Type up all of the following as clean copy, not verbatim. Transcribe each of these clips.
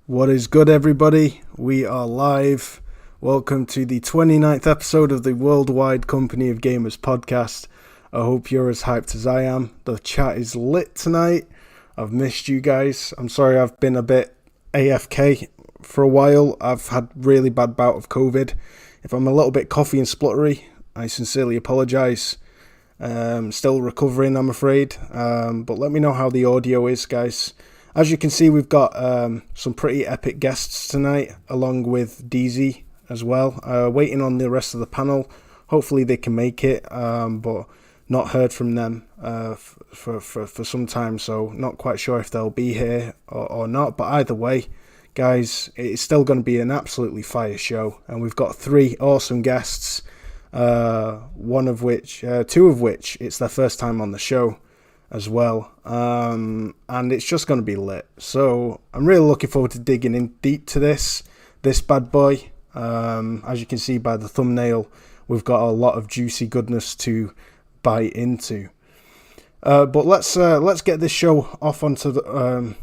What is good, everybody? We are live. Welcome to the 29th episode of the Worldwide Company of Gamers podcast. I hope you're as hyped as I am. The chat is lit tonight. I've missed you guys. I'm sorry I've been a bit AFK for a while. I've had really bad bout of COVID. If I'm a little bit coffee and spluttery, I sincerely apologise. Still recovering, I'm afraid. But let me know how the audio is, guys. As you can see, we've got some pretty epic guests tonight, along with DZ as well. Waiting on the rest of the panel. Hopefully they can make it, but not heard from them for some time, so not quite sure if they'll be here or not. But either way, guys, it's still going to be an absolutely fire show, and we've got three awesome guests. Two of which, it's their first time on the show as well, and it's just going to be lit. So I'm really looking forward to digging in deep to this bad boy. As you can see by the thumbnail, we've got a lot of juicy goodness to bite into. But let's get this show off onto the.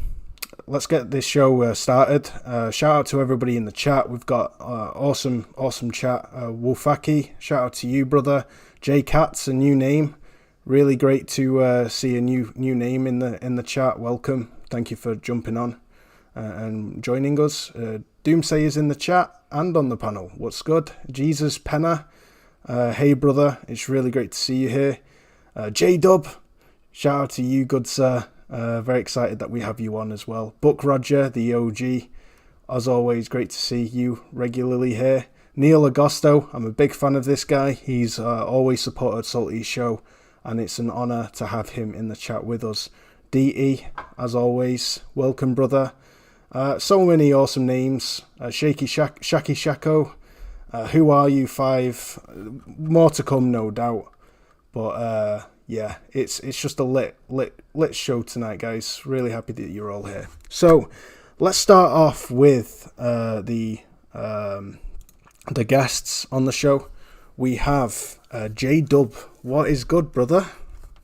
Let's get this show started. Shout out to everybody in the chat. We've got awesome chat. Wolfaki, shout out to you, brother. J Katz, a new name. Really great to see a new name in the chat. Welcome. Thank you for jumping on and joining us. Doomsay is in the chat and on the panel. What's good? Jesus Penna. Hey, brother. It's really great to see you here. J-Dub, shout out to you, good sir. Very excited that we have you on as well. Book Roger, the OG. As always, great to see you regularly here. Neil Agosto, I'm a big fan of this guy. He's always supported Salty's show, and it's an honour to have him in the chat with us. DE, as always, welcome, brother. So many awesome names. Shaki Shako, Who Are You 5, more to come, no doubt. But yeah, it's just a lit show tonight, guys. Really happy that you're all here. So let's start off with the guests on the show. We have J-Dub. What is good, brother?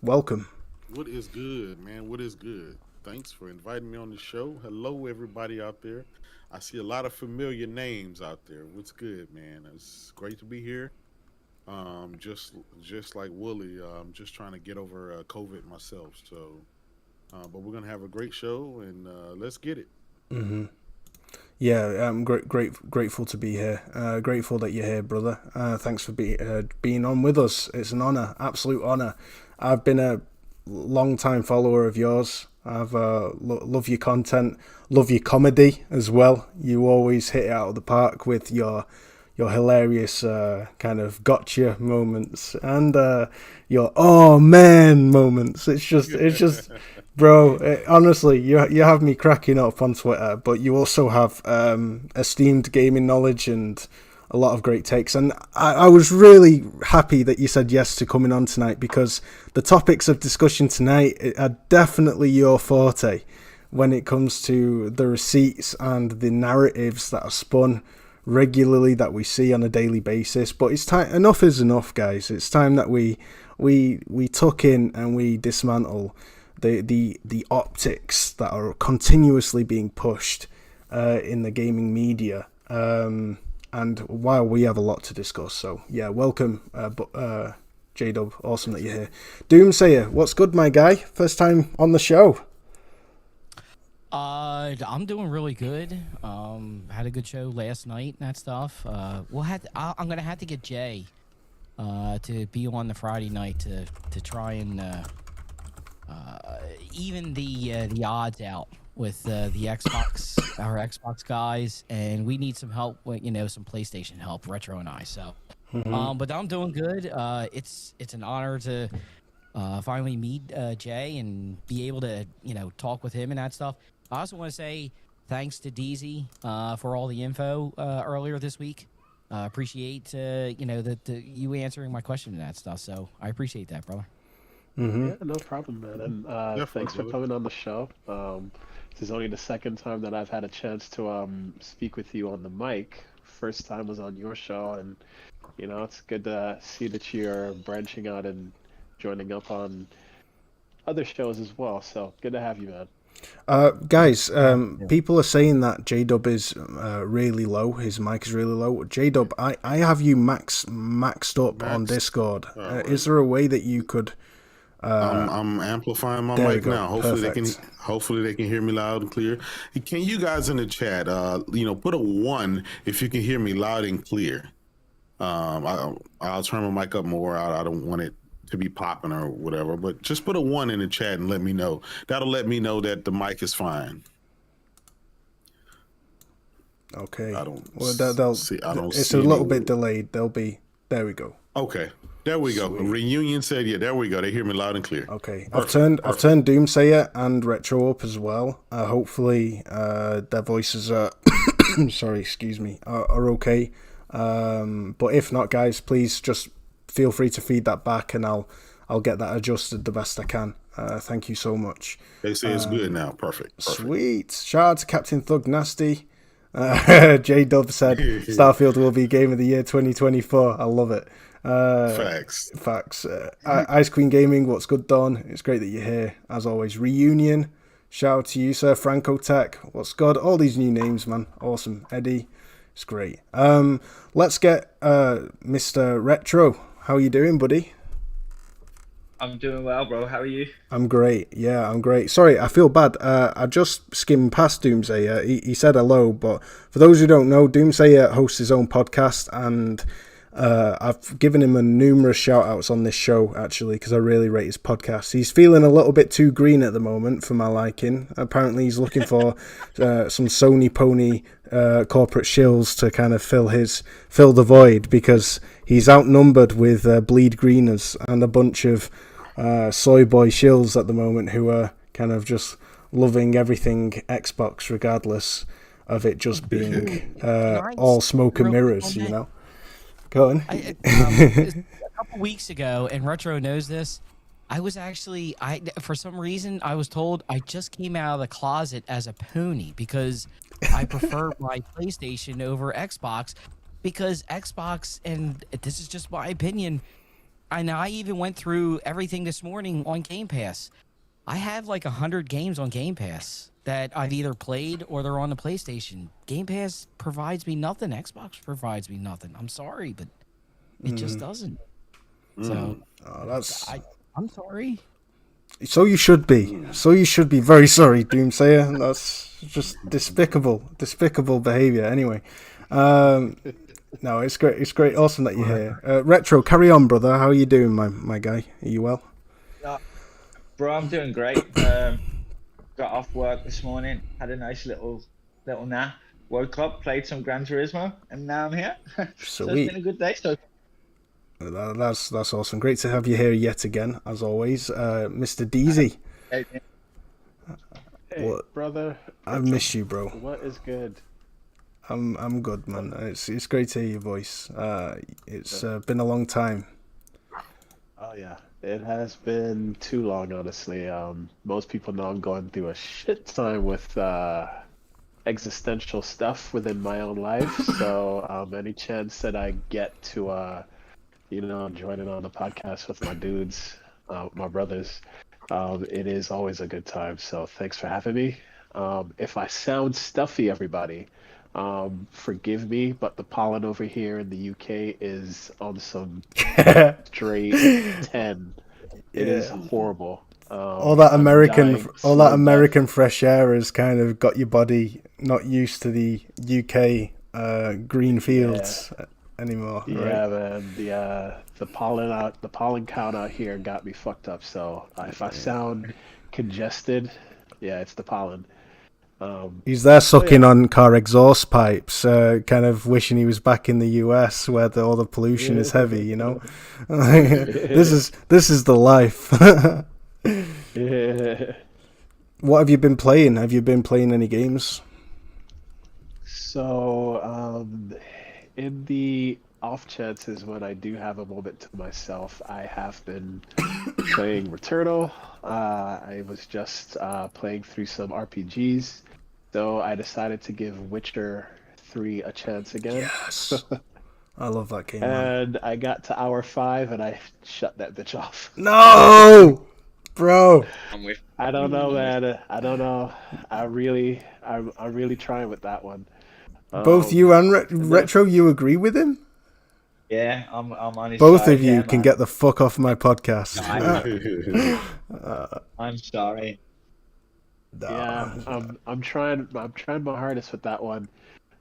Welcome. What is good, man? What is good? Thanks for inviting me on the show. Hello, everybody out there. I see a lot of familiar names out there. What's good, man? It's great to be here. Just like Wooly, I'm just trying to get over COVID myself. So, but we're gonna have a great show, and let's get it. Mm-hmm. Yeah, I'm grateful to be here. Grateful that you're here, brother. Thanks for being on with us. It's an honor, absolute honor. I've been a long-time follower of yours. I've love your content, love your comedy as well. You always hit it out of the park with your hilarious kind of gotcha moments and your oh man moments. It's just bro, honestly, you have me cracking up on Twitter, but you also have esteemed gaming knowledge and a lot of great takes. And I was really happy that you said yes to coming on tonight, because the topics of discussion tonight are definitely your forte when it comes to the receipts and the narratives that are spun regularly that we see on a daily basis. But it's time. Enough is enough, guys. It's time that we tuck in and we dismantle the optics that are continuously being pushed in the gaming media. And while we have a lot to discuss, so yeah, welcome, J-Dub. Awesome that you're here. Doomsayer, what's good, my guy? First time on the show. I'm doing really good. Had a good show last night and that stuff. I'm gonna have to get Jay to be on the Friday night to try and even the odds out with the Xbox, our Xbox guys, and we need some help with some PlayStation help, Retro and I. So, but I'm doing good. It's an honor to finally meet Jay and be able to talk with him and that stuff. I also want to say thanks to DZ for all the info earlier this week. Appreciate you answering my question and that stuff. So I appreciate that, brother. Mm-hmm. Yeah, no problem, man. And thanks for coming on the show. This is only the second time that I've had a chance to speak with you on the mic. First time was on your show, and it's good to see that you're branching out and joining up on other shows as well. So good to have you, man. Guys, people are saying that J-Dub is really low. His mic is really low. J-Dub, I have you maxed up on Discord. Right. Is there a way that you could... I'm amplifying my mic now. Hopefully they can hear me loud and clear. Can you guys in the chat, put a 1 if you can hear me loud and clear. I'll turn my mic up more. I don't want it to be popping or whatever, but just put a 1 in the chat and let me know. That'll let me know that the mic is fine. Okay. I don't see. It's see a little bit delayed. They'll be... There we go. Okay. There we go. Reunion said, yeah, there we go. They hear me loud and clear. Okay. I've turned Doomsayer and Retro up as well. Hopefully their voices are... sorry, excuse me. Are okay. But if not, guys, please just feel free to feed that back and I'll get that adjusted the best I can. Thank you so much. They say it's good now. Perfect. Sweet. Shout out to Captain Thug Nasty. J-Dub said Starfield will be Game of the Year 2024. I love it. Facts. Ice Queen Gaming, what's good, Don? It's great that you're here. As always, Reunion. Shout out to you, sir. Franco Tech, what's good? All these new names, man. Awesome. Eddie, it's great. Let's get Mr. Retro. How are you doing, buddy? I'm doing well, bro. How are you? I'm great. Yeah, I'm great. Sorry, I feel bad. I just skimmed past Doomsayer. He said hello, but for those who don't know, Doomsayer hosts his own podcast, and I've given him numerous shout-outs on this show, actually, because I really rate his podcast. He's feeling a little bit too green at the moment for my liking. Apparently, he's looking for some Sony pony corporate shills to kind of fill the void, because he's outnumbered with bleed greeners and a bunch of soy boy shills at the moment who are kind of just loving everything Xbox, regardless of it just being all smoke and mirrors, you know. Go on. A couple weeks ago, and Retro knows this, I was actually, for some reason, I was told I just came out of the closet as a pony because I prefer my PlayStation over Xbox, because Xbox, and this is just my opinion, and I even went through everything this morning on Game Pass. I have like 100 games on Game Pass that I've either played or they're on the PlayStation. Game Pass provides me nothing. Xbox provides me nothing. I'm sorry, but it just doesn't. So I'm sorry. So you should be. So you should be very sorry, Doomsayer. That's just despicable behavior. Anyway, no, it's great. It's great. Awesome that you're here. Retro, carry on, brother. How are you doing, my guy? Are you well? Bro, I'm doing great. Got off work this morning, had a nice little nap, woke up, played some Gran Turismo, and now I'm here. So it's been a good day. So that's awesome. Great to have you here yet again, as always, Mr. Deezy. Hey, brother. I miss you, bro. What is good? I'm good, man. It's great to hear your voice. It's been a long time. Oh yeah. It has been too long, honestly. Most people know I'm going through a shit time with existential stuff within my own life. So any chance that I get to, join in on the podcast with my dudes, my brothers, it is always a good time. So thanks for having me. If I sound stuffy, everybody, forgive me, but the pollen over here in the UK is on some straight 10. It is horrible. All that American fresh air has kind of got your body not used to the UK green fields anymore. Yeah, right? Man. The pollen count out here got me fucked up. So if I sound congested, yeah, it's the pollen. He's there sucking on car exhaust pipes, kind of wishing he was back in the US where all the pollution is heavy, you know. This is the life. What have you been playing? Have you been playing any games? So, in the off chances when I do have a moment to myself, I have been playing Returnal. I was just playing through some RPGs. So I decided to give Witcher 3 a chance again. Yes. I love that game. And I got to hour 5 and I shut that bitch off. No! Bro, I'm with. I don't know, man. I don't know. I'm really trying with that one. both you and And then Retro, you agree with him? Yeah, I'm on his Both side of here, you can man. get the fuck off my podcast. I'm sorry. yeah, I'm trying my hardest with that one.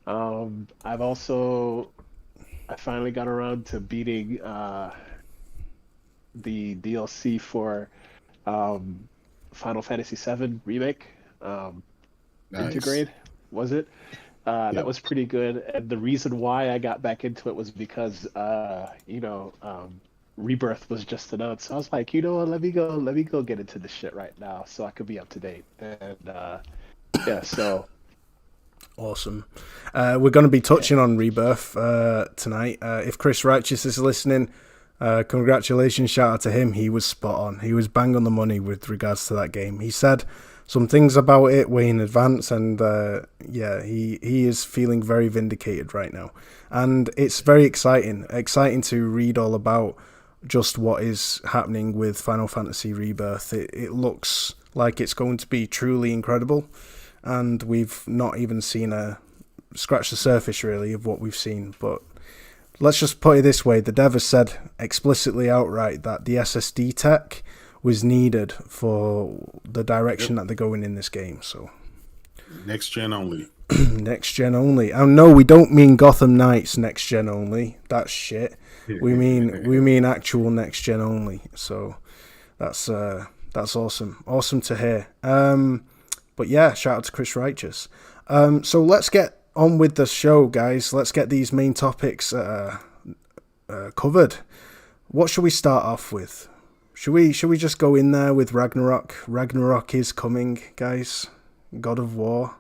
I finally got around to beating the DLC for Final Fantasy VII Remake. Nice. Intergrade, was it? That Yep. was pretty good. And the reason why I got back into it was because Rebirth was just announced. So I was like, you know what, let me go get into this shit right now so I could be up to date. And yeah, so Awesome. We're going to be touching on Rebirth tonight. If Chris Righteous is listening, congratulations, shout out to him. He was spot on. He was bang on the money with regards to that game. He said some things about it way in advance, and he is feeling very vindicated right now. And it's very exciting to read all about just what is happening with Final Fantasy Rebirth. It looks like it's going to be truly incredible, and we've not even seen scratch the surface really of what we've seen. But let's just put it this way: the dev has said explicitly outright that the SSD tech was needed for the direction that they're going in this game. So Next gen only. Next gen only. And no, we don't mean Gotham Knights next gen only. That's shit. We mean actual next gen only. So that's awesome. Awesome to hear. But yeah, shout out to Chris Righteous. So let's get on with the show, guys. Let's get these main topics covered. What should we start off with? Should we just go in there with Ragnarok? Ragnarok is coming, guys. God of War.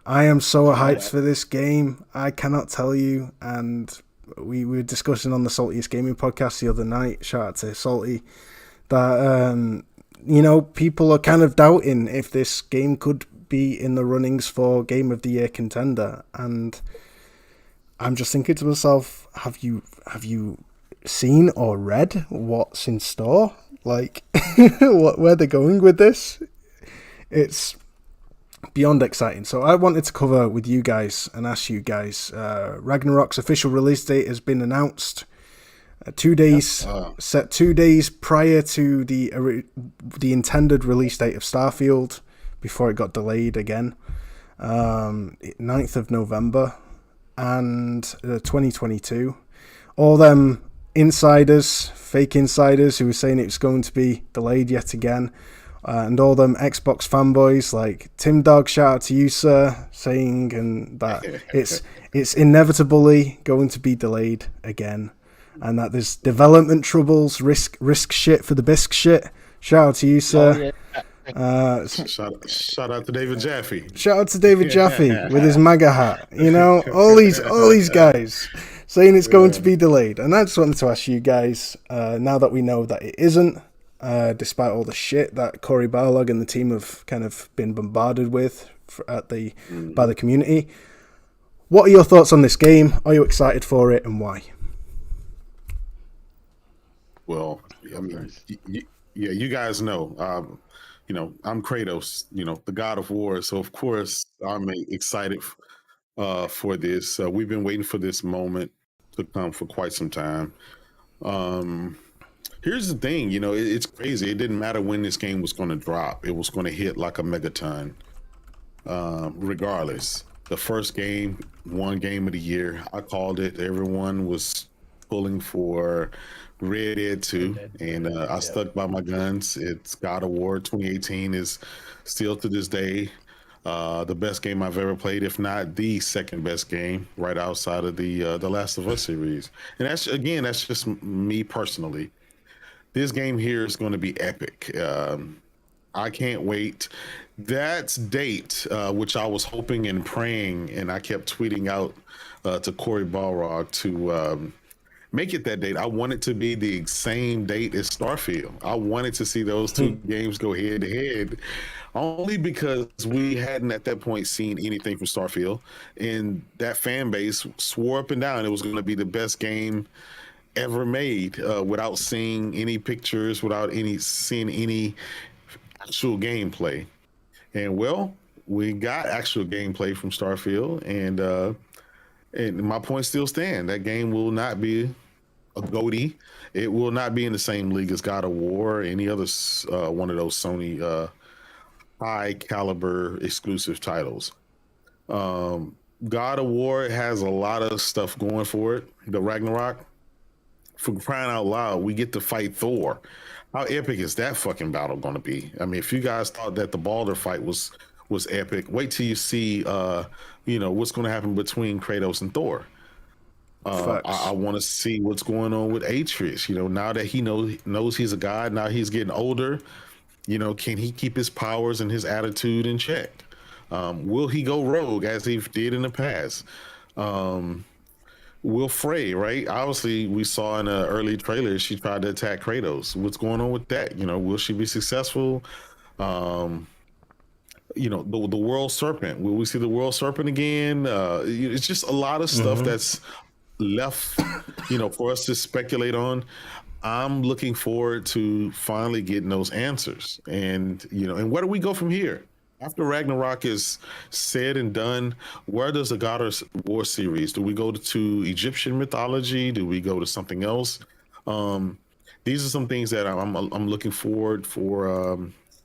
I am so hyped for this game. I cannot tell you. And we were discussing on the Saltiest Gaming podcast the other night. Shout out to Salty. That people are kind of doubting if this game could be in the runnings for Game of the Year contender. And I'm just thinking to myself, have you seen or read what's in store? Like, where they're going with this? It's beyond exciting. So I wanted to cover with you guys and ask you guys, Ragnarok's official release date has been announced. 2 days, set 2 days prior to the intended release date of Starfield, before it got delayed again. 9th of November, and 2022. All them insiders, fake insiders who were saying it was going to be delayed yet again, and all them Xbox fanboys like Tim Dog, shout out to you, sir, saying and that it's inevitably going to be delayed again, and that there's development troubles, risk shit for the bisque shit. Shout out to you, sir. Shout out to David Jaffe. Shout out to David Jaffe with his MAGA hat. All these guys saying it's going to be delayed. And I just wanted to ask you guys, now that we know that it isn't, despite all the shit that Cory Barlog and the team have kind of been bombarded with by the community, what are your thoughts on this game? Are you excited for it, and why? Well, I mean, you guys know, I'm Kratos, the God of War. So of course I'm excited for this. We've been waiting for this moment to come for quite some time. Here's the thing, it's crazy. It didn't matter when this game was going to drop. It was going to hit like a megaton, regardless. The first game won Game of the Year. I called it. Everyone was pulling for Red Dead 2, and I stuck by my guns. It's God of War 2018 is still to this day the best game I've ever played, if not the second best game, right outside of the Last of Us series. And that's just me personally. This game here is going to be epic. I can't wait. That date, which I was hoping and praying, and I kept tweeting out to Cory Barlog to make it that date. I want it to be the same date as Starfield. I wanted to see those two games go head to head, only because we hadn't at that point seen anything from Starfield, and that fan base swore up and down it was going to be the best game ever made without seeing any pictures, without seeing any actual gameplay. And well, we got actual gameplay from Starfield, and my point still stand. That game will not be a GOTY. It will not be in the same league as God of War or any other one of those Sony high caliber exclusive titles. God of War has a lot of stuff going for it. The Ragnarok, for crying out loud, we get to fight Thor. How epic is that fucking battle going to be? I mean, if you guys thought that the Baldur fight was epic, wait till you see what's going to happen between Kratos and Thor. I want to see what's going on with Atreus. Now that he knows he's a god, now he's getting older. Can he keep his powers and his attitude in check? Will he go rogue as he did in the past? Will Frey, right? Obviously, we saw in an early trailer she tried to attack Kratos. What's going on with that? Will she be successful? The World Serpent. Will we see the World Serpent again? It's just a lot of stuff that's left, for us to speculate on. I'm looking forward to finally getting those answers, and where do we go from here? After Ragnarok is said and done, where does the God of War series? Do we go to Egyptian mythology? Do we go to something else? These are some things that I'm looking forward for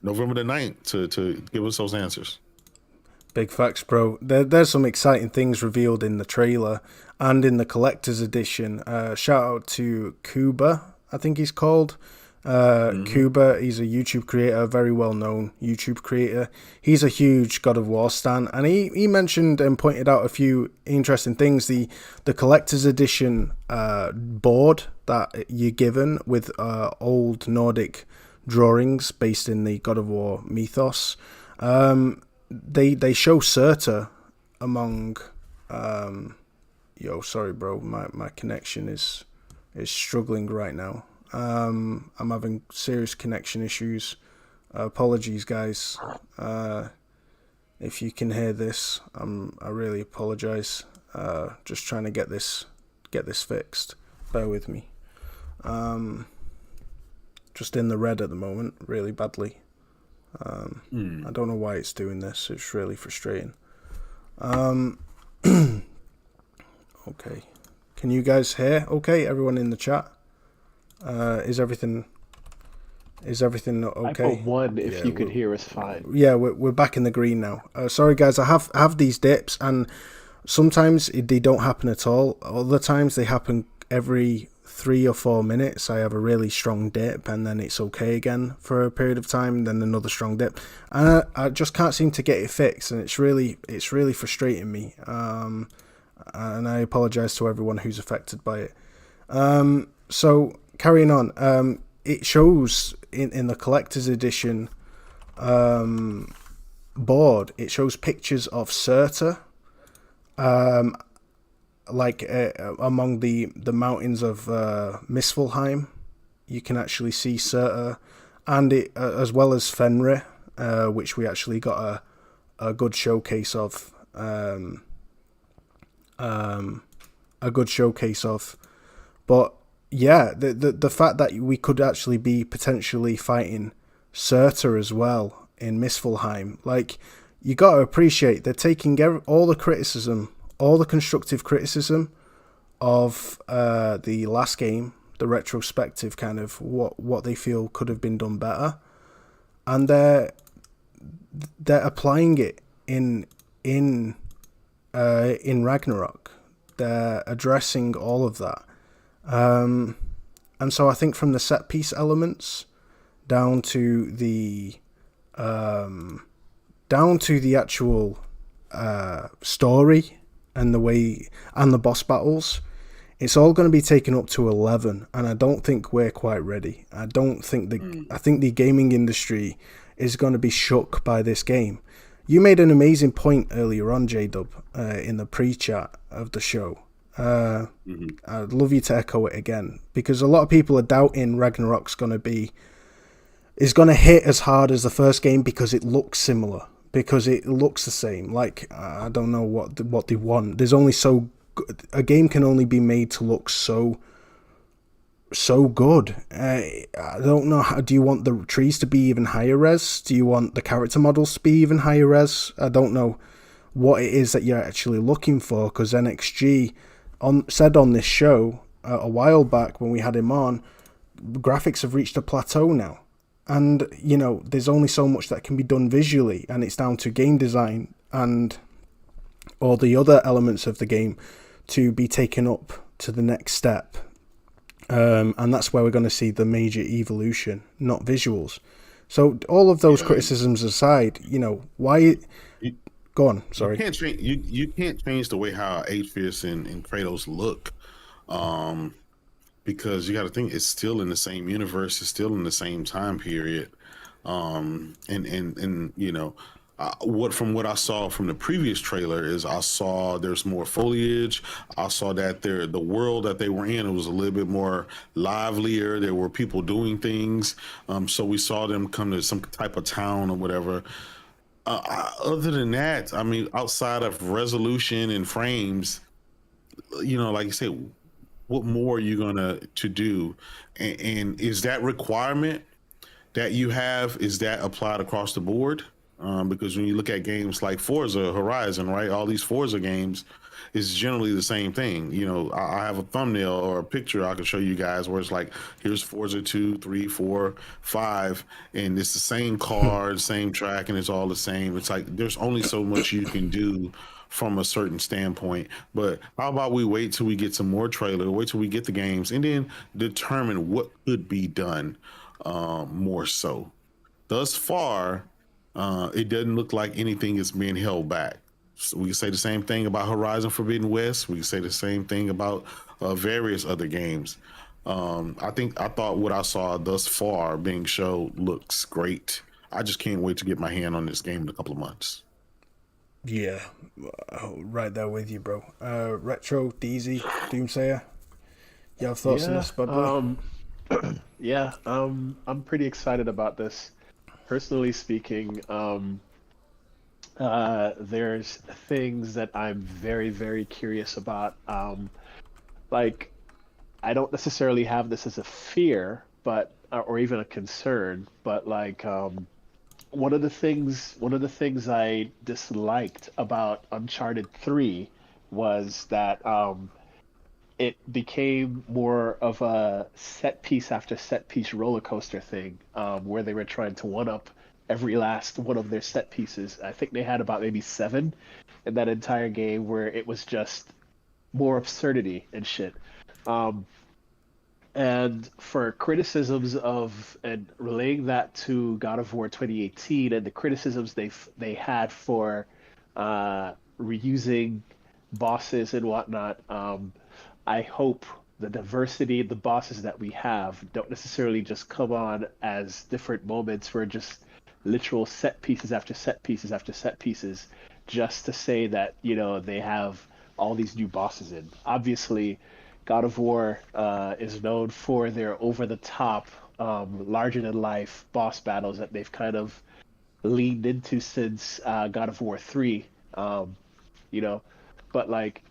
November the 9th to give us those answers. Big facts, bro. There's some exciting things revealed in the trailer and in the collector's edition. Shout out to Kuba, I think he's called. Kuba, he's a YouTube creator, a very well-known YouTube creator. He's a huge God of War stan, and he mentioned and pointed out a few interesting things. The collector's edition board that you're given with old Nordic drawings based in the God of War mythos. They show Surtur among sorry bro, my connection is struggling right now. I'm having serious connection issues. Apologies, guys. If you can hear this, I really apologize. Just trying to get this fixed. Bear with me. Just in the red at the moment, really badly. I don't know why it's doing this. It's really frustrating. Okay. Can you guys hear? Okay, everyone in the chat. Is everything okay? I put 1 if you could hear us fine. Yeah, we're back in the green now. Sorry guys, I have these dips, and sometimes they don't happen at all. Other times they happen every 3 or 4 minutes. I have a really strong dip, and then it's okay again for a period of time, then another strong dip, and I just can't seem to get it fixed, and it's really frustrating me. And I apologize to everyone who's affected by it. So carrying on, it shows in the collector's edition board, it shows pictures of Surtur, among the mountains of Muspelheim. You can actually see Surtur, and it as well as Fenrir, which we actually got a good showcase of. But yeah, the fact that we could actually be potentially fighting Surtur as well in Muspelheim, like, you got to appreciate they're taking all the criticism, all the constructive criticism of the last game, the retrospective kind of what they feel could have been done better, and they're applying it in Ragnarok. They're addressing all of that. And so I think from the set piece elements down to the actual story and the way and the boss battles, it's all going to be taken up to 11, and I don't think we're quite ready. I think the gaming industry is going to be shook by this game. You made an amazing point earlier on, J-Dub, in the pre-chat of the show. I'd love you to echo it again, because a lot of people are doubting Ragnarok's going to hit as hard as the first game because it looks similar, because it looks the same. Like, I don't know what they want. There's only a game can only be made to look so so good. I don't know, how do you want the trees to be even higher res? Do you want the character models to be even higher res? I don't know what it is that you're actually looking for, because NXG said on this show a while back when we had him on, graphics have reached a plateau now. And, you know, there's only so much that can be done visually, and it's down to game design and all the other elements of the game to be taken up to the next step. And that's where we're going to see the major evolution, not visuals. So all of those criticisms aside, you know, why... Go on, sorry. You can't change the way how Atreus and Kratos look. Because you got to think it's still in the same universe, it's still in the same time period, and you know, what I saw from the previous trailer is I saw there's more foliage. I saw that the world that they were in, it was a little bit more livelier. There were people doing things, so we saw them come to some type of town or whatever. Other than that, I mean, outside of resolution and frames, you know, like you said, what more are you gonna to do, and is that requirement that you have, is that applied across the board? Because when you look at games like Forza Horizon, right, all these Forza games is generally the same thing. You know, I have a thumbnail or a picture I can show you guys where it's like, here's Forza 2, 3, 4, 5, and it's the same car, same track, and it's all the same. It's like there's only so much you can do from a certain standpoint. But how about we wait till we get some more trailer, wait till we get the games, and then determine what could be done more so. Thus far, it doesn't look like anything is being held back. So we can say the same thing about Horizon Forbidden West. We can say the same thing about various other games. I thought what I saw thus far being showed looks great. I just can't wait to get my hand on this game in a couple of months. Yeah, right there with you, bro. Retro, DZ, Doomsayer, you have thoughts on this, bud? Yeah, I'm pretty excited about this. Personally speaking, there's things that I'm very, very curious about. Like, I don't necessarily have this as a fear, but or even a concern, but like, one of the things I disliked about Uncharted 3 was that it became more of a set piece after set piece roller coaster thing, where they were trying to one up every last one of their set pieces. I think they had about maybe 7 in that entire game, where it was just more absurdity and shit. And for criticisms of, and relaying that to God of War 2018 and the criticisms they had for reusing bosses and whatnot, I hope the diversity of the bosses that we have don't necessarily just come on as different moments for just literal set pieces after set pieces after set pieces, just to say that, you know, they have all these new bosses in. Obviously, God of War is known for their over-the-top, larger-than-life boss battles that they've kind of leaned into since God of War 3, you know. But, like,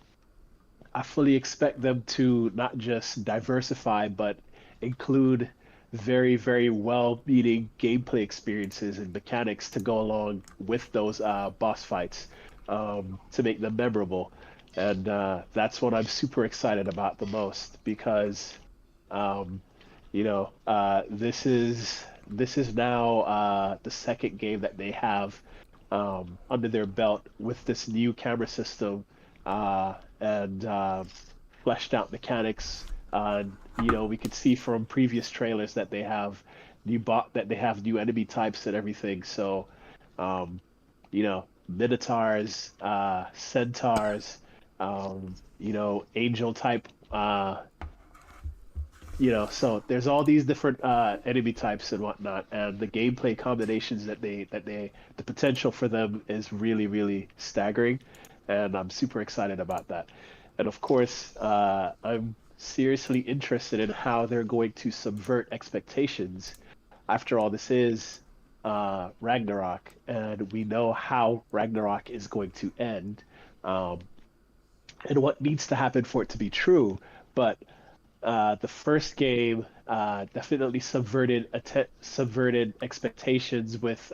I fully expect them to not just diversify, but include very, very well-meaning gameplay experiences and mechanics to go along with those boss fights, to make them memorable. And that's what I'm super excited about the most, because, you know, this is now the second game that they have under their belt with this new camera system, and fleshed out mechanics. You know, we could see from previous trailers that they have new enemy types and everything. So, you know, minotaurs, centaurs, you know, angel type, you know, so there's all these different enemy types and whatnot, and the gameplay combinations that the potential for them is really, really staggering, and I'm super excited about that. And of course, I'm seriously interested in how they're going to subvert expectations. After all, this is Ragnarok, and we know how Ragnarok is going to end, and what needs to happen for it to be true. But the first game definitely subverted expectations with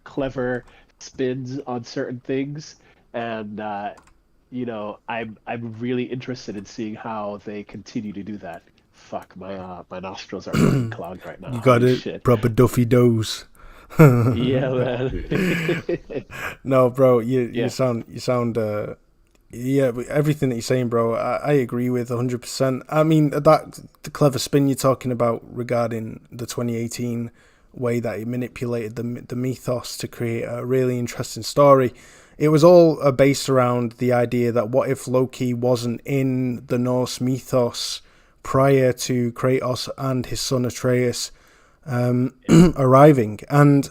clever spins on certain things, and I'm really interested in seeing how they continue to do that. Fuck, my nostrils are fucking clogged right now. You got Holy it, shit. proper Duffy Doze. Yeah, man. No, bro, you Yeah. sound yeah, but everything that you're saying, bro, I agree with 100%. I mean, the clever spin you're talking about regarding the 2018 way that he manipulated the mythos to create a really interesting story. It was all based around the idea that what if Loki wasn't in the Norse mythos prior to Kratos and his son Atreus arriving? And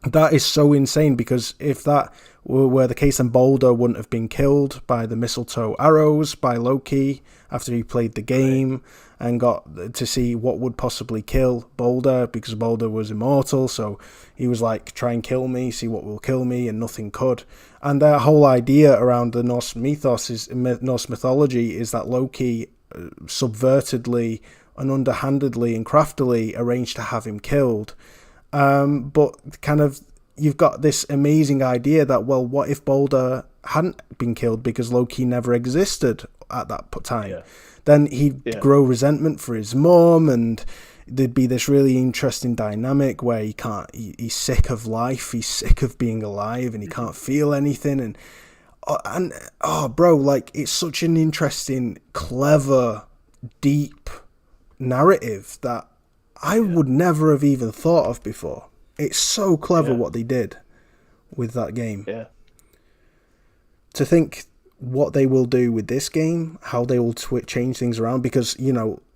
that is so insane, because if that were the case, then Balder wouldn't have been killed by the mistletoe arrows by Loki after he played the game and got to see what would possibly kill Balder, because Balder was immortal. So he was like, try and kill me, see what will kill me, and nothing could. And that whole idea around the Norse Norse mythology is that Loki subvertedly and underhandedly and craftily arranged to have him killed. But kind of, you've got this amazing idea that, well, what if Balder hadn't been killed because Loki never existed at that time? Yeah. Then he'd grow resentment for his mom, and there'd be this really interesting dynamic where he's sick of life, he's sick of being alive, and he can't feel anything. And bro, like, it's such an interesting, clever, deep narrative that I would never have even thought of before. It's so clever what they did with that game. Yeah. To think what they will do with this game, how they will change things around, because,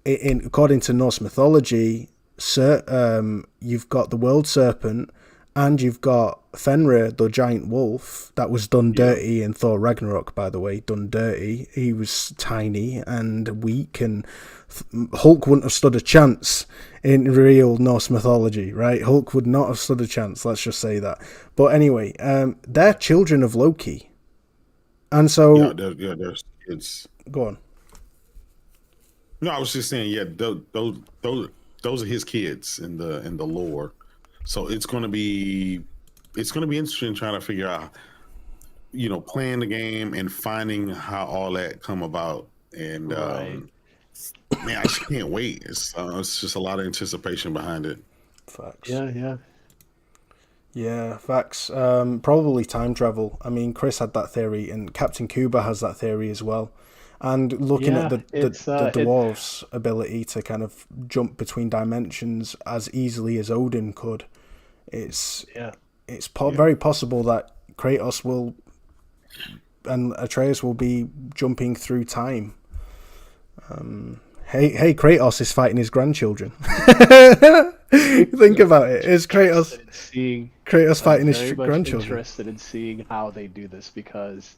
according to Norse mythology, you've got the world serpent, and you've got Fenrir, the giant wolf, that was done dirty in Thor Ragnarok, by the way, done dirty. He was tiny and weak, and Hulk wouldn't have stood a chance in real Norse mythology, right? Hulk would not have stood a chance, let's just say that. But anyway, they're children of Loki. And so... there's kids. Go on. No, I was just saying, those are his kids in the lore. So it's gonna be interesting trying to figure out, playing the game and finding how all that come about. And man, I just can't wait. It's just a lot of anticipation behind it. Facts. Yeah, facts. Probably time travel. I mean, Chris had that theory, and Captain Cuba has that theory as well. And looking at the dwarves' ability to kind of jump between dimensions as easily as Odin could, it's very possible that Kratos and Atreus will be jumping through time. Hey, Kratos is fighting his grandchildren. Think about it. Is Kratos fighting his grandchildren? I'm interested in seeing how they do this, because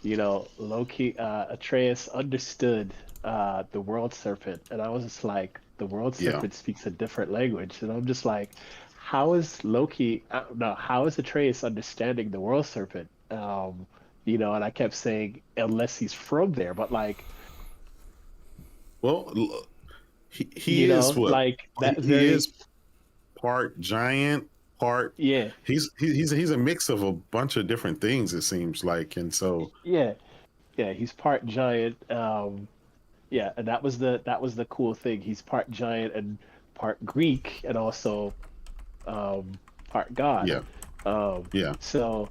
Loki, Atreus understood the world serpent, and I was just like, the world serpent speaks a different language, and I'm just like, how is Atreus understanding the world serpent? And I kept saying, unless he's from there, but like, well, he is what? Like that. He is part giant, part He's a mix of a bunch of different things, it seems like, and so he's part giant. And that was the cool thing. He's part giant and part Greek, and also part God. So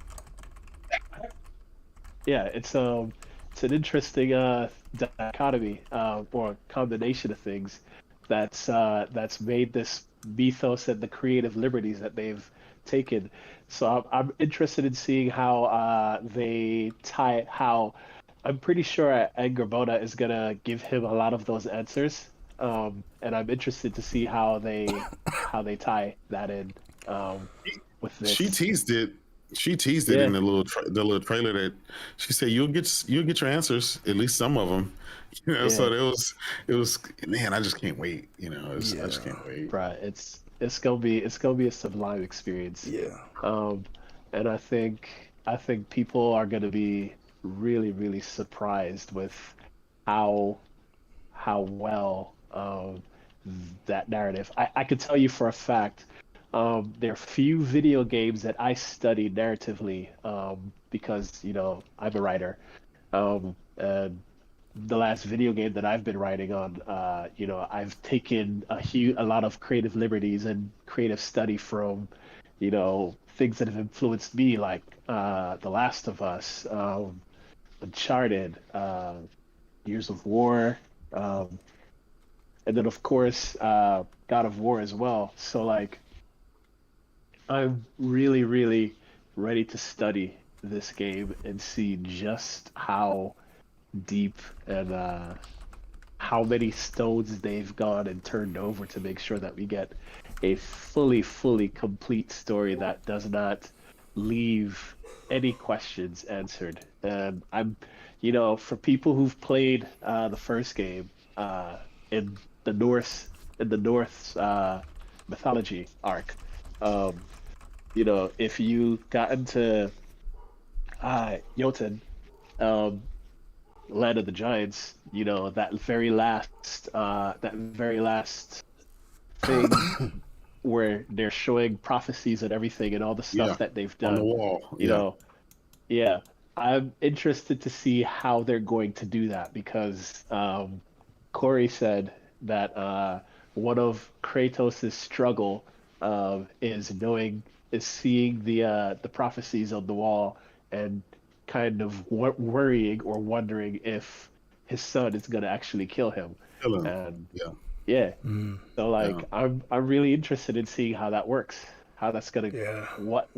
it's an interesting dichotomy or combination of things that's made this mythos and the creative liberties that they've taken. So I'm interested in seeing how they tie how. I'm pretty sure Angrboda is gonna give him a lot of those answers, and I'm interested to see how they tie that in with this. She teased it in the little trailer that she said you'll get your answers, at least some of them. So it was man, I just can't wait. I just can't wait. Right, it's gonna be a sublime experience. And I think people are gonna be really, really surprised with how how well that narrative. I could tell you for a fact, there are few video games that I study narratively, because I'm a writer, and the last video game that I've been writing on, I've taken a lot of creative liberties and creative study from, things that have influenced me, like The Last of Us, Uncharted, Years of War, and then of course God of War as well. So like, I'm really, really ready to study this game and see just how deep and how many stones they've gone and turned over to make sure that we get a fully complete story that does not leave any questions answered. And for people who've played the first game in the Norse mythology arc, if you got into Jotun, Land of the Giants, that very last thing where they're showing prophecies and everything and all the stuff that they've done on the wall. Yeah, I'm interested to see how they're going to do that, because Corey said that one of Kratos' struggle is seeing the prophecies on the wall and kind of worrying or wondering if his son is going to actually kill him. And yeah. So like, I'm really interested in seeing how that works, how that's going to what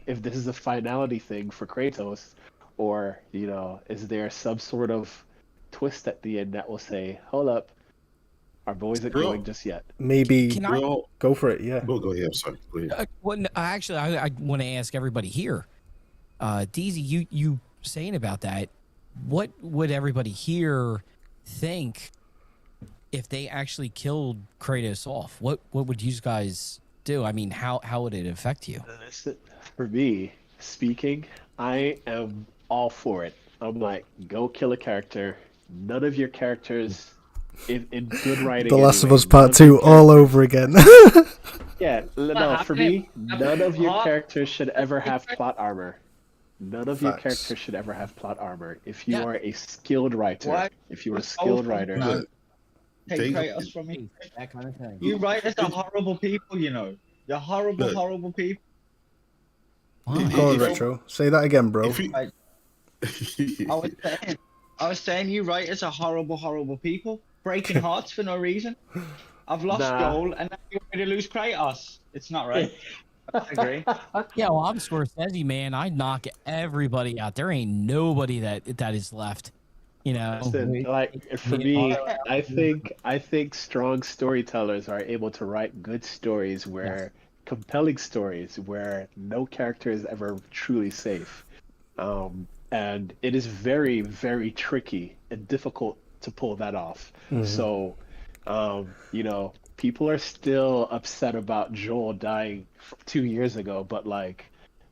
if this is a finality thing for Kratos, or is there some sort of twist at the end that will say, hold up, our boys aren't going just yet? Maybe go for it. Yeah, go ahead. Sorry, go ahead. Actually, I want to ask everybody here, DZ, you saying about that, what would everybody here think if they actually killed Kratos off? What would you guys do? I mean, how would it affect you? For me, speaking, I am all for it. I'm like, go kill a character. None of your characters in good writing. The Last of Us Part 2 all over again. Yeah, no, for me, none of your characters should ever have plot armor. None of your characters should ever have plot armor. If you are a skilled writer, take Kratos from me. That kind of thing. You writers are horrible people, You're horrible people. Go on, Retro. Say that again, bro. I was saying you writers are horrible people. Breaking hearts for no reason. I've lost Joel, and now you're ready to lose Kratos. It's not right. I agree. Yeah, well, I'm Scorsese, man. I knock everybody out. There ain't nobody that is left. Listen, like, for me, I think strong storytellers are able to write good stories compelling stories where no character is ever truly safe. And it is very, very tricky and difficult to pull that off. So, people are still upset about Joel dying 2 years ago, but like,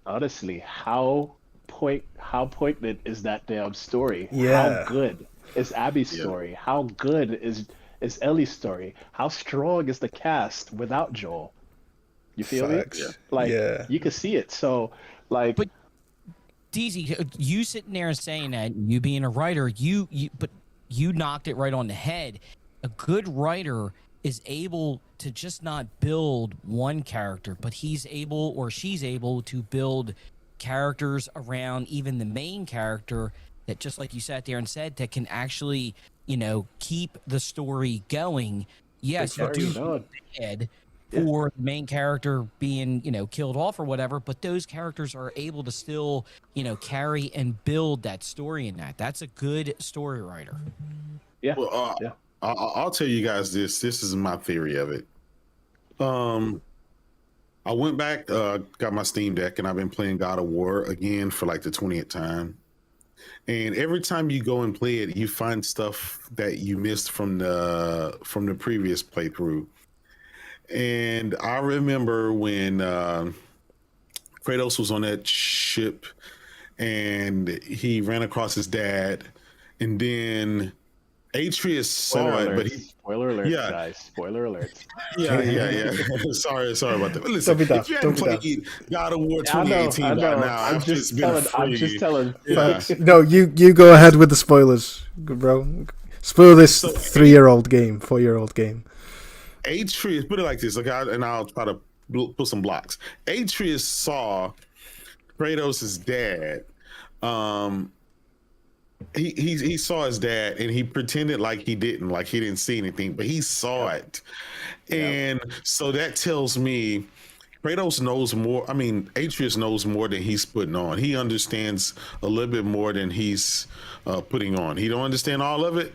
honestly, how poignant is that damn story? Yeah. How good is Abby's story? How good is Ellie's story? How strong is the cast without Joel? You feel me? Like, you can see it. So, like, but DZ, you sitting there saying that, you being a writer, but you knocked it right on the head. A good writer is able to just not build one character, but he's able or she's able to build characters around even the main character that, just like you sat there and said, that can actually, keep the story going. Yes, you do bad for the main character being, killed off or whatever, but those characters are able to still, carry and build that story in that. That's a good story writer. Yeah. Well, I'll tell you guys this. This is my theory of it. I went back, got my Steam Deck, and I've been playing God of War again for like the 20th time. And every time you go and play it, you find stuff that you missed from the previous playthrough. And I remember when Kratos was on that ship and he ran across his dad, and then Atreus saw it, but he spoiler alerts, yeah. guys. Spoiler alerts. Yeah. sorry about that. But listen, Don't be if daft. you Don't hadn't be played God of War I 2018 by know. now, I'm after it's just been telling. free, I'm just telling. yeah. No, you go ahead with the spoilers, bro. Spoil this 3-year-old game, 4-year-old game. Atreus, put it like this, okay, and I'll try to put some blocks. Atreus saw Kratos' dad. He saw his dad and he pretended like he didn't see anything, but he saw it. And so that tells me Kratos knows more. I mean, Atreus knows more than he's putting on. He understands a little bit more than he's putting on. He don't understand all of it,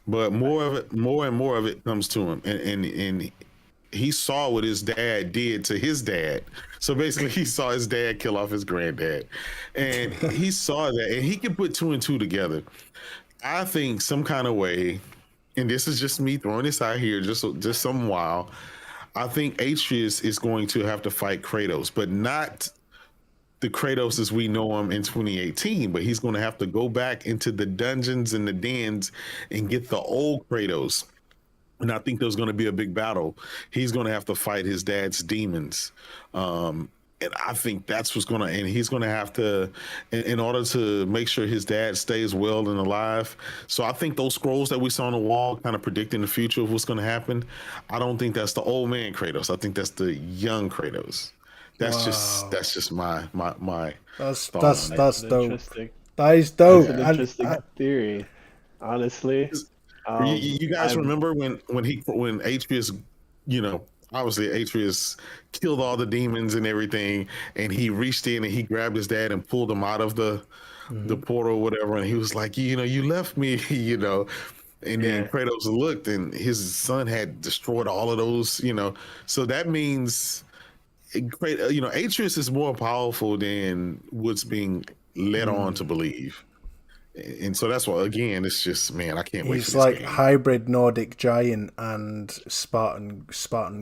but more and more of it comes to him. And he saw what his dad did to his dad. So basically, he saw his dad kill off his granddad, and he saw that, and he can put 2 and 2 together. I think some kind of way, and this is just me throwing this out here, just some while. I think Atreus is going to have to fight Kratos, but not the Kratos as we know him in 2018. But he's going to have to go back into the dungeons and the dens and get the old Kratos. And I think there's going to be a big battle. He's going to have to fight his dad's demons. And I think that's what's going to, and he's going to have to, in order to make sure his dad stays well and alive. So I think those scrolls that we saw on the wall kind of predicting the future of what's going to happen. I don't think that's the old man Kratos. I think that's the young Kratos. That's just my That's thought dope. on That is dope. That's an interesting theory, honestly. You guys remember when Atreus, obviously Atreus killed all the demons and everything, and he reached in and he grabbed his dad and pulled him out of the portal or whatever, and he was like, you left me, and then Kratos looked and his son had destroyed all of those, so that means Atreus is more powerful than what's being led on to believe. And so that's why, again, it's just, man, I can't wait for this like game. hybrid Nordic giant and Spartan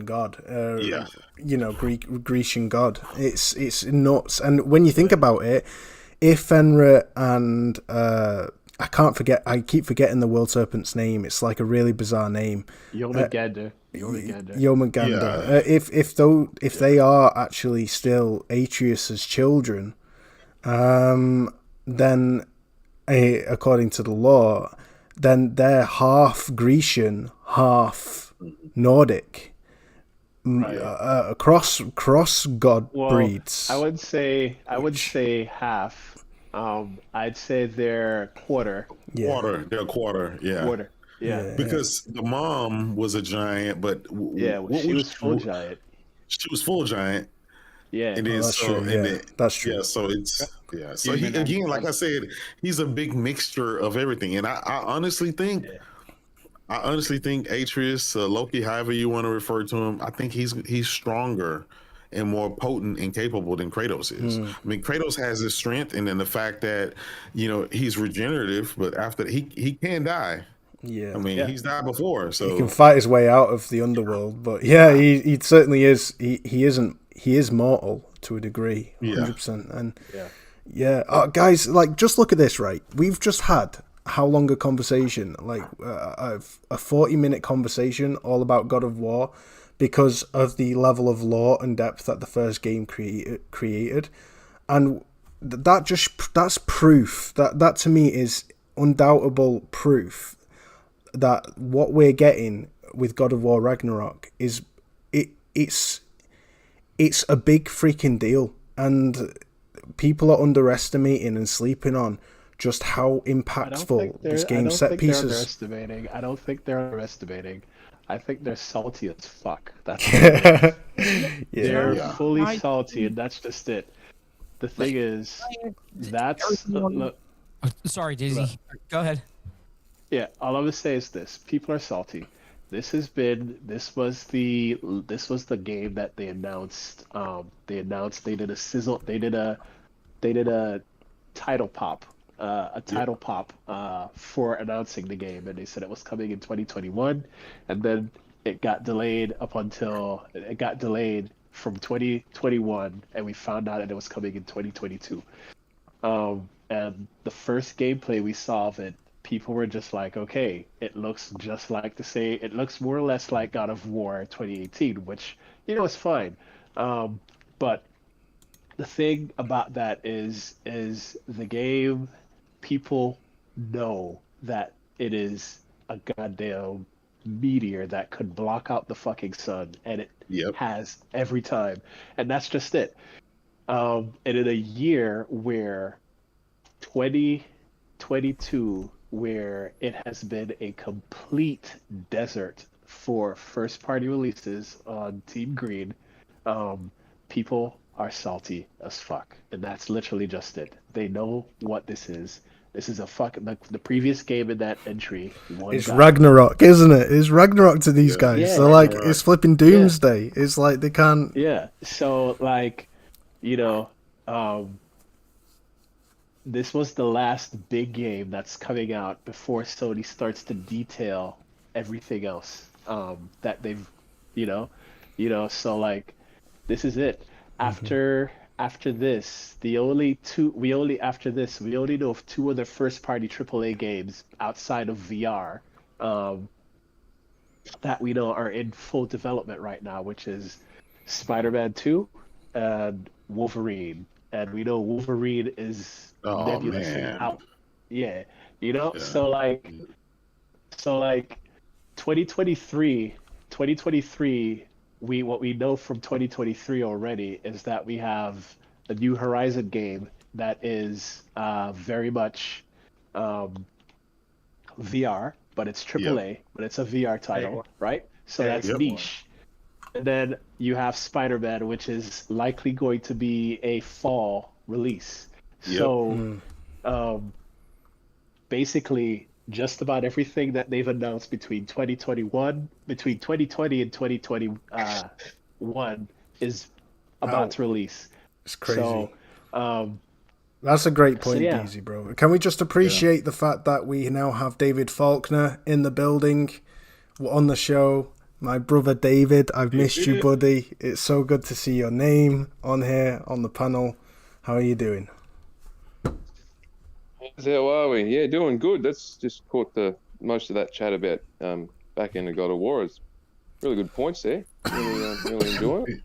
god. Grecian god. It's nuts. And when you think about it, if Fenrir and I keep forgetting the world serpent's name. It's like a really bizarre name. Jormungandr. Jormungandr. If they are actually still Atreus's children, then according to the law, then they're half Grecian, half Nordic, cross god breeds. I would say half. I'd say they're quarter. They're quarter. Yeah. Quarter. Yeah. Because the mom was a giant, but she was full giant. She was full giant. Yeah, and then that's true. That's true. Yeah, so it's So he, again, like I said, he's a big mixture of everything, and I honestly think, Atreus, Loki, however you want to refer to him, I think he's stronger and more potent and capable than Kratos is. I mean, Kratos has his strength, and then the fact that he's regenerative, but after he can die. Yeah, I mean, he's died before, so he can fight his way out of the underworld. But he certainly is. He is mortal to a degree, 100%. And guys, like, just look at this. Right, we've just had how long a conversation? Like a 40-minute conversation all about God of War because of the level of lore and depth that the first game created, and that's proof that to me is undoubtable proof that what we're getting with God of War Ragnarok is it's a big freaking deal, and people are underestimating and sleeping on just how impactful this game set pieces. I don't think they're underestimating. I think they're salty as fuck. That's they're fully salty, and that's just it. The thing is, sorry, Daisy. Go ahead. Yeah, all I'm gonna say is this: people are salty. This was the game that they announced. They did a sizzle. They did a title pop. For announcing the game, and they said it was coming in 2021, and then it got delayed from 2021, and we found out that it was coming in 2022. And the first gameplay we saw of it people were just like, okay, it looks just like it looks more or less like God of War 2018, which, is fine. But the thing about that is the game, people know that it is a goddamn meteor that could block out the fucking sun, and it has every time. And that's just it. And in a year where 2022, where it has been a complete desert for first party releases on Team Green, people are salty as fuck. And that's literally just it. They know what this is. This is a the previous game in that entry. It's Ragnarok, isn't it? It's Ragnarok to these guys. Yeah, They're like, it's flipping Doomsday. Yeah. It's like they can't. Yeah. So like, this was the last big game that's coming out before Sony starts to detail everything else that they've, so like, this is it. After this, we only know of two other first party AAA games outside of VR that we know are in full development right now, which is Spider-Man 2 and Wolverine. And we know Wolverine is nebulously out. Yeah. So like 2023, what we know from 2023 already is that we have a new Horizon game that is very much VR, but it's AAA, but it's a VR title, right? So that's niche. And then you have Spider-Man, which is likely going to be a fall release. So basically, just about everything that they've announced between 2020 and 2021 is about to release. It's crazy. So, that's a great point, Easy bro. Can we just appreciate the fact that we now have David Faulkner in the building on the show? My brother David, I've missed you, buddy. It's so good to see your name on here on the panel. How are you doing? How are we? Yeah, doing good. That's just caught the most of that chat about back end of God of War. It's really good points there. Really enjoying it.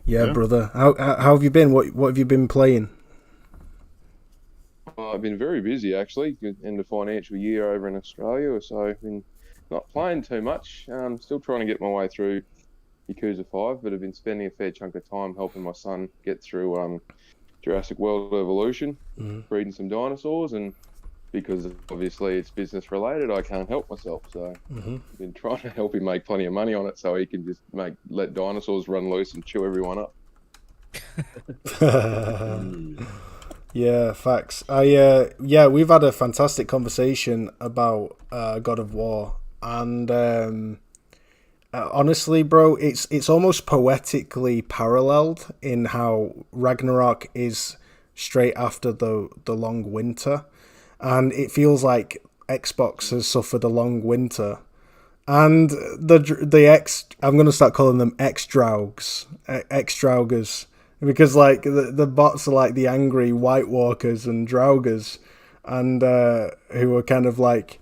Yeah, brother. How have you been? What have you been playing? I've been very busy actually. End of financial year over in Australia, so I've been not playing too much. Still trying to get my way through Yakuza 5, but I've been spending a fair chunk of time helping my son get through Jurassic World Evolution, breeding some dinosaurs, and because obviously it's business related, I can't help myself. So I've been trying to help him make plenty of money on it so he can just let dinosaurs run loose and chew everyone up. Yeah, facts. We've had a fantastic conversation about God of War, and honestly, bro, it's almost poetically paralleled in how Ragnarok is straight after the long winter, and it feels like Xbox has suffered a long winter, and I'm gonna start calling them X-Draugers, because like the bots are like the angry White Walkers and Draugers, and who are kind of like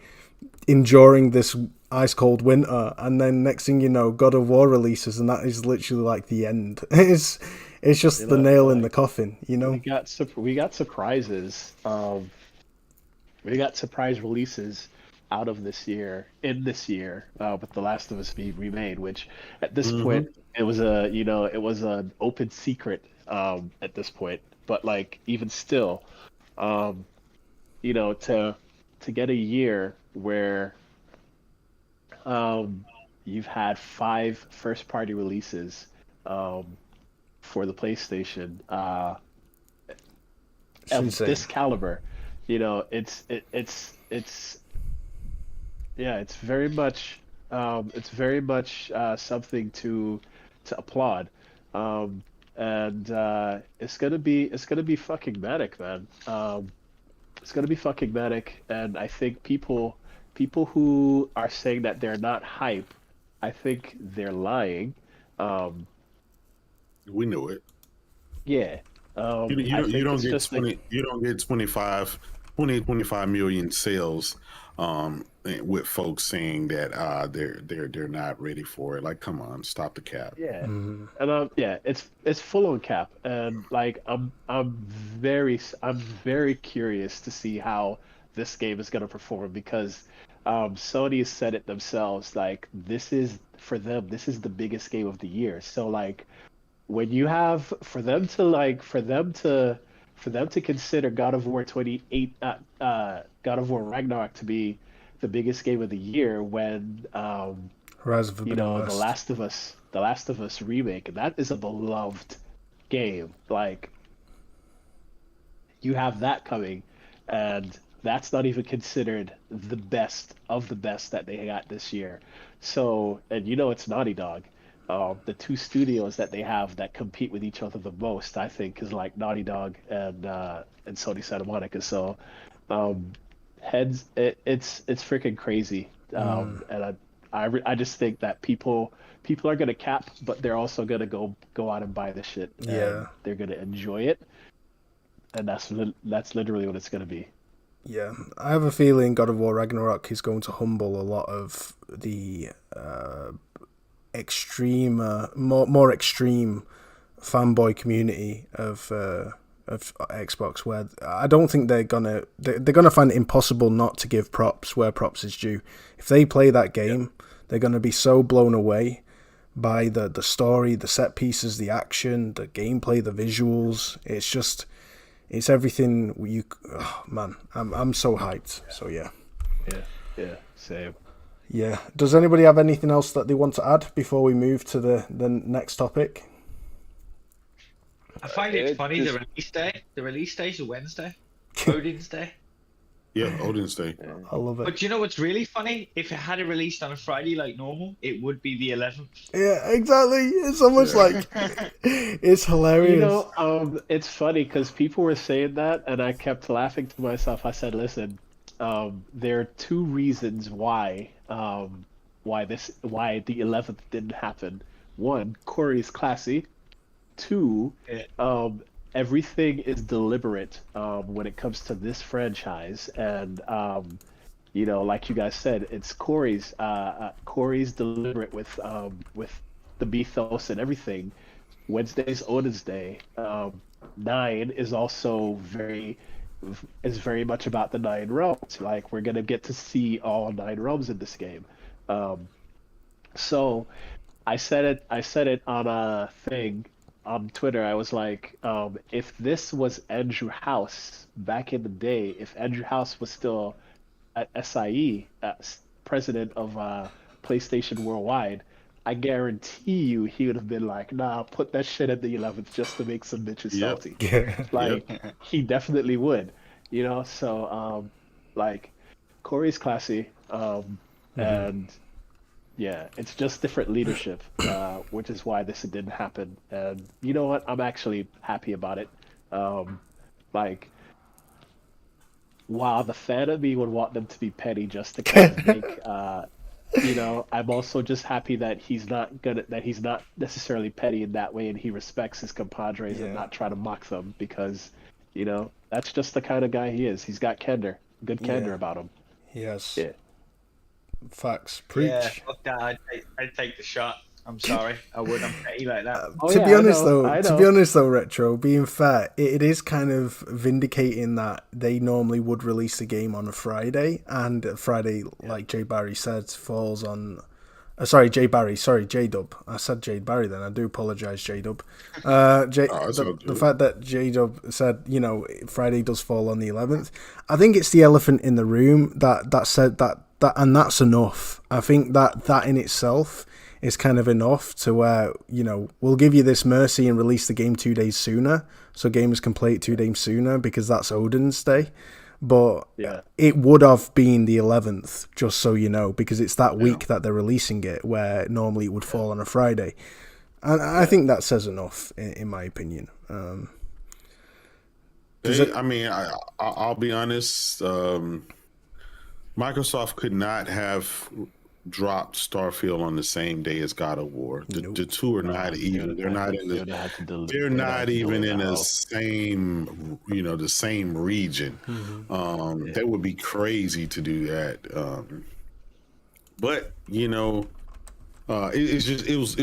enduring this ice cold winter, and then next thing you know, God of War releases, and that is literally like the end. It's just the nail in the coffin, We got surprises. We got surprise releases out of this year, with The Last of Us being remade, which at this point it was an open secret at this point. But like even still, to get a year where you've had 5 first party releases for the PlayStation of this caliber, it's very much something to applaud, and it's gonna be fucking manic, man. It's gonna be fucking manic, and I think people who are saying that they're not hype, I think they're lying. We knew it. Yeah. You don't get 20. You don't get 25 25 million sales, with folks saying that they're not ready for it. Like, come on, stop the cap. Yeah, and yeah, it's full on cap, and like I'm very curious to see how this game is gonna perform because Sony has said it themselves. Like this is for them, this is the biggest game of the year. So like when you have for them to consider God of War 28 God of War Ragnarok to be the biggest game of the year when Rise of Forbidden West. The Last of Us remake, and that is a beloved game. Like you have that coming, and that's not even considered the best of the best that they got this year. So, and you know it's Naughty Dog. The two studios that they have that compete with each other the most, I think, is like Naughty Dog and Sony Santa Monica. So, um, it's freaking crazy. And I just think that people are gonna cap, but they're also gonna go out and buy the shit. Yeah, they're gonna enjoy it, and that's literally what it's gonna be. Yeah, I have a feeling God of War Ragnarok is going to humble a lot of the extreme, more extreme fanboy community of Xbox, where I don't think they're gonna find it impossible not to give props where props is due. If they play that game, they're gonna be so blown away by the story, the set pieces, the action, the gameplay, the visuals. It's everything you. Oh, man, I'm so hyped. So yeah, same. Yeah. Does anybody have anything else that they want to add before we move to the next topic? I find it funny the release day. The release day is a Wednesday. Odin's Day. Yeah, Odin's Day. I love it. But you know what's really funny? If it had it released on a Friday like normal, it would be the 11th. Yeah, exactly. It's almost like it's hilarious. You know, it's funny because people were saying that, and I kept laughing to myself. I said, "Listen, there are two reasons why the 11th didn't happen. One, Corey's classy. Two, everything is deliberate when it comes to this franchise, and you know, like you guys said, it's Corey's deliberate with the mythos and everything. Wednesday's Odin's Day. 9 is also very much about the 9 realms. Like we're gonna get to see all 9 realms in this game. So I said it on a thing on Twitter. I was like, if this was Andrew House back in the day, if Andrew House was still at SIE, president of PlayStation Worldwide, I guarantee you he would have been like, nah, put that shit at the 11th just to make some bitches salty. Like, he definitely would, you know? So, like, Corey's classy, and yeah, it's just different leadership, which is why this didn't happen. And you know what? I'm actually happy about it. Like, while the fan of me would want them to be petty just to kind of make, you know, I'm also just happy that he's not necessarily petty in that way, and he respects his compadres and not try to mock them, because, you know, that's just the kind of guy he is. He's got candor, good candor about him. Yes. Yeah. Facts. Preach. Yeah, fuck that. I'd take the shot. I'm sorry, I wouldn't. I'm petty like that. To be honest though, Retro, being fair, it is kind of vindicating that they normally would release the game on a Friday, and Friday, like Jay Barry said, falls on. J-Dub. I said Jade Barry then. I do apologise, J-Dub. The fact that J-Dub said, you know, Friday does fall on the 11th. I think it's the elephant in the room that said that, and that's enough. I think that in itself is kind of enough to where, you know, we'll give you this mercy and release the game 2 days sooner, so gamers can play it 2 days sooner, because that's Odin's Day. But it would have been the 11th, just so you know, because it's that week that they're releasing it, where normally it would fall on a Friday. And I think that says enough, in my opinion. I'll be honest. Microsoft could not have dropped Starfield on the same day as God of War. The two are not even. They're not in the. They're not even in the same. The same region. That would be crazy to do that. But it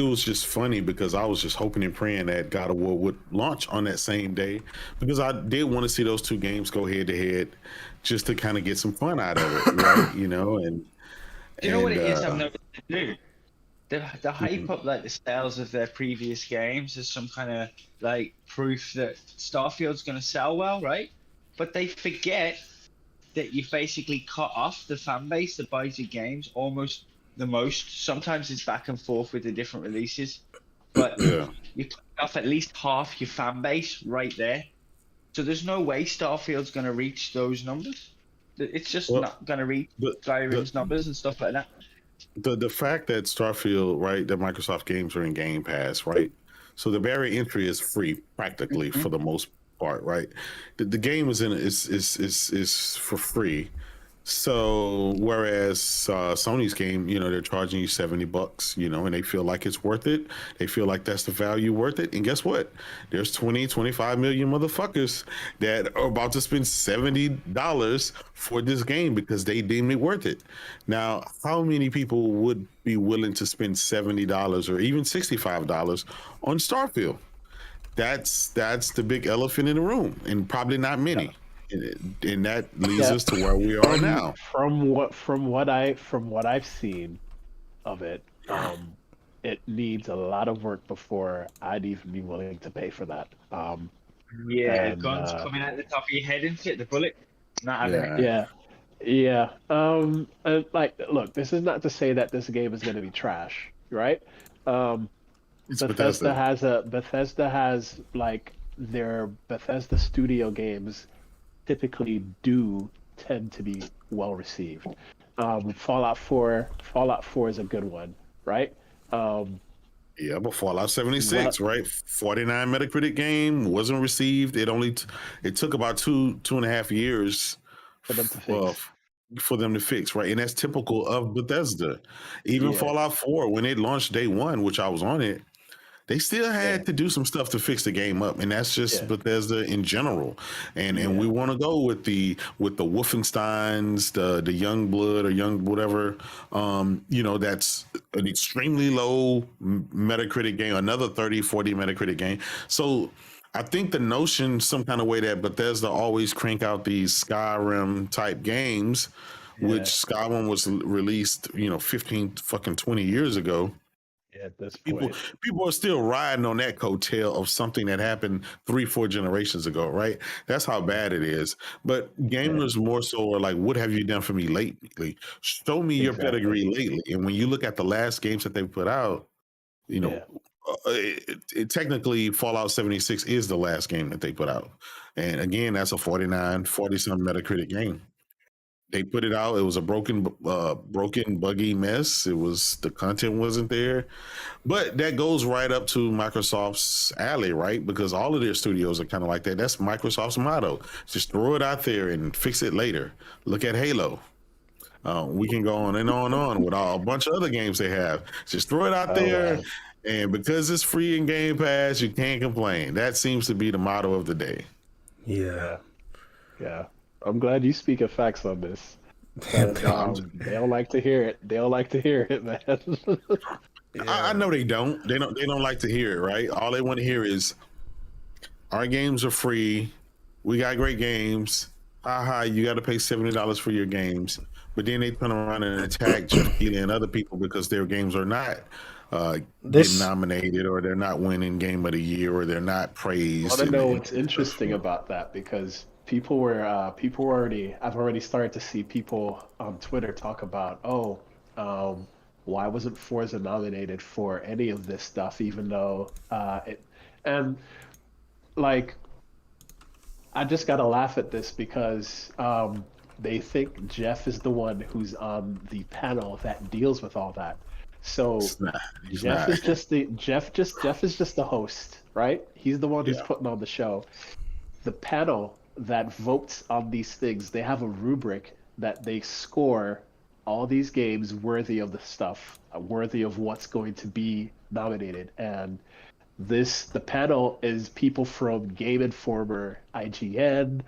was just funny because I was just hoping and praying that God of War would launch on that same day, because I did want to see those two games go head to head, just to kind of get some fun out of it, right? And you know what it is I've noticed to do? The hype up like the sales of their previous games as some kind of like proof that Starfield's going to sell well, right? But they forget that you basically cut off the fan base that buys your games almost the most. Sometimes it's back and forth with the different releases, but you cut off at least half your fan base right there. So there's no way Starfield's going to reach those numbers. It's just not going to reach Skyrim's numbers and stuff like that. The fact that Starfield, right, that Microsoft games are in Game Pass, right? So the barrier entry is free practically for the most part, right? The game is for free. So whereas Sony's game, they're charging you $70, and they feel like it's worth it. They feel like that's the value worth it. And guess what? There's 25 million motherfuckers that are about to spend $70 for this game because they deem it worth it. Now, how many people would be willing to spend $70 or even $65 on Starfield? That's the big elephant in the room, and probably not many. And that leads us to where we are now. From what I've seen of it, it needs a lot of work before I'd even be willing to pay for that. Guns coming out the top of your head and shit, the bullet. Not having it. Yeah. Look, this is not to say that this game is going to be trash, right? Bethesda has like their Bethesda studio games typically do tend to be well received. Fallout 4 is a good one, right? But Fallout 76, right? 49 Metacritic game, wasn't received. It took about two and a half years for them to fix. Right? And that's typical of Bethesda. Even Fallout 4, when it launched day one, which I was on it, they still had to do some stuff to fix the game up, and that's just Bethesda in general. And we want to go with the Wolfensteins, the Young Blood or Young whatever. That's an extremely low Metacritic game, another 30, 40 Metacritic game. So I think the notion, some kind of way, that Bethesda always crank out these Skyrim type games, which Skyrim was released, 15 fucking 20 years ago. At this point, people are still riding on that coattail of something that happened 3-4 generations ago, right? That's how bad it is. But gamers more so are like, what have you done for me lately? Show me your pedigree lately. And when you look at the last games that they put out, it technically Fallout 76 is the last game that they put out. And again, that's a 40-some Metacritic game. They put it out. It was a broken, buggy mess. The content wasn't there, but that goes right up to Microsoft's alley, right? Because all of their studios are kind of like that. That's Microsoft's motto: just throw it out there and fix it later. Look at Halo. We can go on and on with a bunch of other games they have. Just throw it out there, and because it's free in Game Pass, you can't complain. That seems to be the motto of the day. Yeah. I'm glad you speak of facts on this. They don't like to hear it. Man. I know they don't. They don't like to hear it, right? All they want to hear is, our games are free. We got great games. You got to pay $70 for your games. But then they turn around and attack Jeff Keighley and other people because their games are not getting nominated, or they're not winning Game of the Year, or they're not praised. I want to know what's interesting about that, because I've already started to see people on Twitter talk about, why wasn't Forza nominated for any of this stuff, even though I just gotta laugh at this because they think Jeff is the one who's on the panel that deals with all that. So Jeff is just the host, right? He's the one who's putting on the show. The panel that votes on these things, they have a rubric that they score all these games worthy of the stuff, worthy of what's going to be nominated. And the panel is people from Game Informer, IGN,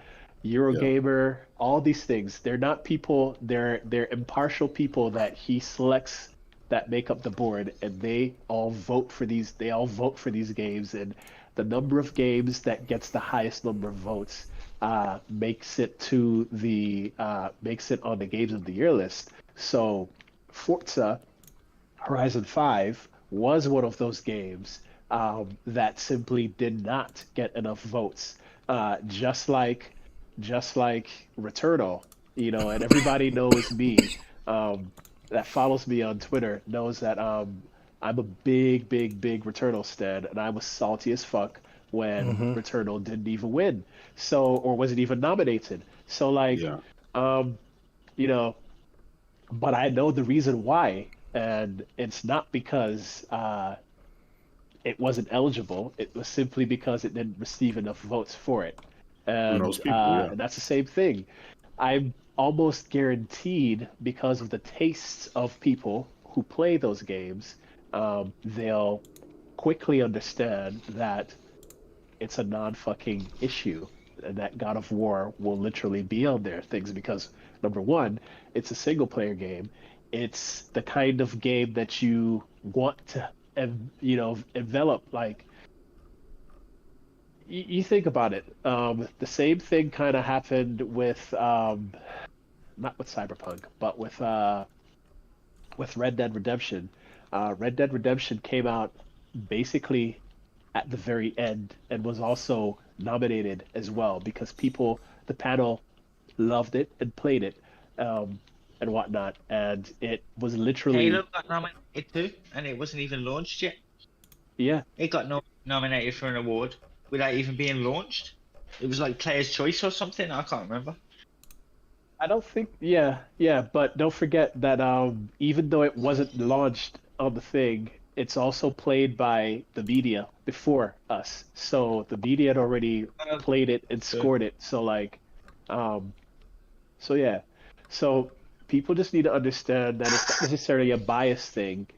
Eurogamer, all these things. They're not people, they're impartial people that he selects that make up the board, and they all vote for these games, and the number of games that gets the highest number of votes makes it on the Games of the Year list. So Forza Horizon 5 was one of those games that simply did not get enough votes. Just like Returnal, and everybody knows me, that follows me on Twitter knows that I'm a big Returnal stan, and I was salty as fuck when Returnal didn't even win, or wasn't even nominated. So but I know the reason why, and it's not because it wasn't eligible. It was simply because it didn't receive enough votes for it. And, and that's the same thing. I'm almost guaranteed, because of the tastes of people who play those games, they'll quickly understand that it's a non-fucking issue, and that God of War will literally be on their things because, number one, it's a single-player game. It's the kind of game that you want to, envelop. Like, you think about it. The same thing kind of happened with, not with Cyberpunk, but with Red Dead Redemption. Red Dead Redemption came out basically at the very end and was also nominated as well because the panel loved it and played it, and whatnot. And it was literally... Halo got nominated too, and it wasn't even launched yet. Yeah. It got nominated for an award without even being launched. It was like Player's Choice or something, I can't remember. I don't think... Yeah, but don't forget that even though it wasn't launched on the thing, it's also played by the media before us. So the media had already played it and scored it. So So people just need to understand that it's not necessarily a bias thing,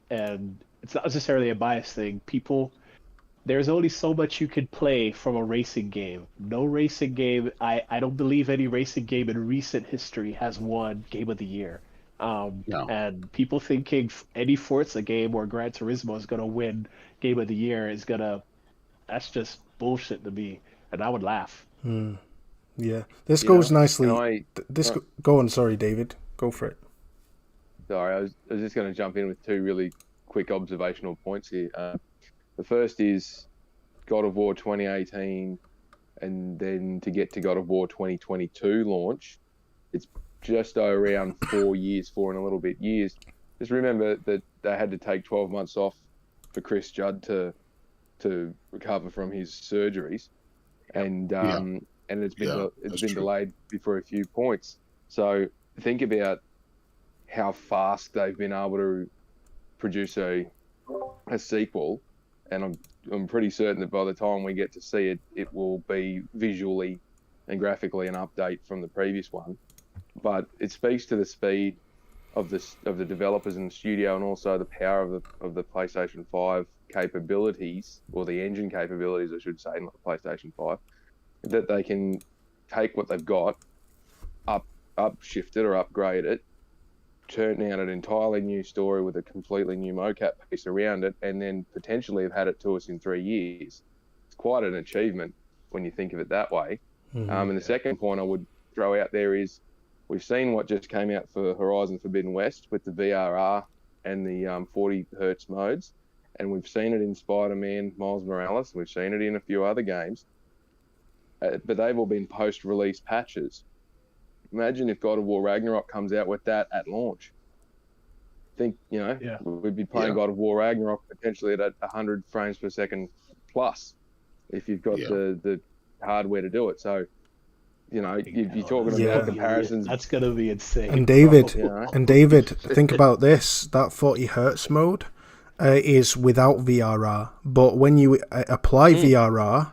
there's only so much you can play from a racing game. No racing game, I don't believe any racing game in recent history has won Game of the Year. No. And people thinking any Forza game or Gran Turismo is going to win Game of the Year that's just bullshit to me, and I would laugh. Yeah, this goes nicely. Go on, sorry, David. Go for it. Sorry, I was just going to jump in with two really quick observational points here. The first is God of War 2018, and then to get to God of War 2022 launch, it's just around 4 and a little bit years. Just remember that they had to take 12 months off for Chris Judd to recover from his surgeries, and it's been delayed for a few points. So think about how fast they've been able to produce a sequel, and I'm pretty certain that by the time we get to see it, it will be visually and graphically an update from the previous one. But it speaks to the speed of the developers in the studio, and also the power of the PlayStation 5 capabilities, or the engine capabilities, I should say, not the PlayStation 5, that they can take what they've got, upshift it or upgrade it, turn out an entirely new story with a completely new mocap piece around it, and then potentially have had it to us in 3 years. It's quite an achievement when you think of it that way. And the second point I would throw out there is, we've seen what just came out for Horizon Forbidden West with the VRR and the 40 hertz modes, and we've seen it in Spider-Man Miles Morales, we've seen it in a few other games, but they've all been post-release patches. Imagine if God of War Ragnarok comes out with that at launch. We'd be playing God of War Ragnarok potentially at 100 frames per second plus, if you've got the hardware to do it. So, you're talking about comparisons. That's going to be insane. And David, think about this. That 40 hertz mode is without VRR. But when you apply VRR,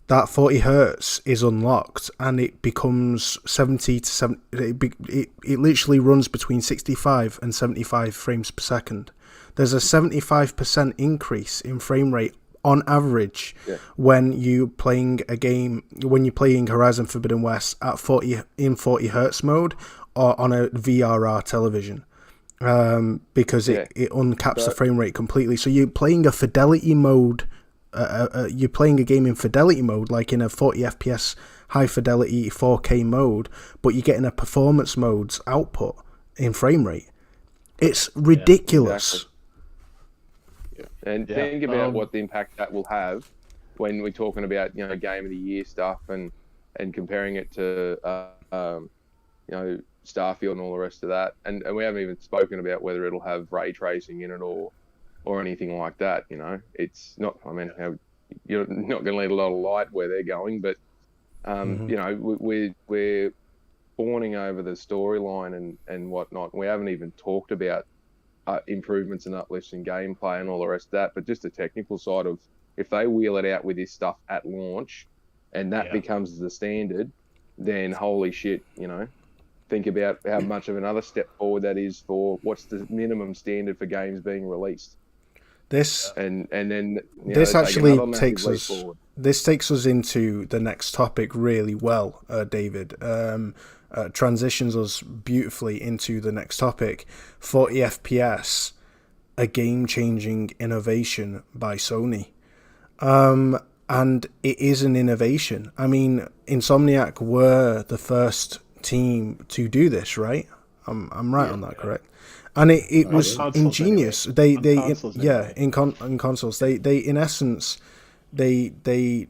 that 40 hertz is unlocked and it becomes 70 to 70. It literally runs between 65 and 75 frames per second. There's a 75% increase in frame rate on average when you're playing a game, when you're playing Horizon Forbidden West at 40 hertz mode or on a VRR television, because it uncaps the frame rate completely. So you're playing a fidelity mode. You're playing a game in fidelity mode, like in a 40 FPS high fidelity 4K mode, but you're getting a performance mode's output in frame rate. It's ridiculous. Exactly. And think about what the impact that will have when we're talking about, you know, game of the year stuff and comparing it to you know, Starfield and all the rest of that. And we haven't even spoken about whether it'll have ray tracing in it or anything like that. You know, it's not, I mean, you're not going to need a lot of light where they're going, but you know, we're fawning over the storyline and whatnot. We haven't even talked about improvements and uplifts in gameplay and all the rest of that, but just the technical side of, if they wheel it out with this stuff at launch and that becomes the standard, then holy shit, you know, think about how much of another step forward that is for what's the minimum standard for games being released. This and then this actually takes us into the next topic really well, David. Transitions us beautifully into the next topic. 40 FPS, a game-changing innovation by Sony. And it is an innovation. I mean, Insomniac were the first team to do this, right? I'm right on that, correct? And it was ingenious. Anyway. In consoles, they in essence, they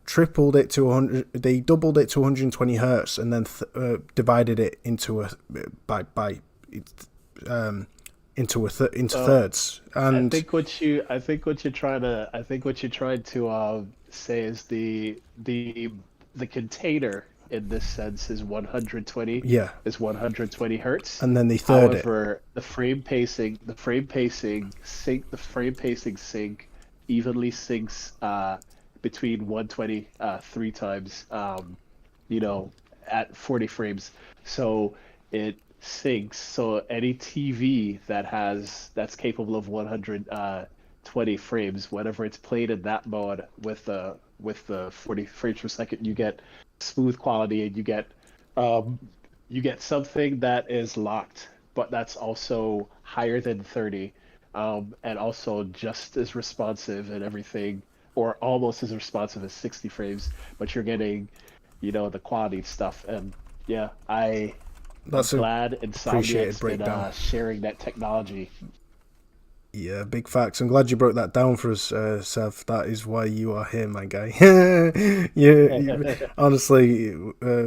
tripled it to 100. They doubled it to 120 hertz, and then divided it into thirds. And I think what you're trying to say is the container in this sense is 120. Yeah, is 120 hertz. And then they third it. However, the frame pacing sync evenly syncs between 120 three times, you know, at 40 frames. So it syncs. So any TV that's capable of 120 frames, whenever it's played in that mode with the 40 frames per second, you get smooth quality, and you get something that is locked, but that's also higher than 30, and also just as responsive and everything, or almost as responsive as 60 frames, but you're getting, you know, the quality stuff. And I'm glad Insomniac's been sharing that technology. Yeah, big facts. I'm glad you broke that down for us, Sev. That is why you are here, my guy. Honestly,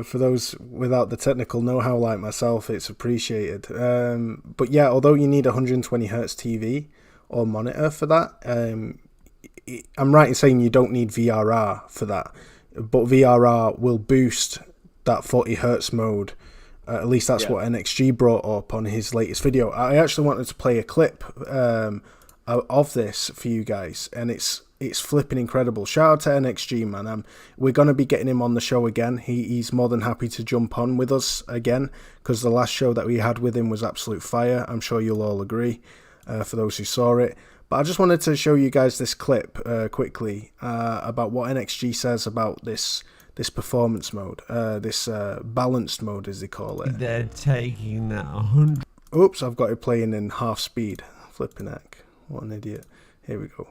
for those without the technical know-how like myself, it's appreciated. But yeah, although you need a 120 hertz TV or monitor for that, I'm right in saying you don't need VRR for that. But VRR will boost that 40 hertz mode. At least that's what NXG brought up on his latest video. I actually wanted to play a clip of this for you guys, and it's flipping incredible. Shout out to NXG, man. We're going to be getting him on the show again. He's more than happy to jump on with us again, because the last show that we had with him was absolute fire. I'm sure you'll all agree, for those who saw it. But I just wanted to show you guys this clip quickly about what NXG says about this performance mode, this balanced mode, as they call it. They're taking that 100. Oops, I've got it playing in half speed. Flipping heck. What an idiot. Here we go.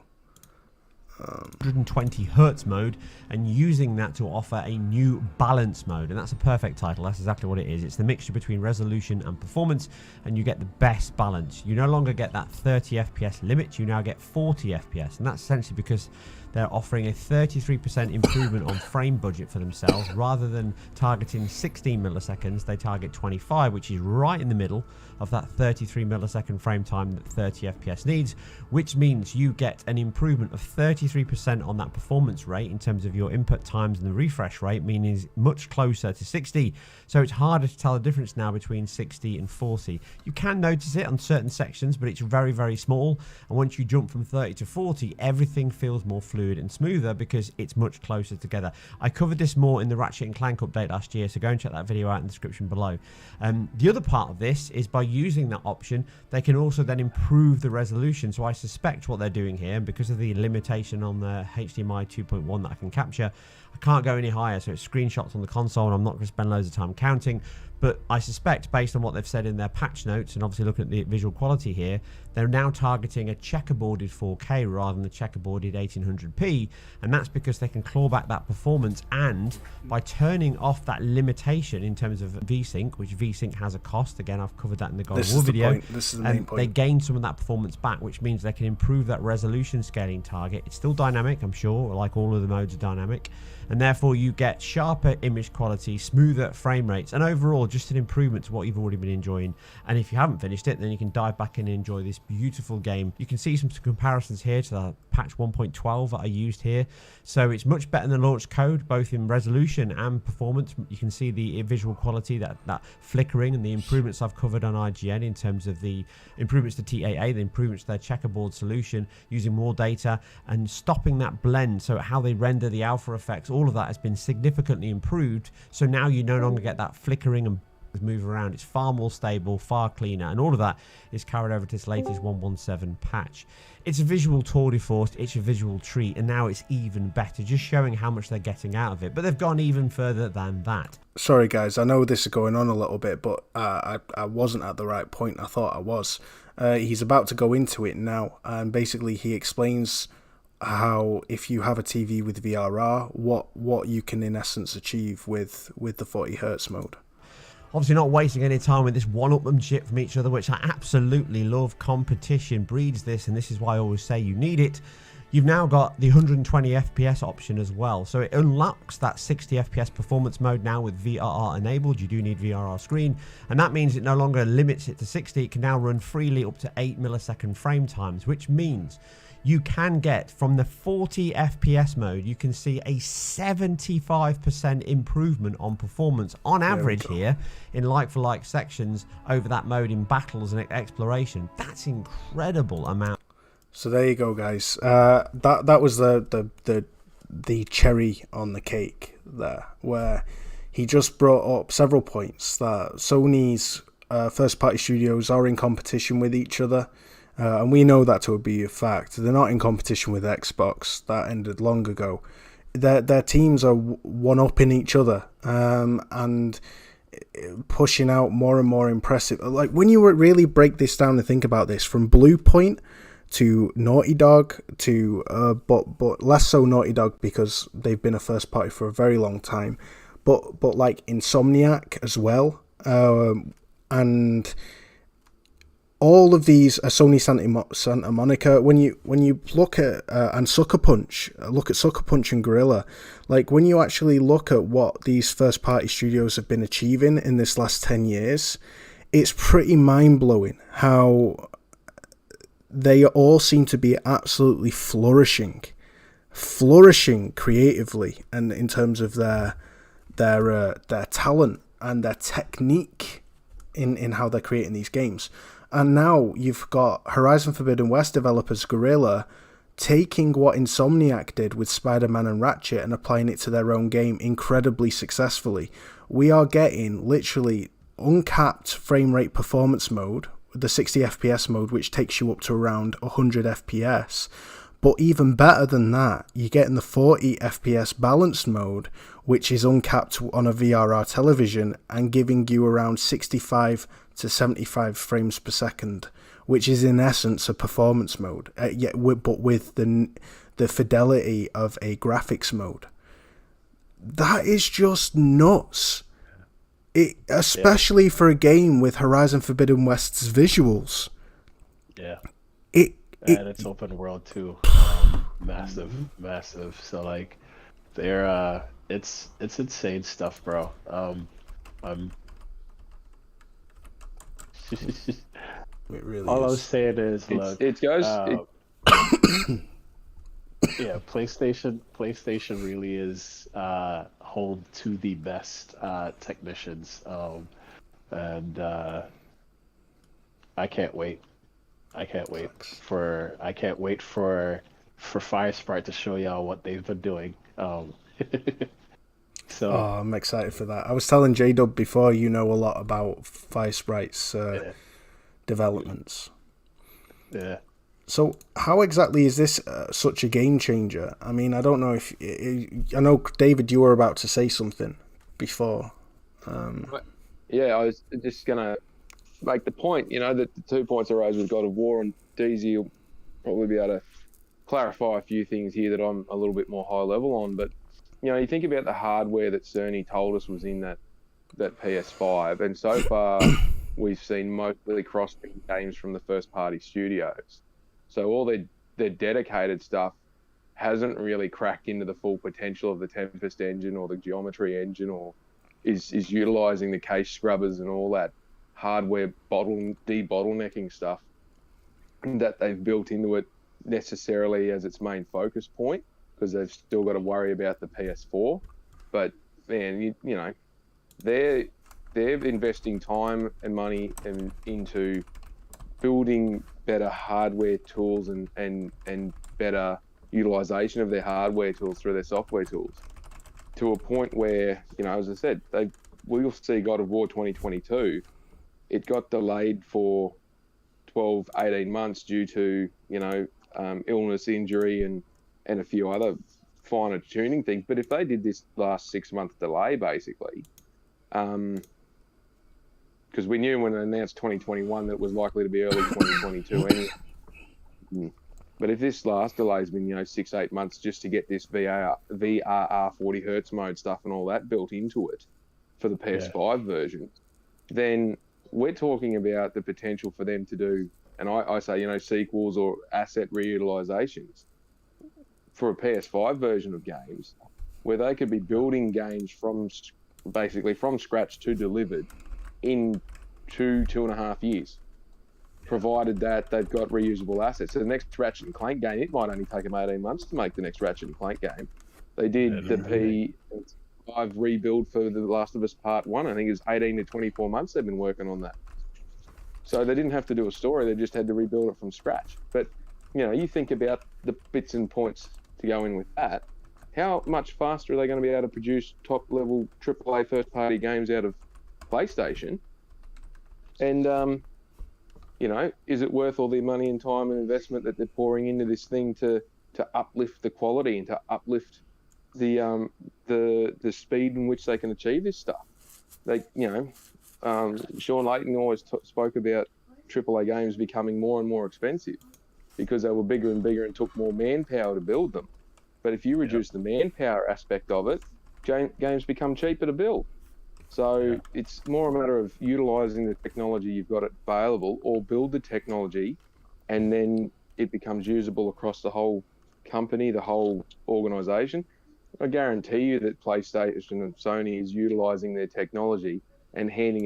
120 hertz mode, and using that to offer a new balance mode, and that's a perfect title. That's exactly what it is. It's the mixture between resolution and performance, and you get the best balance. You no longer get that 30 FPS limit, you now get 40 FPS, and that's essentially because they're offering a 33% improvement on frame budget for themselves. Rather than targeting 16 milliseconds, they target 25, which is right in the middle of that 33 millisecond frame time that 30 FPS needs, which means you get an improvement of 33% 33% on that performance rate in terms of your input times, and the refresh rate meaning is much closer to 60. So it's harder to tell the difference now between 60 and 40. You can notice it on certain sections, but it's very, very small. And once you jump from 30 to 40, everything feels more fluid and smoother because it's much closer together. I covered this more in the Ratchet & Clank update last year, so go and check that video out in the description below. The other part of this is by using that option, they can also then improve the resolution. So I suspect what they're doing here, and because of the limitation on the HDMI 2.1 that I can capture, I can't go any higher, so it's screenshots on the console, and I'm not going to spend loads of time counting. But I suspect, based on what they've said in their patch notes, and obviously looking at the visual quality here, they're now targeting a checkerboarded 4K rather than the checkerboarded 1800p, and that's because they can claw back that performance, and by turning off that limitation in terms of VSync, which VSync has a cost, again, I've covered that in the God of War video, this is the main point. They gain some of that performance back, which means they can improve that resolution scaling target. It's still dynamic, I'm sure, like all of the modes are dynamic, and therefore you get sharper image quality, smoother frame rates, and overall just an improvement to what you've already been enjoying. And if you haven't finished it, then you can dive back in and enjoy this beautiful game. You can see some comparisons here to the patch 1.12 that I used here. So it's much better than the launch code, both in resolution and performance. You can see the visual quality, that flickering, and the improvements I've covered on IGN in terms of the improvements to TAA, the improvements to their checkerboard solution, using more data and stopping that blend. So how they render the alpha effects, all of that has been significantly improved. So now you no longer get that flickering and move around. It's far more stable, far cleaner, and all of that is carried over to this latest 1.17 patch. It's a visual tour de force, it's a visual treat, and now it's even better, just showing how much they're getting out of it. But they've gone even further than that. Sorry guys, I know this is going on a little bit, but I wasn't at the right point. I thought I was. He's about to go into it now, and basically he explains how if you have a TV with VRR, what you can in essence achieve with the 40 Hz mode. Obviously not wasting any time with this one-upmanship from each other, which I absolutely love. Competition breeds this, and this is why I always say you need it. You've now got the 120 FPS option as well, so it unlocks that 60 FPS performance mode now with VRR enabled. You do need VRR screen, and that means it no longer limits it to 60. It can now run freely up to 8 millisecond frame times, which means you can get from the 40 FPS mode, you can see a 75% improvement on performance on average here in like-for-like sections over that mode in battles and exploration. That's incredible amount. So there you go, guys. That was the cherry on the cake there, where he just brought up several points that Sony's first-party studios are in competition with each other. And we know that to be a fact. They're not in competition with Xbox. That ended long ago. Their teams are one-upping each other and pushing out more and more impressive. Like, when you really break this down and think about this, from Blue Point to Naughty Dog to but less so Naughty Dog because they've been a first party for a very long time, but like Insomniac as well, and all of these are Sony Santa Monica. When you look at and Sucker Punch, look at Sucker Punch and Guerrilla. Like, when you actually look at what these first party studios have been achieving in this last 10 years, it's pretty mind blowing how they all seem to be absolutely flourishing creatively and in terms of their talent and their technique in how they're creating these games. And now you've got Horizon Forbidden West developers Guerrilla taking what Insomniac did with Spider-Man and Ratchet and applying it to their own game incredibly successfully. We are getting literally uncapped frame rate performance mode, the 60 FPS mode, which takes you up to around 100 FPS. But even better than that, you're getting the 40 FPS balanced mode, which is uncapped on a VRR television and giving you around 65 to 75 frames per second, which is in essence a performance mode, but with the fidelity of a graphics mode. That is just nuts. Especially for a game with Horizon Forbidden West's visuals. Yeah. And it's open world too. Massive. So like, they're it's insane stuff, bro. It really all is. I was saying is, look, it goes. Yeah, PlayStation really is home to the best technicians, and I can't wait. I can't wait for Fire Sprite to show y'all what they've been doing. So I'm excited for that. I was telling J-Dub before, you know a lot about Fire Sprite's developments. Yeah. So how exactly is this such a game changer? I mean, I don't know if... I know, David, you were about to say something before. Yeah, I was just going to make the point, that the 2 points I raised with God of War, and DZ will probably be able to clarify a few things here that I'm a little bit more high level on. But, you think about the hardware that Sony told us was in that PS5, and so far we've seen mostly cross-gen games from the first-party studios. So all their dedicated stuff hasn't really cracked into the full potential of the Tempest engine or the Geometry engine, or is utilizing the case scrubbers and all that hardware debottlenecking stuff that they've built into it necessarily as its main focus point, because they've still got to worry about the PS4. But man, they're investing time and money into building better hardware tools and better utilization of their hardware tools through their software tools, to a point where, as I said, we'll see God of War 2022. It got delayed for 12, 18 months due to, illness, injury, and a few other finer tuning things. But if they did this last 6 month delay, basically, because we knew when they announced 2021 that it was likely to be early 2022 anyway. But if this last delay has been, 6-8 months just to get this VRR 40 hertz mode stuff and all that built into it for the PS5 version, then we're talking about the potential for them to do, and I say, sequels or asset reutilizations for a PS5 version of games, where they could be building games from scratch to delivered in 2.5 years, provided that they've got reusable assets. So the next Ratchet and Clank game, it might only take them 18 months to make the next Ratchet and Clank game. They did the PS5 rebuild for The Last of Us Part 1. I think it's 18 to 24 months they've been working on that. So they didn't have to do a story, they just had to rebuild it from scratch. But, you think about the bits and points to go in with that. How much faster are they going to be able to produce top-level AAA first-party games out of PlayStation? And, is it worth all the money and time and investment that they're pouring into this thing to uplift the quality and to uplift the speed in which they can achieve this stuff? Sean Layton always spoke about AAA games becoming more and more expensive because they were bigger and bigger and took more manpower to build them. But if you reduce the manpower aspect of it, games become cheaper to build. So it's more a matter of utilizing the technology you've got available, or build the technology and then it becomes usable across the whole company, the whole organization. I guarantee you that PlayStation and Sony is utilizing their technology and selling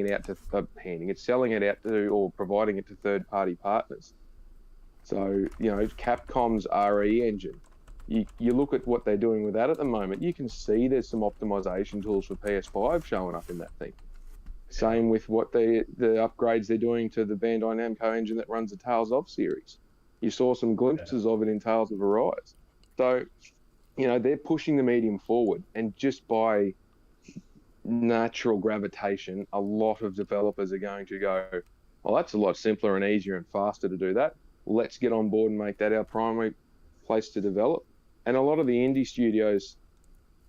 it out to, or providing it to third-party partners. So, Capcom's RE engine, you look at what they're doing with that at the moment, you can see there's some optimization tools for PS5 showing up in that thing. Same with what the upgrades they're doing to the Bandai Namco engine that runs the Tales of series. You saw some glimpses of it in Tales of Arise. So, they're pushing the medium forward, and just by natural gravitation, a lot of developers are going to go, well, that's a lot simpler and easier and faster to do that. Let's get on board and make that our primary place to develop. And a lot of the indie studios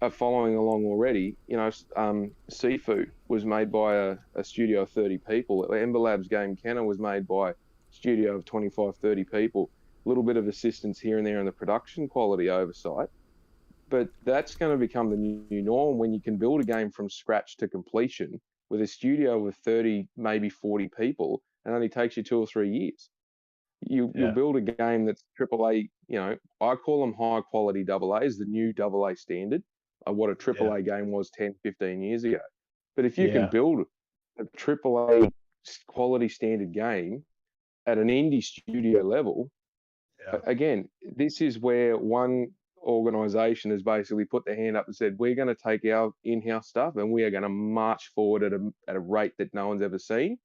are following along already. Sifu was made by a studio of 30 people. Ember Labs game Kenner was made by a studio of 25, 30 people. A little bit of assistance here and there in the production quality oversight. But that's going to become the new norm when you can build a game from scratch to completion with a studio with 30, maybe 40 people, and only takes you 2 or 3 years. You'll build a game that's AAA, I call them high quality AAAs, the new AA standard of what a AAA game was 10, 15 years ago. But if you can build a AAA quality standard game at an indie studio level, again, this is where one organization has basically put their hand up and said, we're going to take our in-house stuff and we are going to march forward at a rate that no one's ever seen,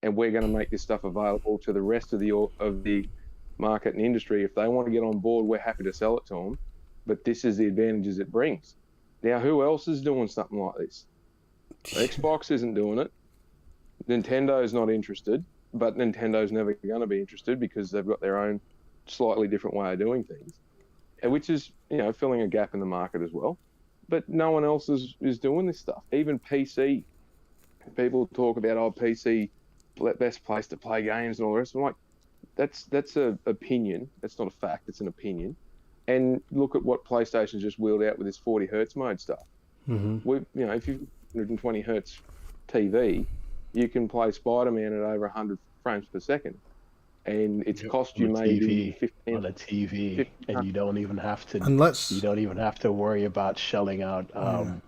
and we're going to make this stuff available to the rest of the market and industry. If they want to get on board, we're happy to sell it to them, but this is the advantages it brings. Now, who else is doing something like this? Xbox isn't doing it. Nintendo's not interested, but Nintendo's never going to be interested because they've got their own slightly different way of doing things, which is, filling a gap in the market as well. But no one else is doing this stuff. Even PC, people talk about, PC, best place to play games and all the rest. I'm like, that's an opinion. That's not a fact. It's an opinion. And look at what PlayStation's just wheeled out with this 40 hertz mode stuff. Mm-hmm. If you've 120 hertz TV, you can play Spider-Man at over 100 frames per second, and it's cost you maybe 15 on a TV, 50, and you don't even have to. You don't even have to worry about shelling out. You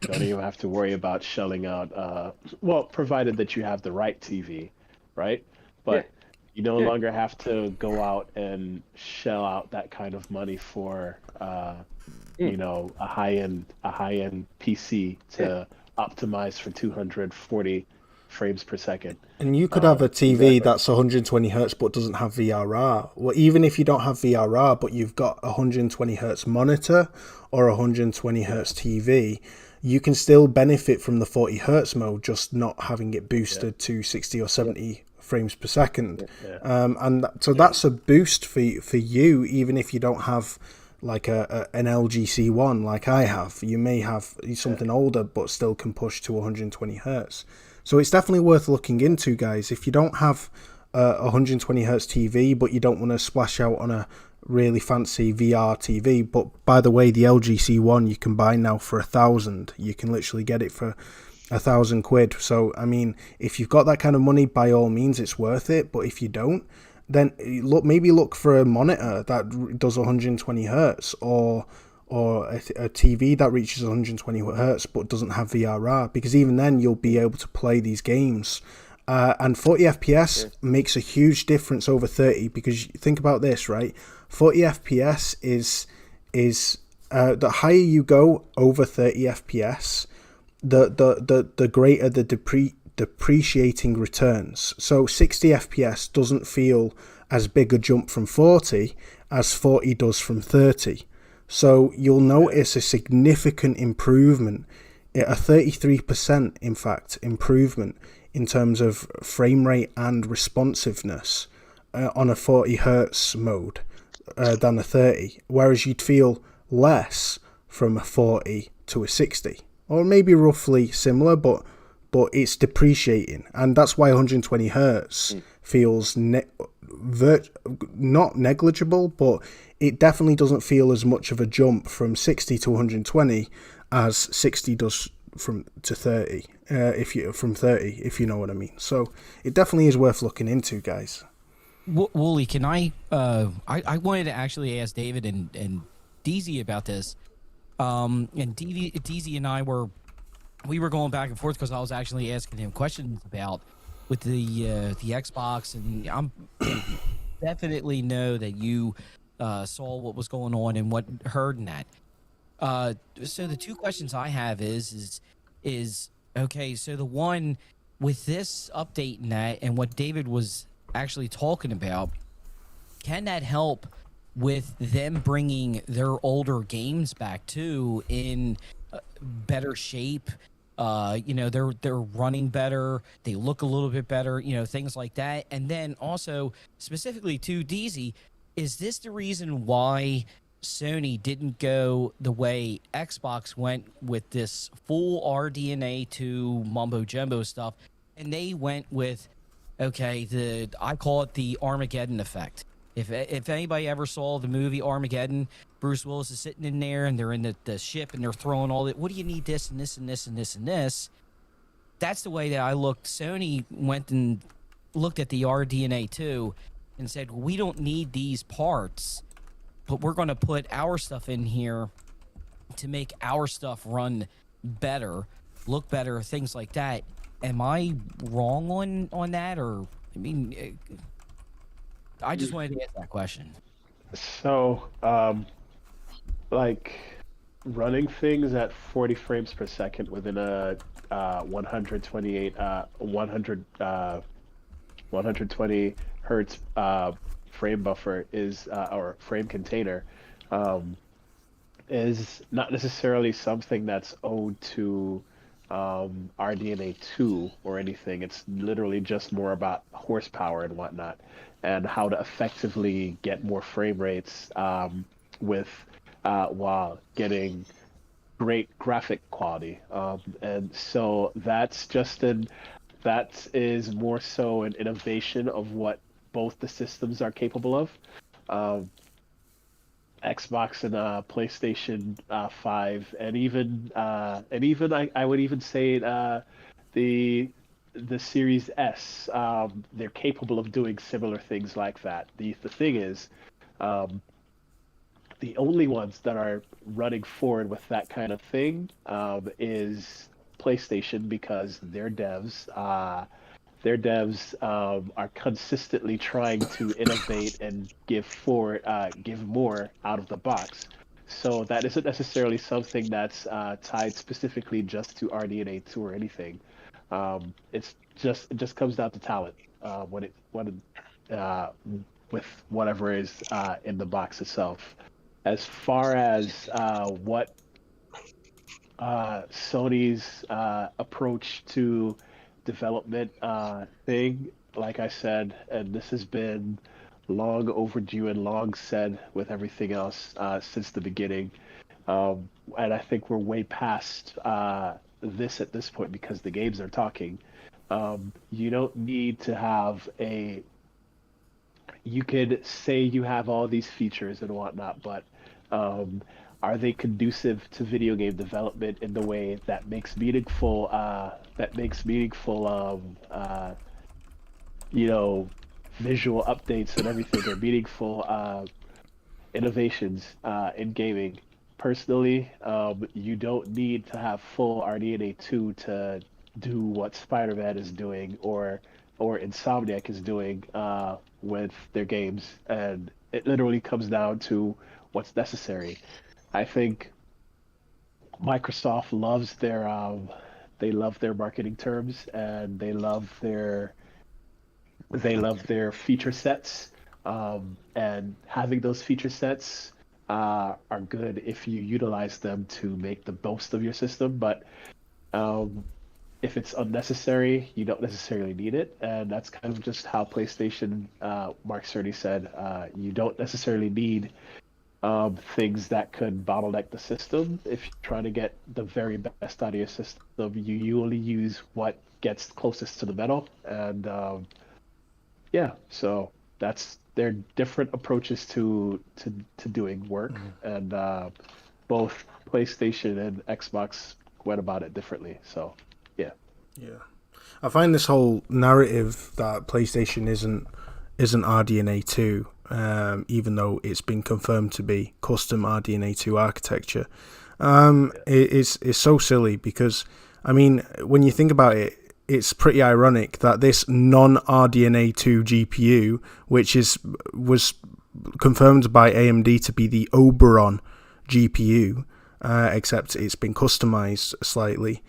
don't even have to worry about shelling out. Well, provided that you have the right TV, right? But you no longer have to go out and shell out that kind of money for, a high-end PC to optimize for 240 frames per second. And you could have a TV that's 120 hertz but doesn't have VRR. Well, even if you don't have VRR, but you've got a 120 hertz monitor or a 120 hertz TV, you can still benefit from the 40 hertz mode, just not having it boosted to 60 or 70 frames per second. So that's a boost for you, even if you don't have like an LG C1 like I have. You may have something older but still can push to 120 hertz. So it's definitely worth looking into, guys. If you don't have a 120 hertz TV but you don't want to splash out on a really fancy VR TV, but by the way, the LG C1 you can buy now for $1,000. You can literally get it for £1,000. So I mean, if you've got that kind of money, by all means it's worth it. But if you don't, then maybe look for a monitor that does 120 hertz or a TV that reaches 120 hertz but doesn't have VRR, because even then you'll be able to play these games. And 40 FPS makes a huge difference over 30, because think about this, right? 40 FPS is the higher you go over 30 FPS, the greater the depreciating returns. So 60 FPS doesn't feel as big a jump from 40 as 40 does from 30. So you'll notice a significant improvement, a 33% in fact improvement in terms of frame rate and responsiveness on a 40 hertz mode than a 30, whereas you'd feel less from a 40 to a 60, or maybe roughly similar, but it's depreciating, and that's why 120 hertz feels not negligible, but it definitely doesn't feel as much of a jump from 60 to 120 as 60 does from 30, if you know what I mean. So it definitely is worth looking into, guys. Wooly, can I wanted to actually ask David and DZ about this, and DZ and I were going back and forth because I was actually asking him questions about with the Xbox, and I'm definitely know that you saw what was going on and what heard in that. So the two questions I have is okay. So the one with this update and that, and what David was actually talking about, can that help with them bringing their older games back too in better shape? They're running better, they look a little bit better, things like that. And then also specifically to DZ, is this the reason why Sony didn't go the way Xbox went with this full RDNA2 mumbo jumbo stuff, and they went with, I call it the Armageddon effect. If anybody ever saw the movie Armageddon, Bruce Willis is sitting in there and they're in the ship and they're throwing all that. What do you need? This and this and this and this and this. That's the way that I looked. Sony went and looked at the RDNA2 and said, we don't need these parts, but we're going to put our stuff in here to make our stuff run better, look better, things like that. Am I wrong on that? Or, I mean, I just wanted to ask that question. So, like running things at 40 frames per second within a 120 hertz frame buffer is or frame container is not necessarily something that's owed to RDNA2 or anything. It's literally just more about horsepower and whatnot, and how to effectively get more frame rates with while getting great graphic quality. And so that is more so an innovation of what both the systems are capable of. Xbox and PlayStation 5, and even I would even say the Series S, they're capable of doing similar things like that. The thing is, the only ones that are running forward with that kind of thing is PlayStation, because their devs are consistently trying to innovate and give more out of the box. So that isn't necessarily something that's tied specifically just to RDNA2 or anything. It just comes down to talent with whatever is in the box itself. As far as what Sony's approach to development thing, like I said, and this has been long overdue and long said with everything else since the beginning, and I think we're way past this at this point because the games are talking. You don't need to have you could say you have all these features and whatnot, but are they conducive to video game development in the way that makes meaningful visual updates and everything, or meaningful innovations in gaming? Personally, you don't need to have full RDNA2 to do what Spider-Man is doing or Insomniac is doing with their games, and it literally comes down to what's necessary. I think Microsoft loves their marketing terms, and they love their feature sets, and having those feature sets are good if you utilize them to make the most of your system, but if it's unnecessary, you don't necessarily need it. And that's kind of just how PlayStation, Mark Cerny said, you don't necessarily need things that could bottleneck the system. If you're trying to get the very best out of your system, you only use what gets closest to the metal. And so that's their different approaches to doing work. Mm-hmm. And both PlayStation and Xbox went about it differently. So yeah, I find this whole narrative that PlayStation isn't RDNA2, even though it's been confirmed to be custom RDNA2 architecture, is so silly, because I mean, when you think about it, it's pretty ironic that this non-RDNA2 GPU, which was confirmed by AMD to be the Oberon GPU, except it's been customized slightly.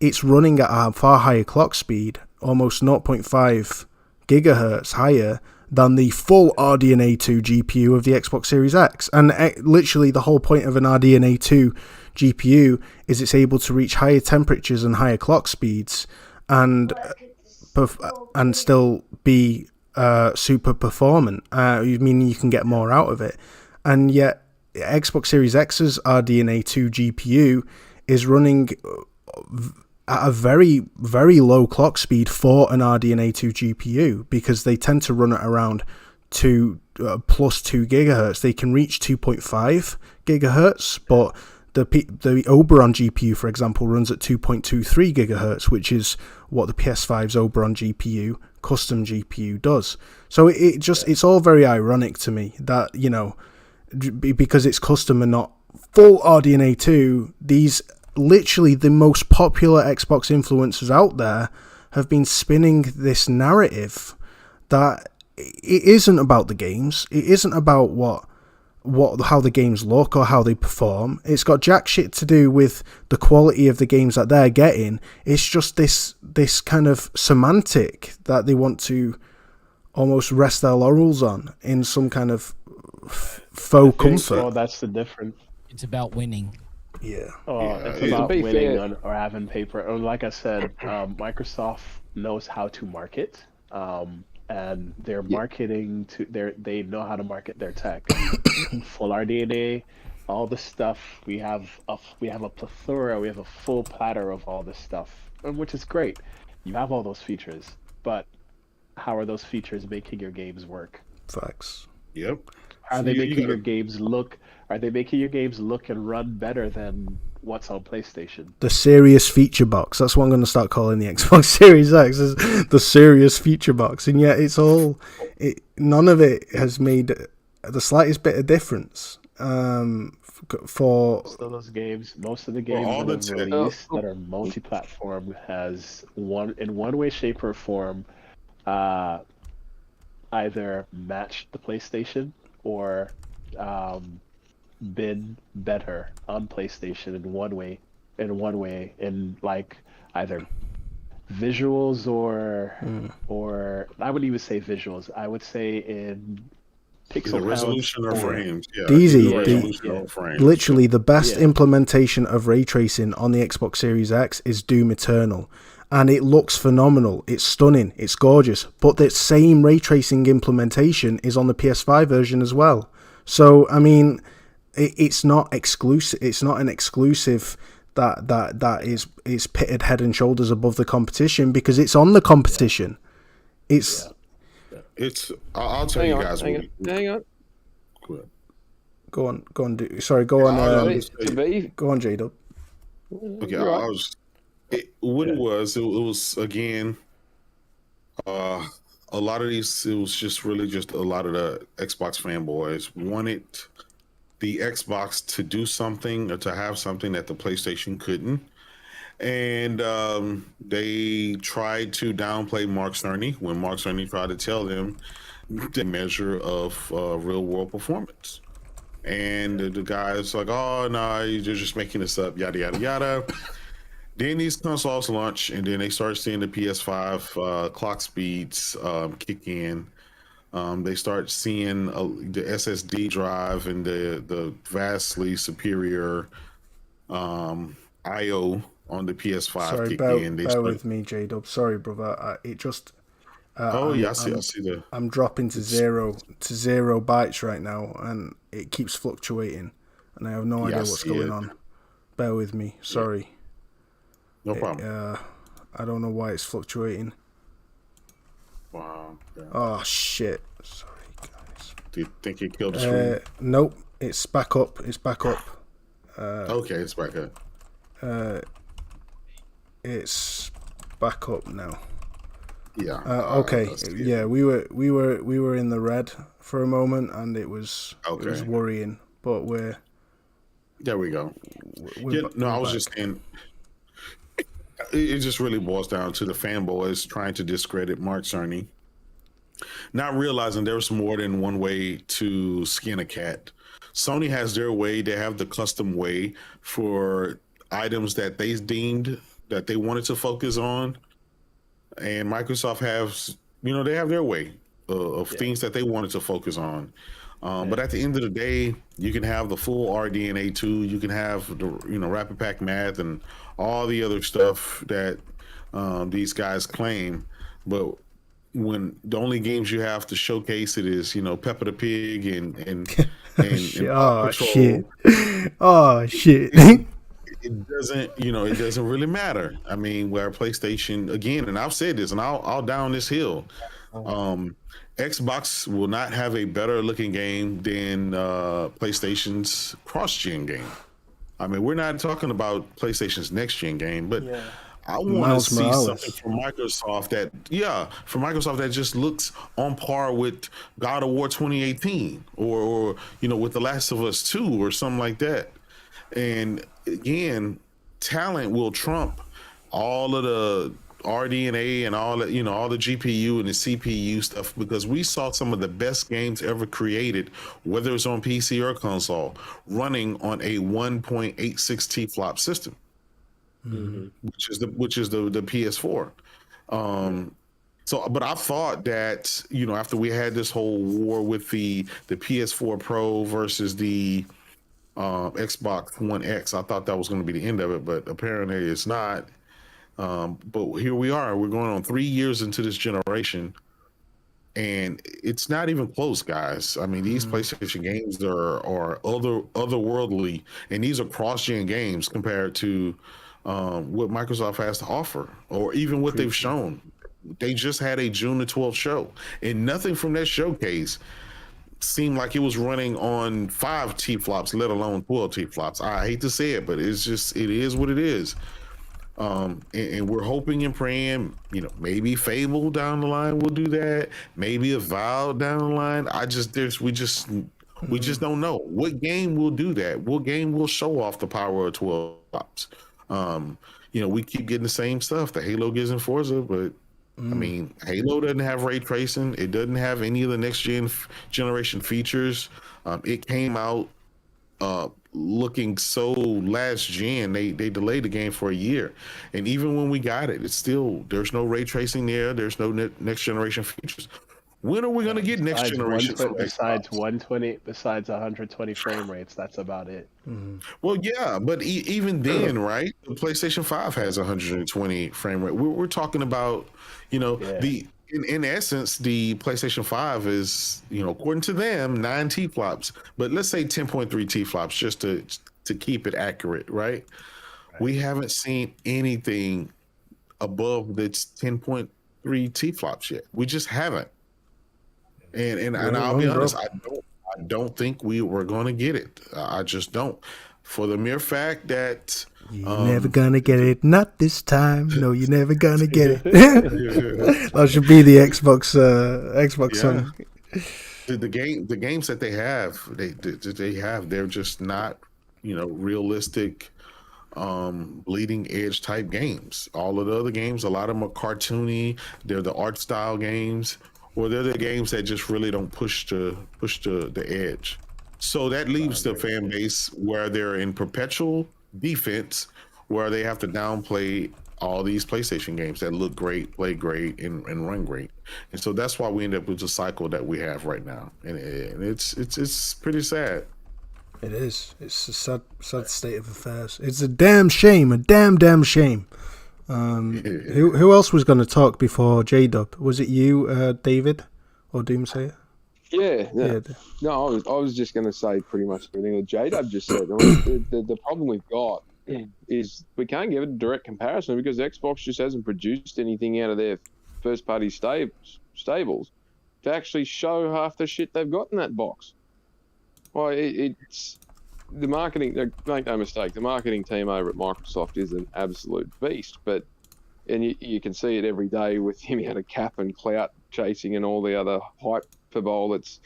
It's running at a far higher clock speed, almost 0.5 gigahertz higher than the full RDNA2 GPU of the Xbox Series X. And literally the whole point of an RDNA2 GPU is it's able to reach higher temperatures and higher clock speeds and still be super performant. I mean, you can get more out of it. And yet Xbox Series X's RDNA2 GPU is running at a very, very low clock speed for an RDNA2 GPU, because they tend to run at around plus 2 gigahertz. They can reach 2.5 gigahertz, but the Oberon GPU, for example, runs at 2.23 gigahertz, which is what the PS5's Oberon GPU, custom GPU, does. So it's all very ironic to me that, because it's custom and not full RDNA2, these literally the most popular Xbox influencers out there have been spinning this narrative that it isn't about the games. It isn't about what how the games look or how they perform. It's got jack shit to do with the quality of the games that they're getting. It's just this kind of semantic that they want to almost rest their laurels on in some kind of faux comfort. Oh, that's the difference. It's about winning. Yeah. It's about winning or having paper. Or like I said, Microsoft knows how to market. And they're marketing they know how to market their tech. Full RDNA, all the stuff. We have a plethora, we have a full platter of all this stuff, which is great. You have all those features, but how are those features making your games work? Facts. Yep. Are they making your games look and run better than what's on PlayStation? The serious feature box. That's what I'm going to start calling the Xbox Series X, is the serious feature box. And yet none of it has made the slightest bit of difference for most of those games. Most of the games that are released that are multi-platform has in one way, shape, or form either matched the PlayStation or been better on PlayStation in one way, in like either visuals or I wouldn't even say visuals. I would say in pixel resolution or frames. Yeah, DZ, literally the best implementation of ray tracing on the Xbox Series X is Doom Eternal. And it looks phenomenal. It's stunning. It's gorgeous. But the same ray tracing implementation is on the PS5 version as well. So, I mean, it's not exclusive. It's not an exclusive that is pitted head and shoulders above the competition, because it's on the competition. It's. I'll tell you guys. Hang on. Go on. Go on, J-Dub. Okay, it was again, a lot of these, it was just really just a lot of the Xbox fanboys wanted the Xbox to do something or to have something that the PlayStation couldn't. And they tried to downplay Mark Cerny when Mark Cerny tried to tell them the measure of real world performance. And the guy's like, oh, no, you're just making this up, yada, yada, yada. Then these consoles launch, and then they start seeing the PS5 clock speeds kick in. They start seeing the SSD drive and the vastly superior I/O on the PS5 kick in. Bear with me, J-Dub. Sorry, brother. I see the. I'm dropping to zero bytes right now, and it keeps fluctuating, and I have no idea what's going on. Bear with me. Sorry. Yeah. No problem. I don't know why it's fluctuating. Wow. Yeah. Oh shit! Sorry, guys. Do you think it killed the stream? Nope. It's back up. Okay, it's back up. It's back up now. Yeah. Okay. Yeah, we were in the red for a moment, and it was worrying, but there we go. I was just saying. It just really boils down to the fanboys trying to discredit Mark Cerny, not realizing there's more than one way to skin a cat. Sony has their way. They have the custom way for items that they deemed that they wanted to focus on, and Microsoft they have their way of things that they wanted to focus on. But at the end of the day, you can have the full RDNA2, you can have the rapid pack math and all the other stuff that these guys claim. But when the only games you have to showcase it is Peppa the Pig and shit. It doesn't really matter. I mean, where PlayStation again, and I've said this, and I'll down this hill. Xbox will not have a better looking game than PlayStation's cross-gen game. I mean, we're not talking about PlayStation's next-gen game, but I want to see something from Microsoft that just looks on par with God of War 2018 or with The Last of Us 2 or something like that. And again, talent will trump all of RDNA and all that, all the GPU and the CPU stuff, because we saw some of the best games ever created, whether it's on PC or console, running on a 1.86 T-flop system, which is the PS4. So, but I thought that, after we had this whole war with the PS4 Pro versus the Xbox One X, I thought that was going to be the end of it, but apparently it's not. But here we are. We're going on 3 years into this generation, and it's not even close, guys. I mean, these PlayStation games are otherworldly, and these are cross-gen games compared to what Microsoft has to offer, or even what they've shown. They just had a June the 12th show, and nothing from that showcase seemed like it was running on 5 T-flops, let alone 12 T-flops. I hate to say it, but it is what it is. And we're hoping and praying, maybe Fable down the line will do that. Maybe Avowed down the line. We just don't know what game will do that. What game will show off the power of 12 flops? We keep getting the same stuff that Halo gives in Forza, but I mean, Halo doesn't have ray tracing. It doesn't have any of the next generation features. It came out looking so last gen. They delayed the game for a year, and even when we got it, there's no ray tracing there. There's no next generation features. When are we going to get next generation? Besides 120 frame rates, that's about it. Well, yeah, but even then, right? The PlayStation 5 has 120 frame rate. We're talking about, in essence, the PlayStation 5 is, according to them, 9 T-flops, but let's say 10.3 T-flops just to keep it accurate, right? We haven't seen anything above that's 10.3 T-flops yet. We just haven't. And I'll be honest, I don't think we were going to get it. I just don't. For the mere fact that you're never gonna get it, not this time. No, you're never gonna get it. That should be the Xbox song. The games that they have, they're just not realistic, bleeding edge type games. All of the other games, a lot of them are cartoony. They're the art style games. Or they're the games that just really don't push the edge. So that leaves the fan base where they're in perpetual defense, where they have to downplay all these PlayStation games that look great, play great, and run great. And so that's why we end up with the cycle that we have right now. And it's pretty sad. It is. It's a sad state of affairs. It's a damn shame. A damn shame. Who else was going to talk before J-Dub? Was it you, David, or Doomsayer? Yeah. No, I was just going to say pretty much everything that J-Dub just said. I mean, the problem we've got is we can't give it a direct comparison because Xbox just hasn't produced anything out of their first-party stables to actually show half the shit they've got in that box. Well, it's the marketing. Make no mistake, the marketing team over at Microsoft is an absolute beast. And you can see it every day with him out of cap and clout chasing and all the other hyperbole that's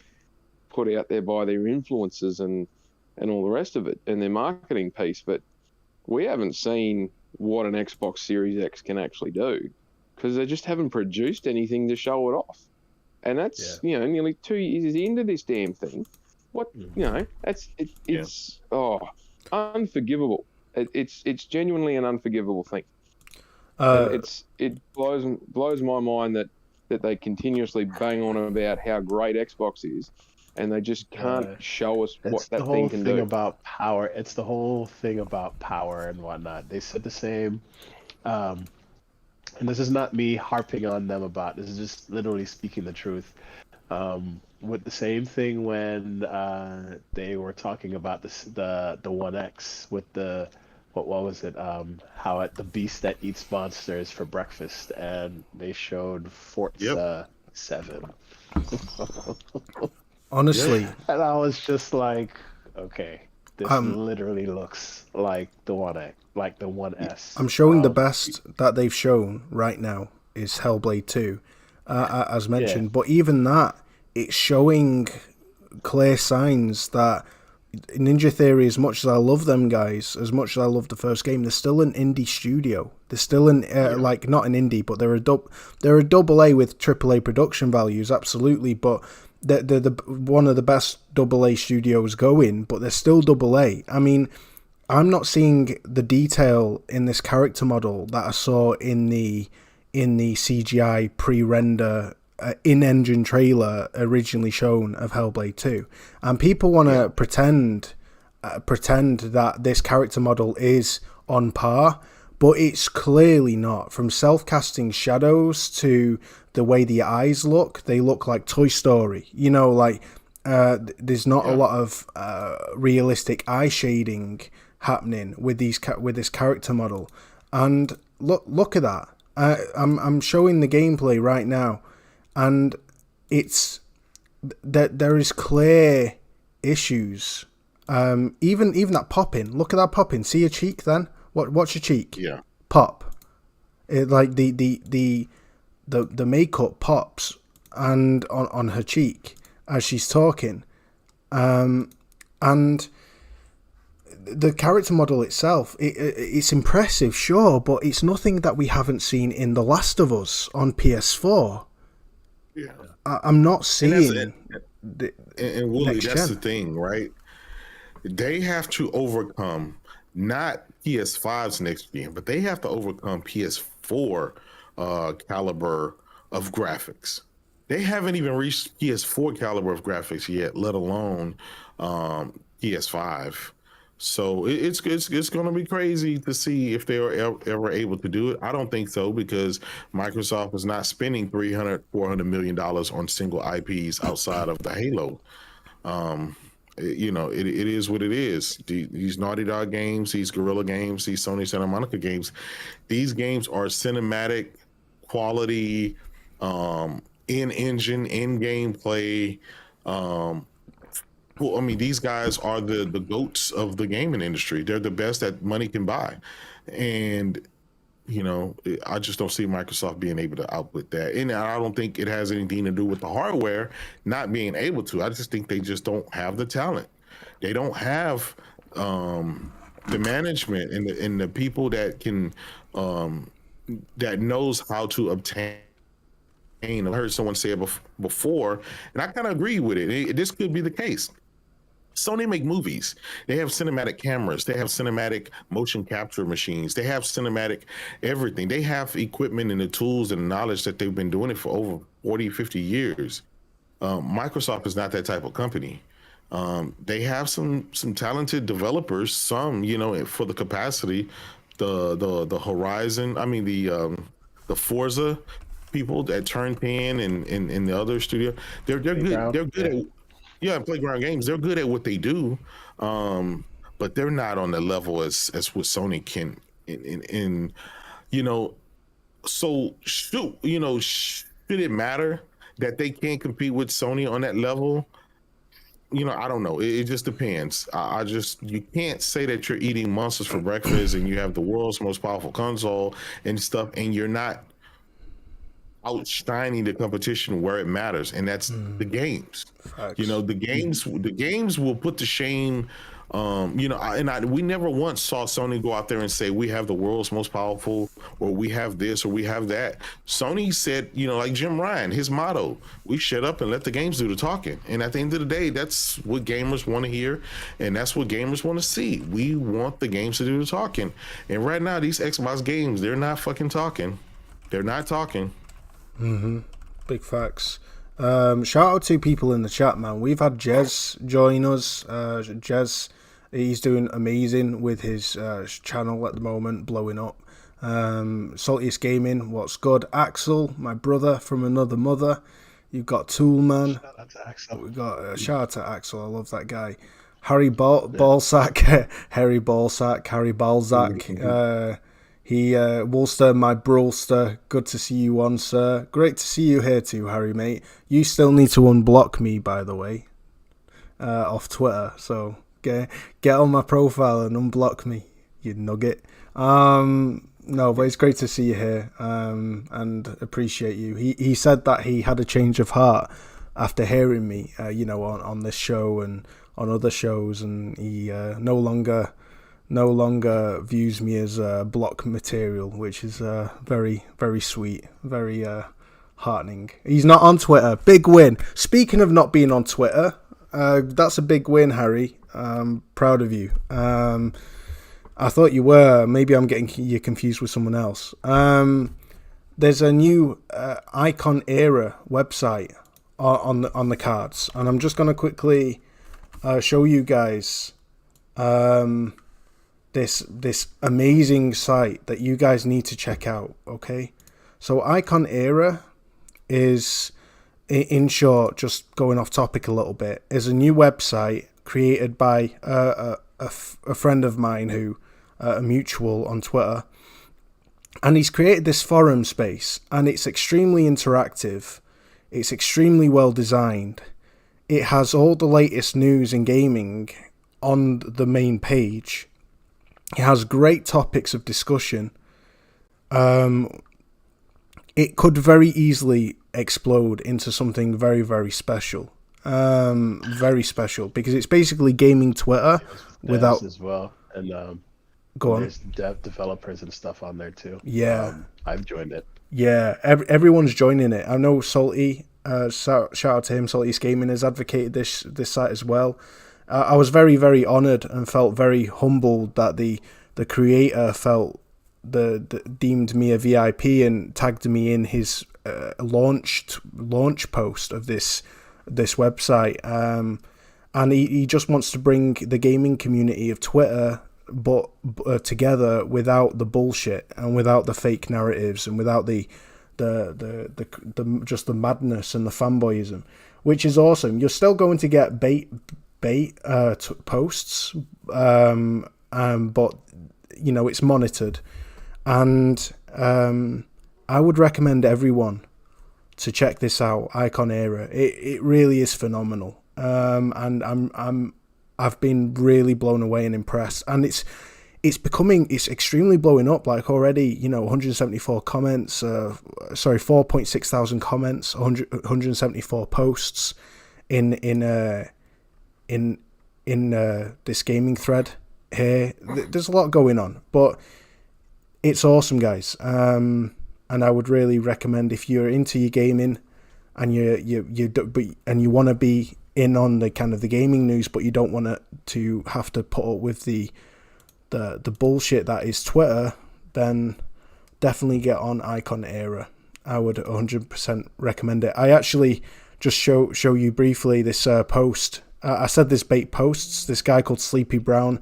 put out there by their influencers and all the rest of it and their marketing piece. But we haven't seen what an Xbox Series X can actually do because they just haven't produced anything to show it off. And that's nearly 2 years into this damn thing. What it's unforgivable. It's genuinely an unforgivable thing. It blows my mind that they continuously bang on about how great Xbox is, and they just can't show us what that thing can do. About power. It's the whole thing about power and whatnot. They said the same. And this is not me harping on them about. This is just literally speaking the truth. With the same thing when they were talking about the One X with the what was it? How the beast that eats monsters for breakfast, and they showed Forza 7. Honestly, and I was just like, okay, this literally looks like the One X, like the One S. I'm showing the best that they've shown right now is Hellblade 2, as mentioned, but even that. It's showing clear signs that Ninja Theory, as much as I love them guys, as much as I love the first game, they're still an indie studio. They're still like not an indie, but they're a double A with triple A production values, absolutely. But they're one of the best double A studios going, but they're still double A. I mean, I'm not seeing the detail in this character model that I saw in the CGI pre-render in-engine trailer originally shown of Hellblade 2, and people want to pretend that this character model is on par, but it's clearly not. From self-casting shadows to the way the eyes look, they look like Toy Story. You know, like there's not a lot of realistic eye shading happening with this character model. And look at that. I'm showing the gameplay right now, and it's that there is clear issues. Even that popping. Look at that popping. See your cheek then. What's your cheek? Yeah. Pop. It, like the makeup pops and on her cheek as she's talking. And the character model itself, it's impressive, sure, but it's nothing that we haven't seen in The Last of Us on PS4. Yeah, I'm not seeing. And Wooly, that's the thing, right? They have to overcome not PS5's next gen, but they have to overcome PS4 caliber of graphics. They haven't even reached PS4 caliber of graphics yet, let alone PS5. So it's going to be crazy to see if they are ever able to do it. I don't think so, because Microsoft is not spending $400 million on single IPs outside of the Halo. You know, it is what it is. These Naughty Dog games, these Guerrilla games, these Sony Santa Monica games, these games are cinematic quality, in-engine, in-gameplay. Well, I mean, these guys are the GOATs of the gaming industry. They're the best that money can buy. And, you know, I just don't see Microsoft being able to output that. And I don't think it has anything to do with the hardware not being able to. I just think they just don't have the talent. They don't have the management and the people that can that knows how to obtain. I heard someone say it before, and I kind of agree with it. This could be the case. Sony make movies. They have cinematic cameras. They have cinematic motion capture machines. They have cinematic everything. They have equipment and the tools and the knowledge that they've been doing it for over 40, 50 years. Microsoft is not that type of company. They have some talented developers, some, you know, for the capacity, the Horizon, I mean, the Forza people at Turn 10 and the other studio, they're good. They're good at Playground Games. They're good at what they do, but they're not on the level as what Sony can. And you know, so should it matter that they can't compete with Sony on that level? You know, I don't know. It just depends. You can't say that you're eating monsters for breakfast and you have the world's most powerful console and stuff, and you're not outshining the competition where it matters, and that's the games. Facts. You know, the games will put to shame. You know, we never once saw Sony go out there and say we have the world's most powerful, or we have this, or we have that. Sony said, you know, like Jim Ryan, his motto: we shut up and let the games do the talking. And at the end of the day, that's what gamers want to hear, and that's what gamers want to see. We want the games to do the talking. And right now, these Xbox games, they're not fucking talking. They're not talking. Big facts. Shout out to people in the chat, man. We've had Jez join us. Jez, he's doing amazing with his channel at the moment, blowing up. Saltiest Gaming, what's good? Axel, my brother from another mother. You've got Toolman. Shout out to Axel. We got shout out to Axel. I love that guy. Harry Ballsack, Harry Ballsack, Harry Balzac. Woolster, my Brawlster, good to see you on, sir. Great to see you here too, Harry, mate. You still need to unblock me, by the way, off Twitter. So get on my profile and unblock me, you nugget. No, but it's great to see you here, and appreciate you. He said that he had a change of heart after hearing me, on this show and on other shows, and he no longer views me as block material, which is very, very sweet, very heartening. He's not on Twitter. Big win. Speaking of not being on Twitter, that's a big win, Harry. Proud of you. I thought you were. Maybe I'm getting you confused with someone else. There's a new Icon Era website on the cards, and I'm just going to quickly show you guys this amazing site that you guys need to check out. Okay, so Icon Era is, in short, just going off topic a little bit, is a new website created by a friend of mine who a mutual on Twitter, and he's created this forum space, and it's extremely interactive, it's extremely well designed, it has all the latest news in gaming on the main page, it has great topics of discussion. It could very easily explode into something very, very special. Very special, because it's basically gaming Twitter without as well, and go on. There's developers and stuff on there too. Yeah, I've joined it. Yeah, everyone's joining it. I know Salty. Shout out to him. Salty's Gaming has advocated this site as well. I was very, very honoured and felt very humbled that the creator felt deemed me a VIP and tagged me in his launch post of this website. And he just wants to bring the gaming community of Twitter but together without the bullshit and without the fake narratives and without the just the madness and the fanboyism, which is awesome. You're still going to get bait posts, but it's monitored, and I would recommend everyone to check this out. Icon Era, it really is phenomenal, and I've been really blown away and impressed, and it's extremely blowing up. Like already, 174 comments, 4.6 thousand comments, 174 posts in this gaming thread here. There's a lot going on, but it's awesome, guys. And I would really recommend, if you're into your gaming and you want to be in on the kind of the gaming news, but you don't want to have to put up with the bullshit that is Twitter, then definitely get on Icon Era. I would 100% recommend it. I actually just show you briefly this post. I said this bait posts. This guy called Sleepy Brown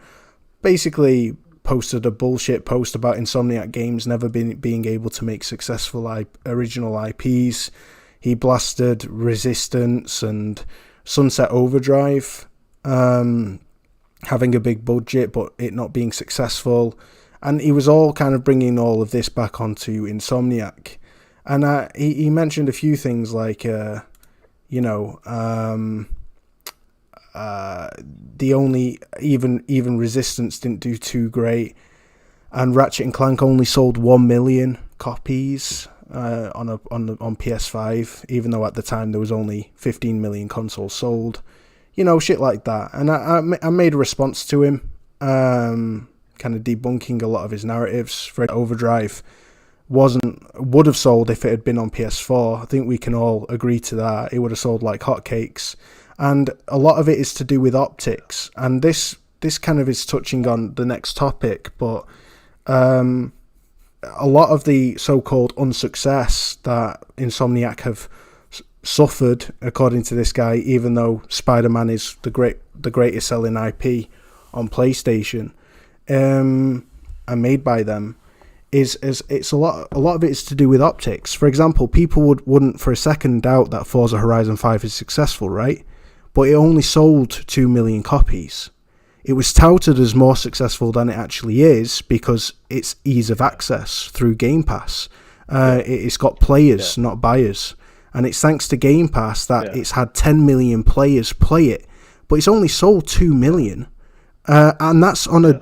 basically posted a bullshit post about Insomniac Games never being able to make successful original IPs. He blasted Resistance and Sunset Overdrive having a big budget but it not being successful, and he was all kind of bringing all of this back onto Insomniac. And he mentioned a few things like the only even Resistance didn't do too great, and Ratchet and Clank only sold 1 million copies on PS5, even though at the time there was only 15 million consoles sold. Shit like that. And I made a response to him, kind of debunking a lot of his narratives. For Overdrive would have sold if it had been on PS4. I think we can all agree to that. It would have sold like hotcakes. And a lot of it is to do with optics. And this kind of is touching on the next topic, but a lot of the so-called unsuccess that Insomniac have suffered, according to this guy, even though Spider-Man is the greatest selling IP on PlayStation, and made by them, is it's a lot of it is to do with optics. For example, people wouldn't for a second doubt that Forza Horizon 5 is successful, right? But it only sold 2 million copies. It was touted as more successful than it actually is because it's ease of access through Game Pass. It's got players, not buyers. And it's thanks to Game Pass that it's had 10 million players play it. But it's only sold 2 million. And that's on a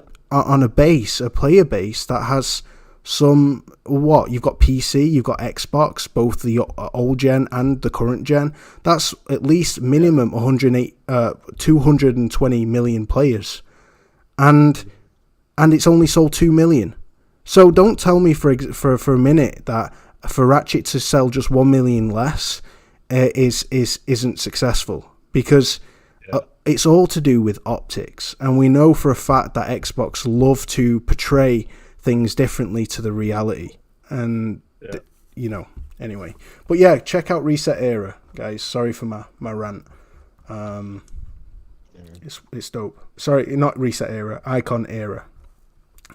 player base that has Some, what, you've got PC, you've got Xbox, both the old gen and the current gen. That's at least minimum 220 million players. And it's only sold 2 million. So don't tell me for a minute that for Ratchet to sell just 1 million less isn't successful, because it's all to do with optics, and we know for a fact that Xbox love to portray things differently to the reality, and anyway. But yeah, check out Reset Era, guys. Sorry for my rant. It's dope. Sorry, not Reset Era, Icon Era.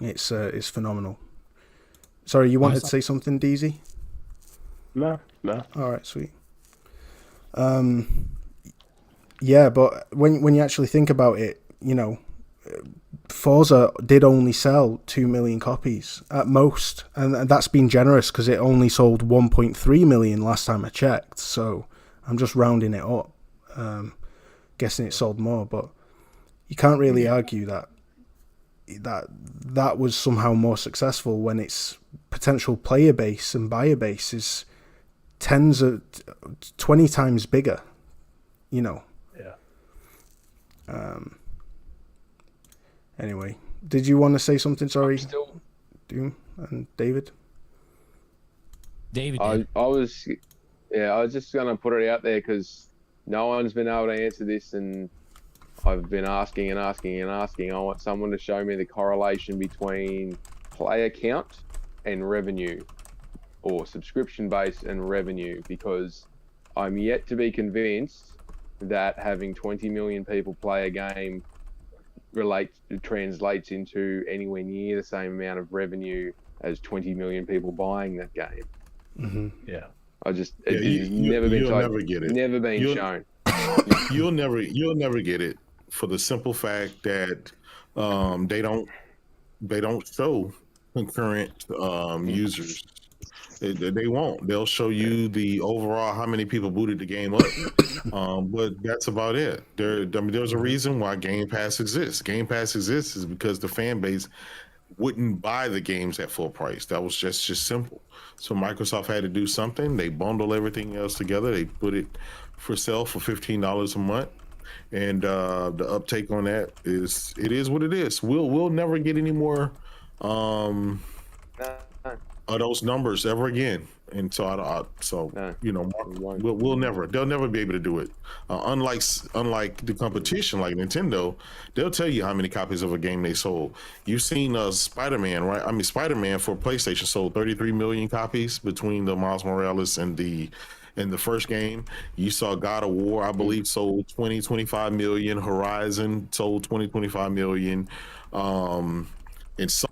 It's phenomenal. Sorry, you wanted to say something, DZ? No. All right, sweet. Yeah, but when you actually think about it, Forza did only sell 2 million copies at most, and that's been generous because it only sold 1.3 million last time I checked. So I'm just rounding it up, guessing it sold more, but you can't really argue that was somehow more successful when its potential player base and buyer base is 20 times bigger, Yeah. Anyway, did you want to say something? Sorry, Doom and David. I was just gonna put it out there because no one's been able to answer this, and I've been asking. I want someone to show me the correlation between player count and revenue, or subscription base and revenue, because I'm yet to be convinced that having 20 million people play a game translates into anywhere near the same amount of revenue as 20 million people buying that game. Mm-hmm. Yeah. It's never been shown. Never get it. Never been shown. You'll never get it, for the simple fact that they don't show concurrent users. They won't. They'll show you the overall how many people booted the game up, but that's about it. There's a reason why Game Pass exists. Game Pass exists is because the fan base wouldn't buy the games at full price. That was just simple. So Microsoft had to do something. They bundle everything else together. They put it for sale for $15 a month, and the uptake on that is what it is. We'll never get any more those numbers ever again, and so we'll never. They'll never be able to do it. Unlike the competition, like Nintendo, they'll tell you how many copies of a game they sold. You've seen Spider-Man, right? I mean, Spider-Man for PlayStation sold 33 million copies between the Miles Morales and the first game. You saw God of War, I believe, sold 25 million. Horizon sold 25 million. And so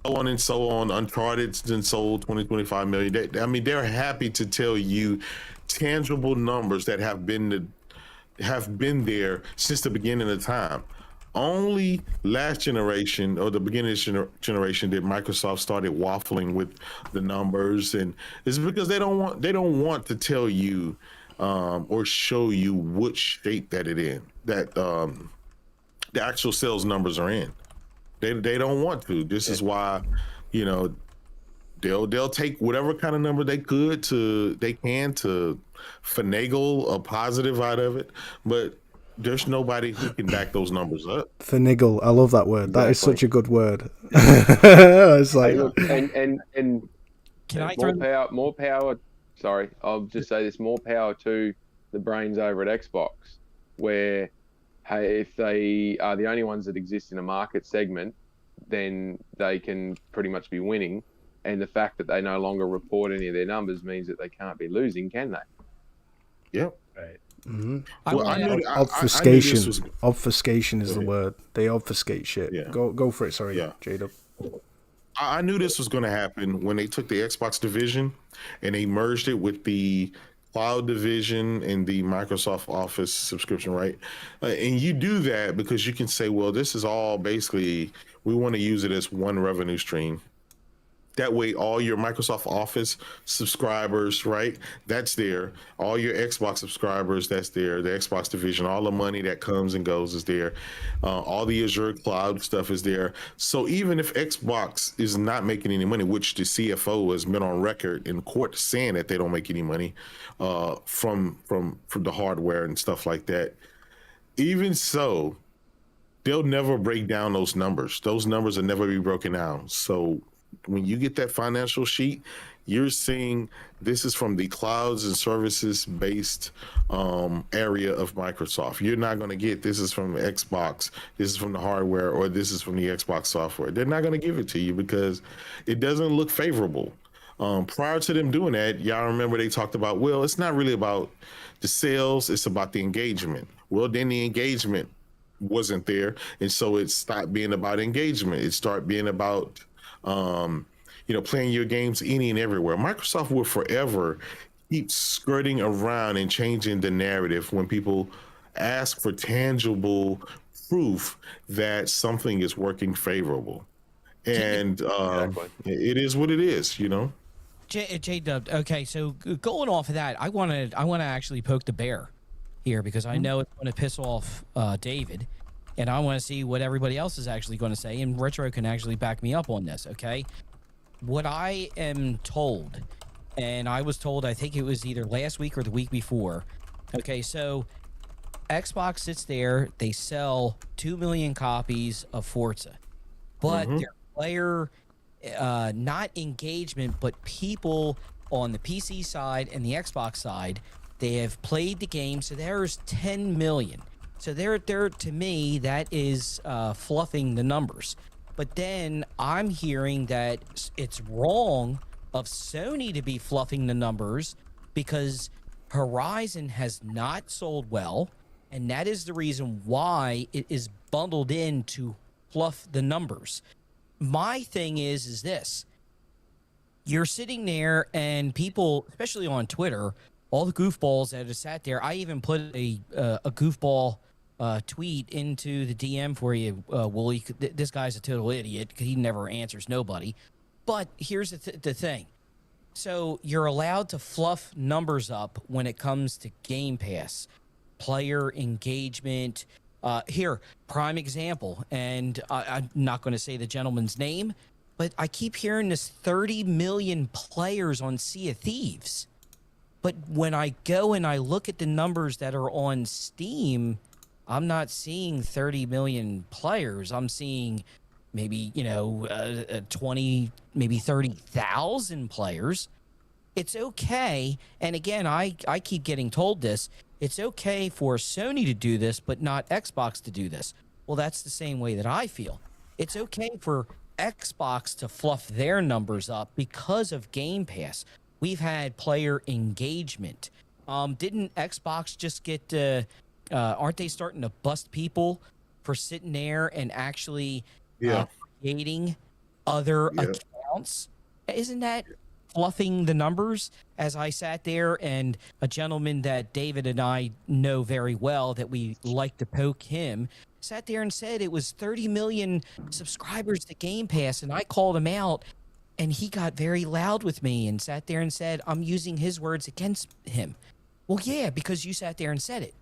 on. Uncharted then sold 25 million. They're happy to tell you tangible numbers that have been there since the beginning of time. Only last generation, or the beginning of this generation, did Microsoft started waffling with the numbers, and it's because they don't want to tell you or show you which state that the actual sales numbers are in. They don't want to. This is why, they'll take whatever kind of number they can to finagle a positive out of it, but there's nobody who can back those numbers up. Finagle, I love that word. Exactly. That is such a good word. It's like, hey, look, and can more power. Sorry, I'll just say this: more power to the brains over at Xbox, where, hey, if they are the only ones that exist in a market segment, then they can pretty much be winning. And the fact that they no longer report any of their numbers means that they can't be losing, can they? Yep. Right. Mm-hmm. Obfuscation. Obfuscation is the word. They obfuscate shit. Yeah. Go for it. Sorry, J-Dub. I knew this was going to happen when they took the Xbox division and they merged it with the cloud division and the Microsoft Office subscription, right? And you do that because you can say, well, this is all basically, we want to use it as one revenue stream. That way, all your Microsoft Office subscribers, right? That's there. All your Xbox subscribers, that's there. The Xbox division, all the money that comes and goes is there. All the Azure cloud stuff is there. So even if Xbox is not making any money, which the CFO has been on record in court saying that they don't make any money from the hardware and stuff like that, even so, they'll never break down those numbers. Those numbers will never be broken down. So when you get that financial sheet, you're seeing this is from the clouds and services based area of Microsoft. You're not going to get this is from Xbox, this is from the hardware, or this is from the Xbox software. They're not going to give it to you because it doesn't look favorable. Prior to them doing that, y'all remember they talked about, well, it's not really about the sales, it's about the engagement. Well, then the engagement wasn't there, and so it stopped being about engagement. It started being about playing your games any and everywhere. Microsoft will forever keep skirting around and changing the narrative when people ask for tangible proof that something is working favorable. And it is what it is, J-Dub, okay, so going off of that, I want to actually poke the bear here because I know it's going to piss off David, and I want to see what everybody else is actually going to say, and Retro can actually back me up on this, okay? What I am told, and I was told, I think it was either last week or the week before, okay, so Xbox sits there, they sell 2 million copies of Forza, but their player, not engagement, but people on the PC side and the Xbox side, they have played the game, so there's 10 million. So there to me, that is fluffing the numbers. But then I'm hearing that it's wrong of Sony to be fluffing the numbers because Horizon has not sold well, and that is the reason why it is bundled in to fluff the numbers. My thing is this. You're sitting there and people, especially on Twitter, all the goofballs that have sat there, I even put a goofball tweet into the DM for you, Wooly. This guy's a total idiot because he never answers nobody. But here's the thing. So you're allowed to fluff numbers up when it comes to Game Pass, player engagement. Here, prime example, and I'm not going to say the gentleman's name, but I keep hearing this 30 million players on Sea of Thieves. But when I go and I look at the numbers that are on Steam, I'm not seeing 30 million players. I'm seeing maybe, 20, maybe 30,000 players. It's okay. And again, I keep getting told this. It's okay for Sony to do this, but not Xbox to do this. Well, that's the same way that I feel. It's okay for Xbox to fluff their numbers up because of Game Pass. We've had player engagement. Didn't Xbox just get, aren't they starting to bust people for sitting there and actually creating other accounts? Isn't that fluffing the numbers? As I sat there and a gentleman that David and I know very well that we like to poke him sat there and said it was 30 million subscribers to Game Pass, and I called him out and he got very loud with me and sat there and said I'm using his words against him. Well, yeah, because you sat there and said it.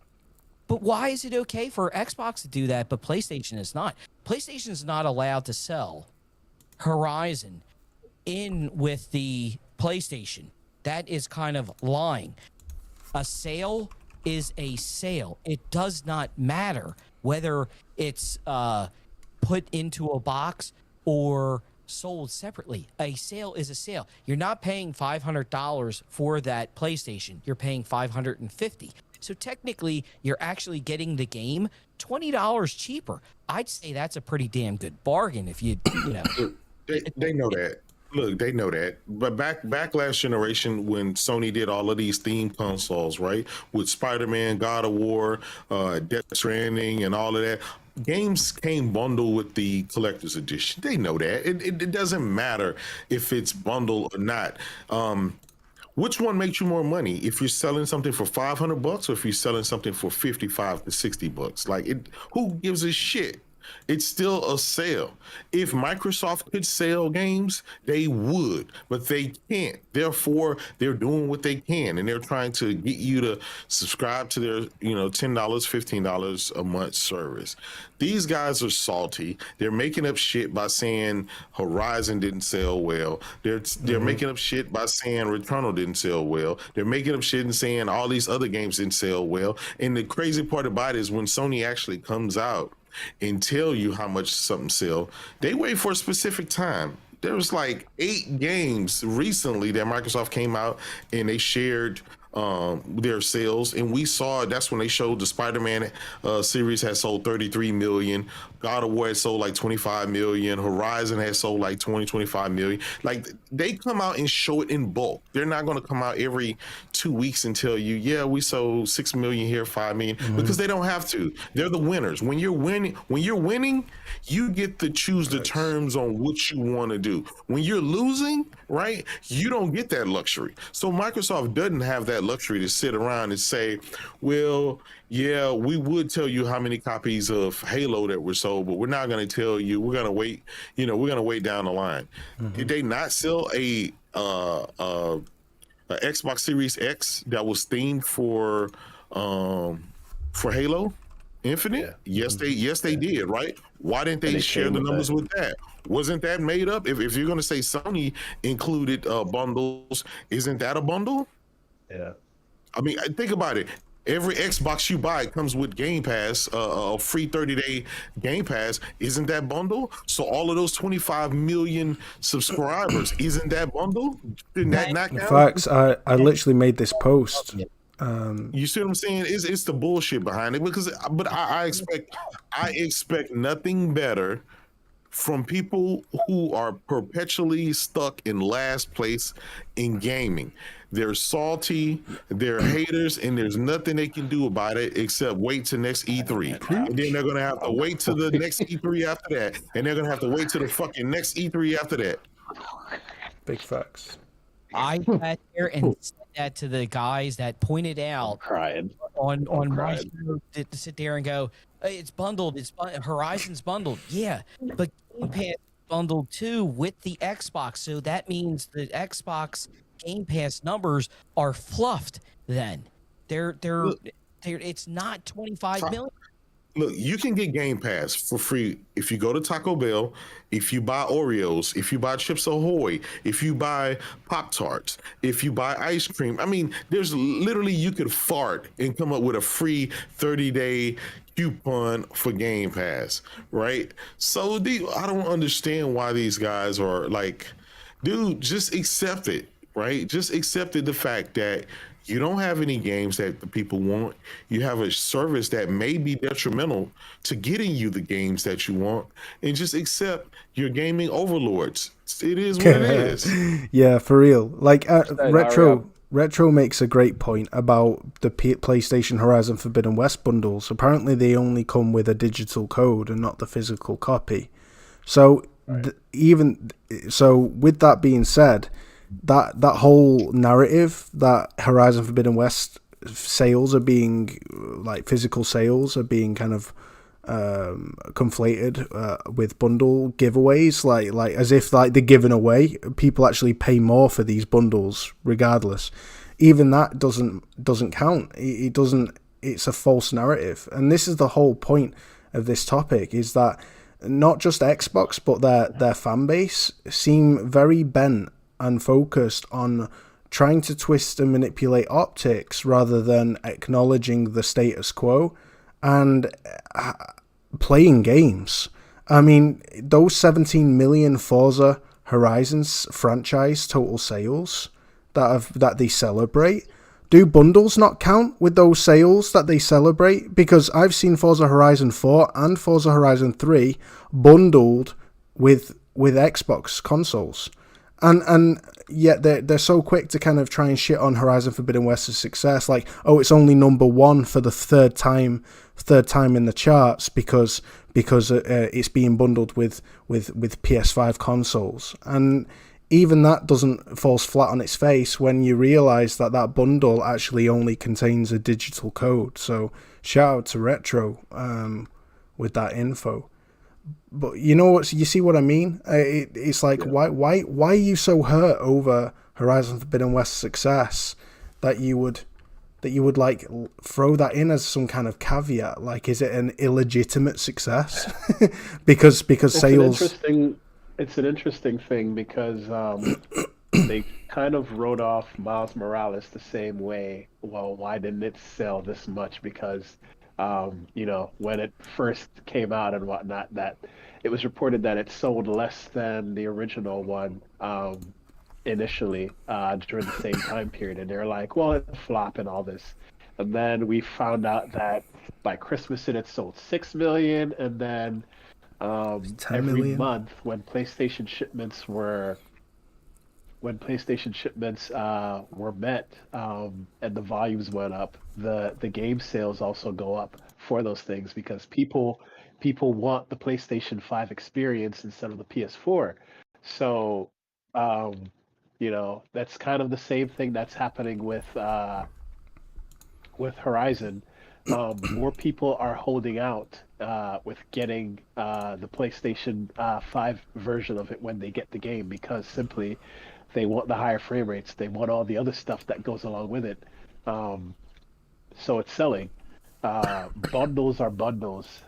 But why is it okay for Xbox to do that but PlayStation is not? PlayStation is not allowed to sell Horizon in with the PlayStation. That is kind of lying. A sale is a sale. It does not matter whether it's put into a box or sold separately. A sale is a sale. You're not paying $500 for that PlayStation. You're paying $550. So technically, you're actually getting the game $20 cheaper. I'd say that's a pretty damn good bargain if you know. They know that. Look, they know that. But back last generation when Sony did all of these theme consoles, right? With Spider-Man, God of War, Death Stranding, and all of that. Games came bundled with the collector's edition. They know that. It doesn't matter if it's bundled or not. Which one makes you more money? If you're selling something for $500 or if you're selling something for $55 to $60? Like, who gives a shit? It's still a sale. If Microsoft could sell games, they would, but they can't. Therefore, they're doing what they can, and they're trying to get you to subscribe to their, $10, $15 a month service. These guys are salty. They're making up shit by saying Horizon didn't sell well. They're making up shit by saying Returnal didn't sell well. They're making up shit and saying all these other games didn't sell well. And the crazy part about it is when Sony actually comes out and tell you how much something sell, they wait for a specific time. There was like 8 games recently that Microsoft came out and they shared their sales, and we saw that's when they showed the Spider-Man series had sold 33 million, God of War had sold like 25 million, Horizon had sold like 25 million. Like, they come out and show it in bulk. They're not going to come out every 2 weeks and tell you, yeah, we sold 6 million here, 5 million, because they don't have to. They're the winners. When you're winning, you get to choose the terms on what you want to do. When you're losing, right, you don't get that luxury. So Microsoft doesn't have that luxury to sit around and say, well, yeah, we would tell you how many copies of Halo that were sold, but we're not going to tell you. We're going to wait. We're going to wait down the line. Did they not sell a Xbox Series X that was themed for Halo Infinite? Yes, they did, right? Why didn't they share the numbers with that? Wasn't that made up? If you're going to say Sony included bundles, isn't that a bundle? Yeah. I mean, think about it. Every Xbox you buy comes with Game Pass, a free 30-day Game Pass. Isn't that bundle? So all of those 25 million subscribers, isn't that bundle? Didn't that not count? In fact, I literally made this post. You see what I'm saying? It's the bullshit behind it, but I expect nothing better from people who are perpetually stuck in last place in gaming. They're salty, they're haters, and there's nothing they can do about it except wait till next E3. And then they're going to have to wait till the next E3 after that. And they're going to have to wait till the fucking next E3 after that. Big facts. I sat there and said that to the guys that pointed out on my show to sit there and go, hey, it's bundled. Horizon's bundled. Yeah, but Game Pass bundled too with the Xbox. So that means the Xbox Game Pass numbers are fluffed. Then they're it's not 25 million. Look, you can get Game Pass for free if you go to Taco Bell, if you buy Oreos, if you buy Chips Ahoy, if you buy Pop-Tarts, if you buy ice cream. I mean, there's literally, you could fart and come up with a free 30-day coupon for Game Pass, right? So I don't understand why these guys are like, dude, just accept it, right? Just accepted the fact that you don't have any games that the people want. You have a service that may be detrimental to getting you the games that you want, and just accept your gaming overlords. It is what it is. Yeah, for real. Like Retro makes a great point about the PlayStation Horizon Forbidden West bundles. Apparently, they only come with a digital code and not the physical copy. So with that being said, that whole narrative that Horizon Forbidden West sales are being, like, physical sales are being kind of conflated with bundle giveaways, like as if like they're giving away. People actually pay more for these bundles regardless. Even that doesn't count. It doesn't. It's a false narrative, and this is the whole point of this topic: is that not just Xbox but their fan base seem very bent and focused on trying to twist and manipulate optics rather than acknowledging the status quo and playing games. I mean, those 17 million Forza Horizons franchise total sales that they celebrate, do bundles not count with those sales that they celebrate? Because I've seen Forza Horizon 4 and Forza Horizon 3 bundled with Xbox consoles. And yet they're so quick to kind of try and shit on Horizon Forbidden West's success, like, oh, it's only number one for the third time in the charts because it's being bundled with PS5 consoles. And even that falls flat on its face when you realize that bundle actually only contains a digital code. So shout out to Retro with that info. But you know what? You see what I mean? It's like why are you so hurt over Horizon Forbidden West's success that you would like throw that in as some kind of caveat? Like, is it an illegitimate success? because sales. It's an interesting thing because they kind of wrote off Miles Morales the same way. Well, why didn't it sell this much? Because when it first came out and whatnot, that it was reported that it sold less than the original one initially during the same time period. And they're like, well, it's a flop and all this. And then we found out that by Christmas it had sold 6 million. And then every month when PlayStation shipments were met and the volumes went up, the game sales also go up for those things because people want the PlayStation 5 experience instead of the PS4. So that's kind of the same thing that's happening with Horizon. More people are holding out with getting the PlayStation 5 version of it when they get the game because simply they want the higher frame rates. They want all the other stuff that goes along with it. So it's selling. Bundles are bundles.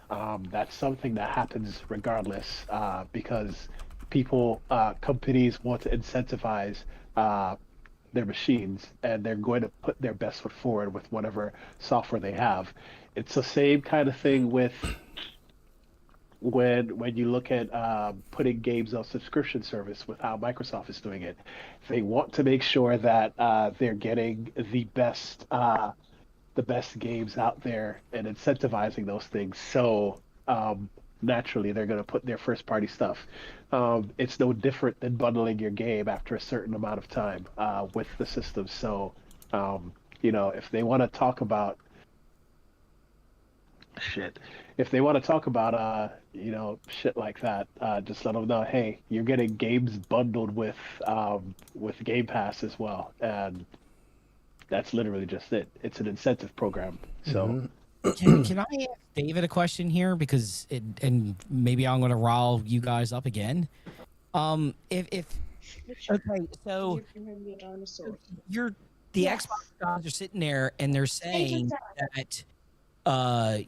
That's something that happens regardless because companies want to incentivize their machines and they're going to put their best foot forward with whatever software they have. It's the same kind of thing with when you look at putting games on subscription service with how Microsoft is doing it. They want to make sure that they're getting the best games out there and incentivizing those things. So naturally, they're going to put their first party stuff. It's no different than bundling your game after a certain amount of time with the system. So, if they want to talk about shit, shit like that, just let them know, hey, you're getting games bundled with Game Pass as well, and that's literally just it. It's an incentive program. So. Can I ask David a question here and maybe I'm going to rile you guys up again. Okay, so the Xbox guys are sitting there and they're saying that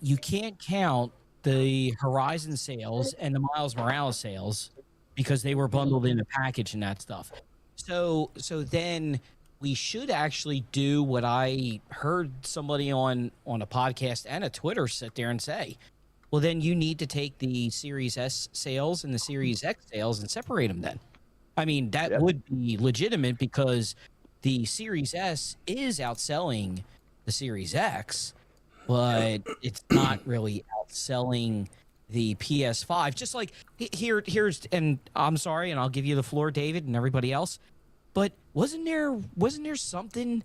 you can't count the Horizon sales and the Miles Morales sales because they were bundled in a package and that stuff. So then we should actually do what I heard somebody on a podcast and a Twitter sit there and say. Well, then you need to take the Series S sales and the Series X sales and separate them then. I mean, that would be legitimate because the Series S is outselling the Series X, but it's not really outselling the PS5. Just like here's, and I'm sorry, and I'll give you the floor, David, and everybody else. But wasn't there something?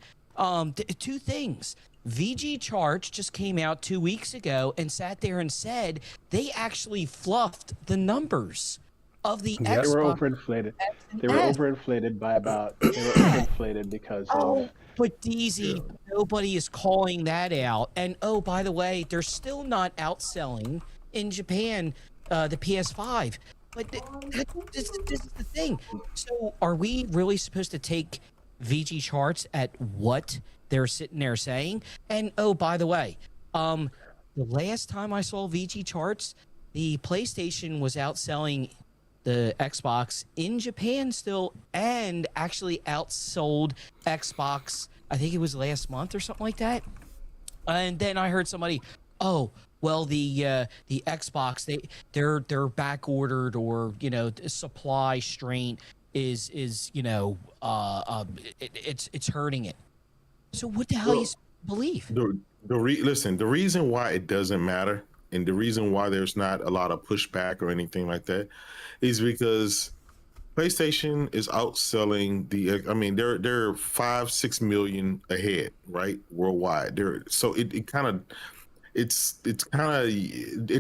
Two things. VG Charts just came out 2 weeks ago and sat there and said they actually fluffed the numbers of the Xbox. They were overinflated. They were overinflated by about. They were overinflated because of. But DZ, nobody is calling that out. And oh, by the way, they're still not outselling in Japan the PS5. But this is the thing. So are we really supposed to take VG Charts at what they're sitting there saying? And oh, by the way, the last time I saw VG Charts, the PlayStation was outselling the Xbox in Japan still and actually outsold Xbox, I think it was last month or something like that. And then I heard somebody, oh, well, the Xbox they're back ordered, or supply strain is it's hurting it. So what the hell you believe? Listen, the reason why it doesn't matter and the reason why there's not a lot of pushback or anything like that is because PlayStation is outselling they're 5-6 million ahead, right, worldwide. It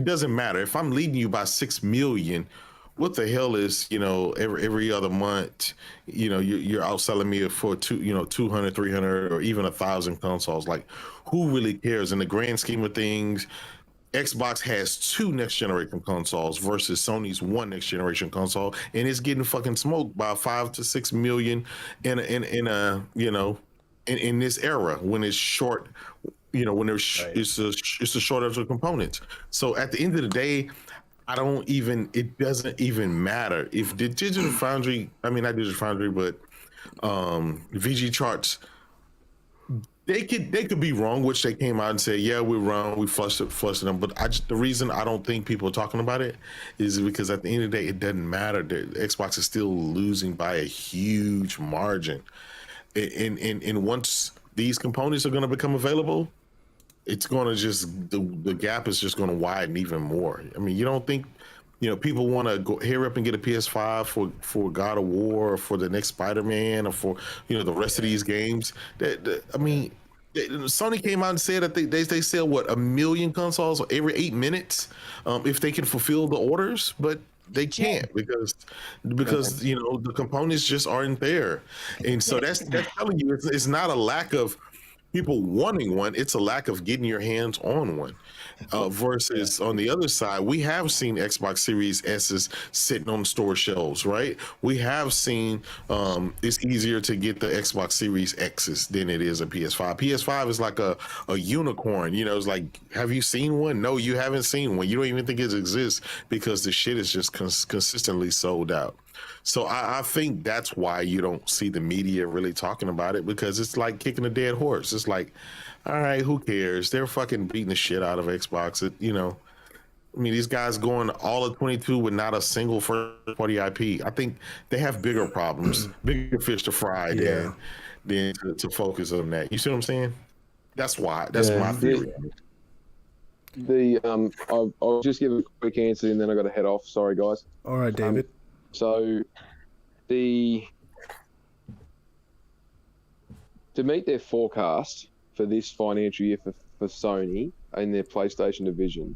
doesn't matter if I'm leading you by 6 million. What the hell is every other month you're outselling me for 200, 300, or even 1,000 consoles? Like, who really cares in the grand scheme of things? Xbox has 2 next generation consoles versus Sony's 1 next generation console, and it's getting fucking smoked by 5 to 6 million in this era when it's short. When there's it's a shortage of components. So at the end of the day, it doesn't even matter if the Digital Foundry, not Digital Foundry, but VG Charts, they could be wrong, which they came out and said, yeah, we're wrong, we flushed them. But the reason I don't think people are talking about it is because at the end of the day, it doesn't matter. The Xbox is still losing by a huge margin, and once these components are going to become available, it's going to just the gap is just going to widen even more. You don't think people want to go hurry up and get a PS5 for God of War, or for the next Spider-Man, or for the rest of these games? Sony came out and said that they sell 1 million consoles every 8 minutes if they can fulfill the orders, but they can't because the components just aren't there. And so that's telling you it's not a lack of people wanting one, it's a lack of getting your hands on one. Versus on the other side, we have seen Xbox Series S's sitting on store shelves, right? We have seen it's easier to get the Xbox Series X's than it is a PS5. PS5 is like a unicorn, it's like, have you seen one? No, you haven't seen one. You don't even think it exists because the shit is just consistently sold out. So I think that's why you don't see the media really talking about it, because it's like kicking a dead horse. It's like, all right, who cares? They're fucking beating the shit out of Xbox. These guys going all of 22 with not a single first-party IP. I think they have bigger problems, bigger fish to fry than to focus on that. You see what I'm saying? That's why. That's my theory. I'll just give a quick answer and then I got to head off. Sorry, guys. All right, David. To meet their forecast for this financial year for Sony in their PlayStation division,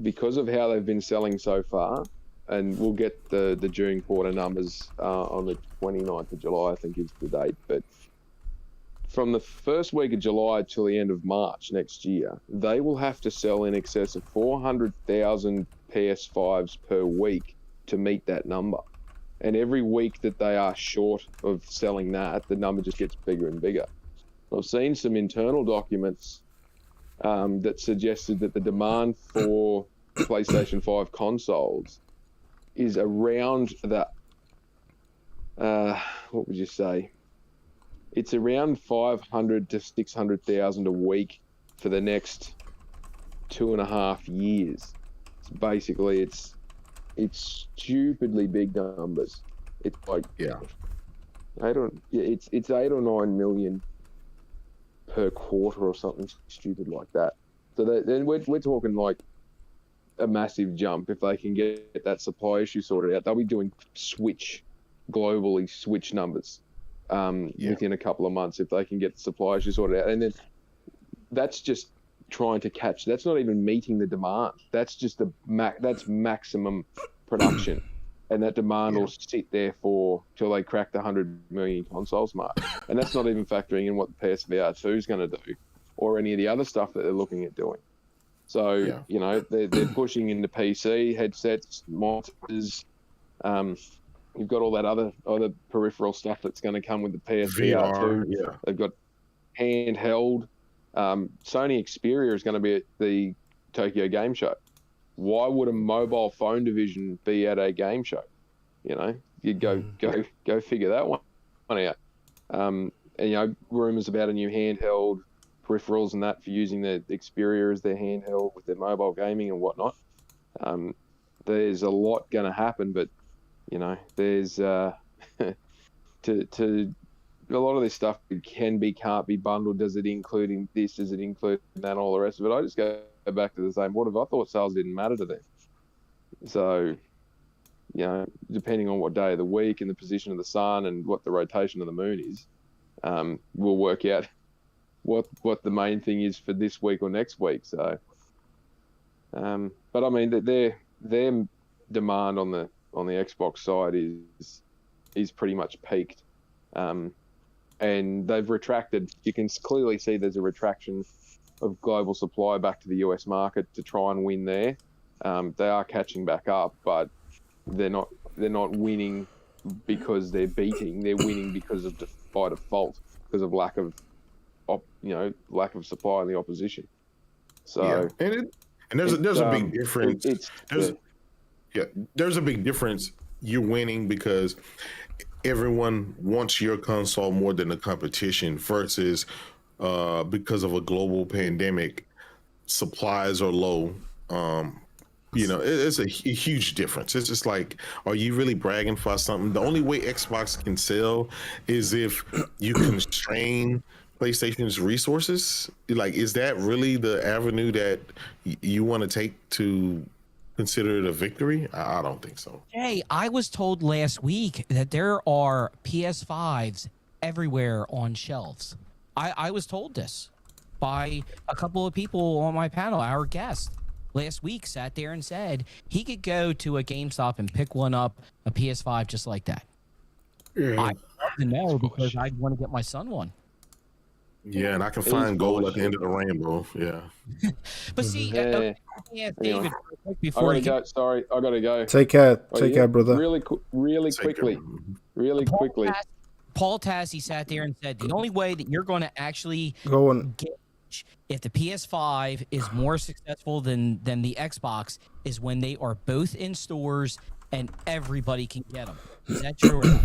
because of how they've been selling so far, and we'll get the June quarter numbers on the 29th of July, I think is the date, but from the first week of July till the end of March next year, they will have to sell in excess of 400,000 PS5s per week to meet that number. And every week that they are short of selling that, the number just gets bigger and bigger. I've seen some internal documents that suggested that the demand for PlayStation 5 consoles is around that, what would you say? It's around 500 to 600,000 a week for the next 2.5 years. So basically, it's stupidly big numbers. It's like it's 8 or 9 million per quarter or something stupid like that. So then we're talking like a massive jump if they can get that supply issue sorted out. They'll be doing Switch numbers within a couple of months if they can get the supply issue sorted out. And then that's just trying to catch. That's not even meeting the demand. That's just that's maximum production, and that demand will sit there till they crack the 100 million consoles mark. And that's not even factoring in what the PSVR 2 is going to do, or any of the other stuff that they're looking at doing. So they're pushing into PC headsets, monitors. You've got all that other peripheral stuff that's going to come with the PSVR 2. Yeah. They've got handheld. Sony Xperia is going to be at the Tokyo Game Show. Why would a mobile phone division be at a game show? You go figure that one out. And rumors about a new handheld peripherals and that for using the Xperia as their handheld with their mobile gaming and whatnot. There's a lot going to happen, but there's to a lot of this stuff can't be bundled. Does it include this? Does it include that? And all the rest of it. I just go back to the same. What if I thought sales didn't matter to them? So, depending on what day of the week and the position of the sun and what the rotation of the moon is, we'll work out what the main thing is for this week or next week. So, but I mean, their demand on the Xbox side is pretty much peaked. And they've retracted. You can clearly see there's a retraction global supply back to the US market to try and win there. They are catching back up, but they're not winning because they're beating. They're winning because of by default, because of lack of supply in the opposition. So and there's a big difference. There's a big difference. You're winning because everyone wants your console more than the competition versus because of a global pandemic, supplies are low. It's a huge difference. It's just like, are you really bragging for something? The only way Xbox can sell is if you constrain PlayStation's resources. Like, is that really the avenue that you want to take to consider it a victory? I don't think so. Hey, I was told last week that there are PS5s everywhere on shelves. I was told this by a couple of people on my panel. Our guest last week sat there and said he could go to a GameStop and pick one up, a PS5 just like that. I'd love to know because I'd want to get my son one. Yeah, and I can find gold at the end of the rainbow. Yeah. But see, David, before I gotta go. Sorry, I gotta go. Take care. Take care, brother. Really quickly. Paul Tassi sat there and said the only way that you're going to actually gauge if the PS5 is more successful than the Xbox is when they are both in stores and everybody can get them. Is that true or not?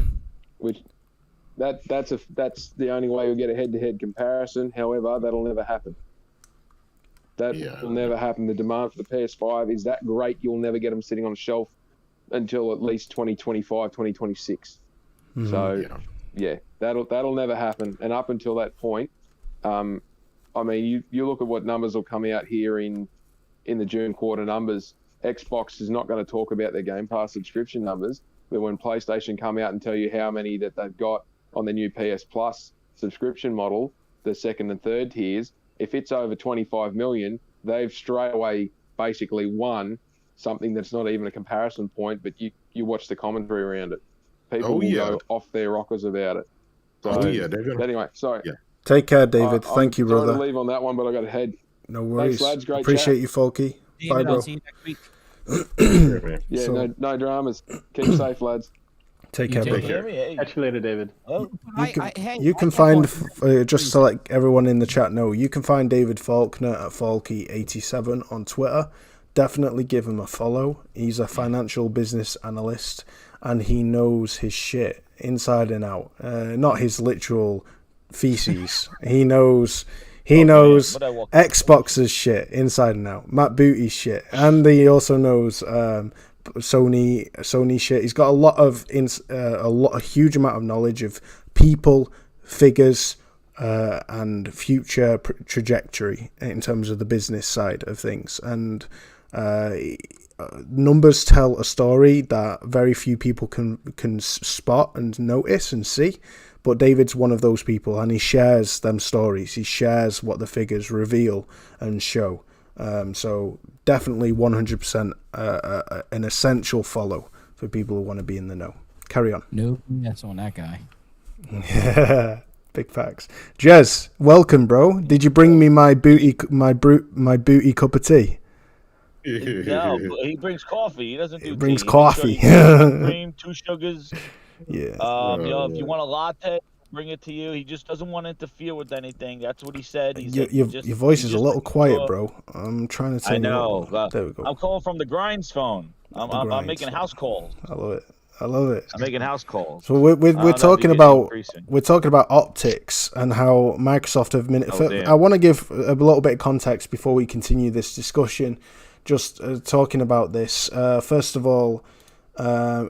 That's the only way you'll get a head-to-head comparison. However, that'll never happen. That will never happen. The demand for the PS5 is that great, you'll never get them sitting on a shelf until at least 2025, 2026. Mm-hmm. So, that'll never happen. And up until that point, you look at what numbers will come out here in the June quarter numbers. Xbox is not going to talk about their Game Pass subscription numbers, but when PlayStation come out and tell you how many that they've got on the new PS Plus subscription model, the second and third tiers, if it's over 25 million, they've straight away basically won something that's not even a comparison point, but you watch the commentary around it. People will go off their rockers about it. So, anyway, sorry. Yeah. Take care, David. Thank you, brother. Sorry to leave on that one, but I got to head. No worries. Thanks, lads. Great Appreciate chat. you, Folky. Bye, bro. I'll see you next week. No dramas. Keep safe, lads. Take care, bro. Catch you later, David. You can find, just to let everyone in the chat know, you can find David Faulkner at Falky87 on Twitter. Definitely give him a follow. He's a financial business analyst, and he knows his shit inside and out. Not his literal feces. He knows Xbox's shit inside and out. Matt Booty's shit, and he also knows Sony shit. He's got a huge amount of knowledge of people, figures, and future trajectory in terms of the business side of things. And numbers tell a story that very few people can spot and notice and see. But David's one of those people, and he shares them stories. He shares what the figures reveal and show. So definitely 100% an essential follow for people who want to be in the know. Carry on. No, that's on that guy. Yeah, big facts. Jez, welcome, bro. Did you bring me my booty cup of tea? No, he brings coffee. He doesn't do tea. He brings coffee. Cream, 2 sugars. Yeah. If you want a latte, bring it to you. He just doesn't want to interfere with anything. That's what he said. Your voice is a little quiet, bro. I'm trying to tell you. I know. There we go. I'm calling from the Grinds phone. I'm making house calls. I love it. I'm making house calls. So we're talking about optics and how Microsoft have I want to give a little bit of context before we continue this discussion. Just talking about this. First of all,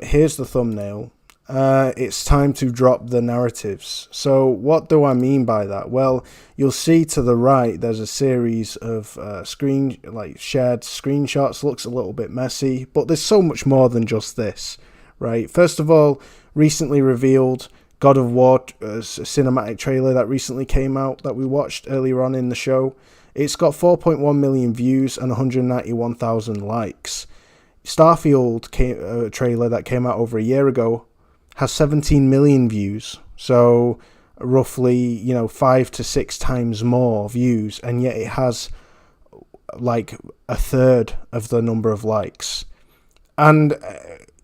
here's the thumbnail. It's time to drop the narratives. So what do I mean by that? Well, you'll see to the right there's a series of shared screenshots. Looks a little bit messy, but there's so much more than just this, right? First of all, recently revealed God of War cinematic trailer that recently came out that we watched earlier on in the show. It's got 4.1 million views and 191,000 likes. Starfield trailer that came out over a year ago has 17 million views. So roughly 5 to 6 times more views, and yet it has like a third of the number of likes. And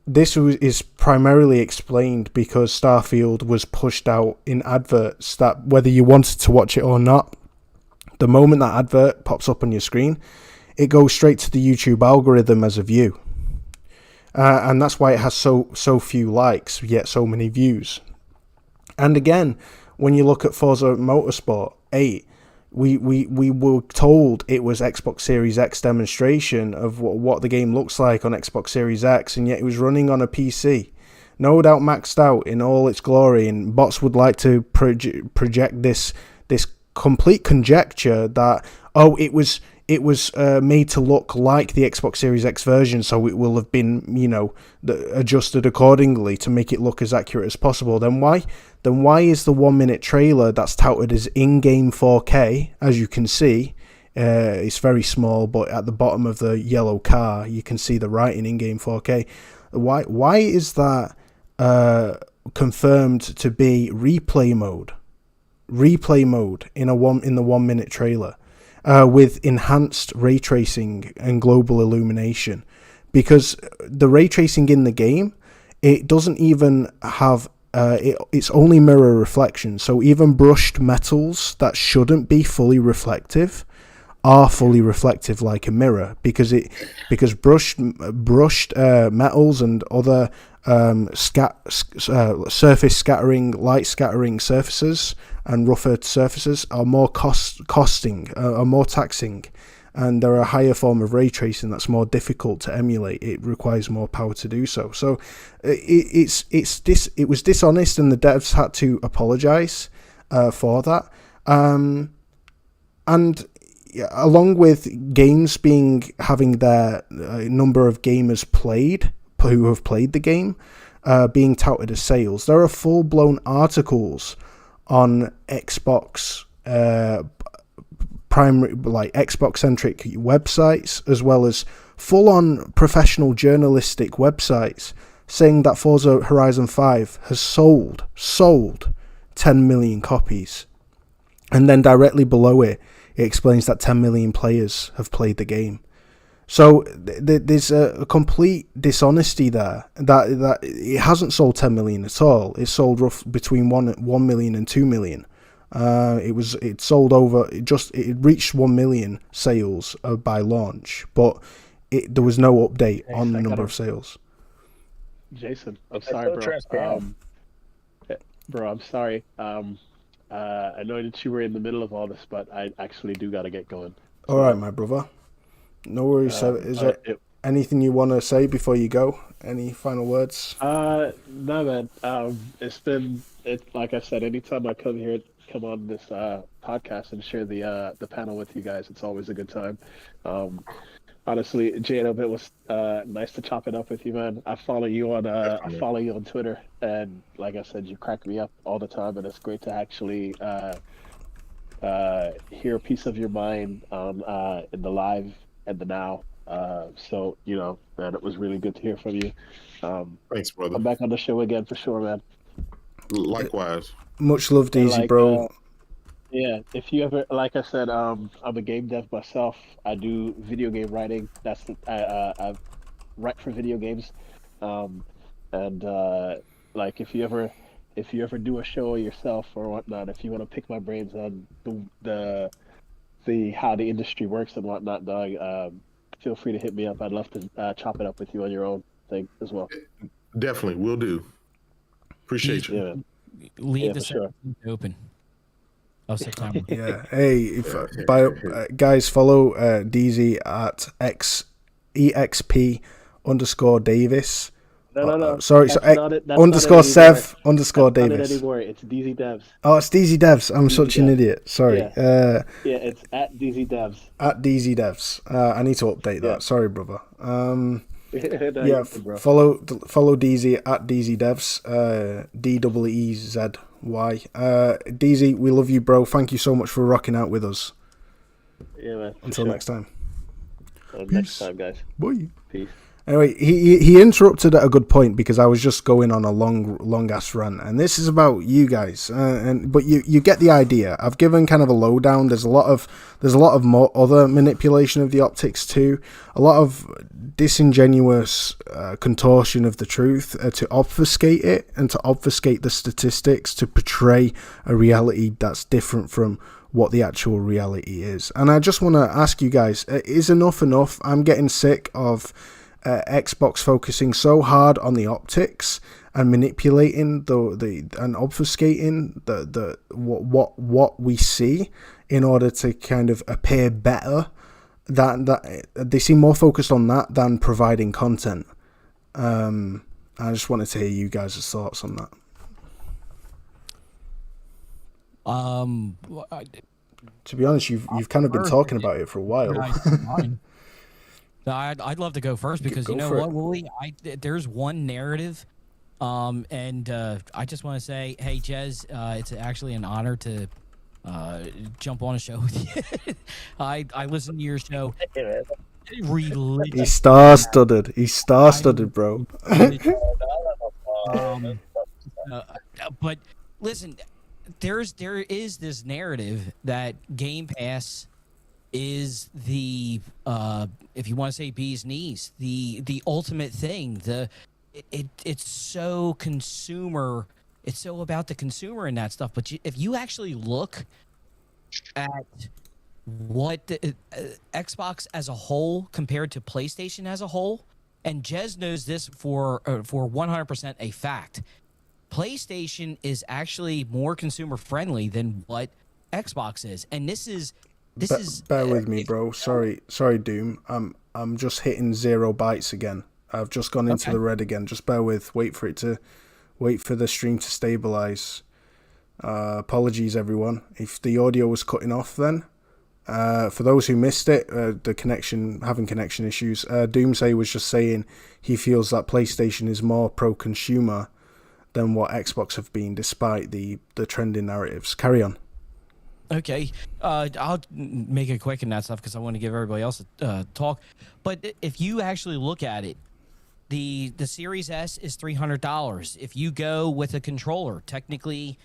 this is primarily explained because Starfield was pushed out in adverts that, whether you wanted to watch it or not, the moment that advert pops up on your screen, it goes straight to the YouTube algorithm as a view. And that's why it has so few likes, yet so many views. And again, when you look at Forza Motorsport 8, we were told it was Xbox Series X demonstration of what the game looks like on Xbox Series X, and yet it was running on a PC. No doubt maxed out in all its glory, and bots would like to project this complete conjecture that, oh, it was made to look like the Xbox Series X version, so it will have been, adjusted accordingly to make it look as accurate as possible. Then why is the 1 minute trailer that's touted as in-game 4K, as you can see, it's very small, but at the bottom of the yellow car, you can see the writing in-game 4K. Why is that confirmed to be replay mode? Replay mode in the 1 minute trailer. With enhanced ray tracing and global illumination, because the ray tracing in the game, it doesn't even have it's only mirror reflection. So even brushed metals that shouldn't be fully reflective are fully reflective like a mirror, because brushed metals and other surface scattering, light scattering surfaces and rougher surfaces are more are more taxing, and they're a higher form of ray tracing that's more difficult to emulate. It requires more power to do so. So it was dishonest, and the devs had to apologize for that. And along with games having their number of gamers who have played the game being touted as sales, there are full-blown articles on Xbox primary, like Xbox-centric websites, as well as full-on professional journalistic websites, saying that Forza Horizon 5 has sold 10 million copies. And then directly below it explains that 10 million players have played the game. So there's a complete dishonesty there, that it hasn't sold 10 million at all. It's sold between 1 million and 2 million. It sold over, it reached 1 million sales by launch, but there was no update on the number of sales. Jason, I'm sorry, bro. Bro, I'm sorry. I know that you were in the middle of all this, but I actually do got to get going. All right, my brother. No worries. Is there anything you want to say before you go? Any final words? No, man. It's like I said, anytime I come on this podcast and share the panel with you guys, it's always a good time. Honestly, Jado, it was nice to chop it up with you, man. I follow you on Twitter, and like I said, you crack me up all the time, and it's great to actually hear a piece of your mind in the live and the now. So, man, it was really good to hear from you. Thanks, brother. I'm back on the show again for sure, man. Likewise. Much love, Deezy, bro. Yeah, if you ever, like I said, I'm a game dev myself. I do video game writing. I write for video games, and like if you ever do a show yourself or whatnot, if you want to pick my brains on the how the industry works and whatnot, dog, feel free to hit me up. I'd love to chop it up with you on your own thing as well. Definitely, will do. Appreciate you. Yeah, Leave the open. Oh, September. Yeah. Hey, guys, follow DZ at exp_Davis. No. Sorry, underscore Sev _Davis. Not it anymore. It's DZ Devs. Oh, it's DZ Devs. I'm such an idiot. Sorry. Yeah, it's at DZ Devs. At DZ Devs. I need to update that. Yeah. Sorry, brother. Yeah, follow DZ at DZ Devs. DEEZY. DZ, we love you, bro. Thank you so much for rocking out with us. Yeah, man. Until next time. Next time, guys. Bye. Peace. Anyway, he interrupted at a good point because I was just going on a long ass rant, and this is about you guys. But you get the idea. I've given kind of a lowdown. There's a lot of more other manipulation of the optics too. A lot of disingenuous contortion of the truth to obfuscate it and to obfuscate the statistics to portray a reality that's different from what the actual reality is. And I just want to ask you guys: is enough enough? I'm getting sick of Xbox focusing so hard on the optics and manipulating and obfuscating the what we see in order to kind of appear better. That they seem more focused on that than providing content. I just wanted to hear you guys' thoughts on that. To be honest, you've kind of been talking about it for a while. I'd love to go first because you know what, Wooly? There's one narrative, and I just want to say, hey, Jez, it's actually an honor to jump on a show with you. I listen to your show religiously. He's star-studded. He's star-studded, bro. But listen, there is this narrative that Game Pass is the if you want to say bee's knees, the ultimate thing. It's so consumer. It's so about the consumer and that stuff. But if you actually look at what Xbox as a whole compared to PlayStation as a whole, and Jez knows this for 100% a fact, PlayStation is actually more consumer friendly than what Xbox is, and this is. Bear with me, bro. Sorry, Doom. I'm just hitting 0 bytes again. I've just gone into the red again. Just bear with. Wait for the stream to stabilize. Apologies, everyone, if the audio was cutting off. Then, for those who missed it, having connection issues. Doomsay was just saying he feels that PlayStation is more pro-consumer than what Xbox have been, despite the trending narratives. Carry on. Okay, I'll make it quick and that stuff because I want to give everybody else a talk. But if you actually look at it, the Series S is $300. If you go with a controller, technically,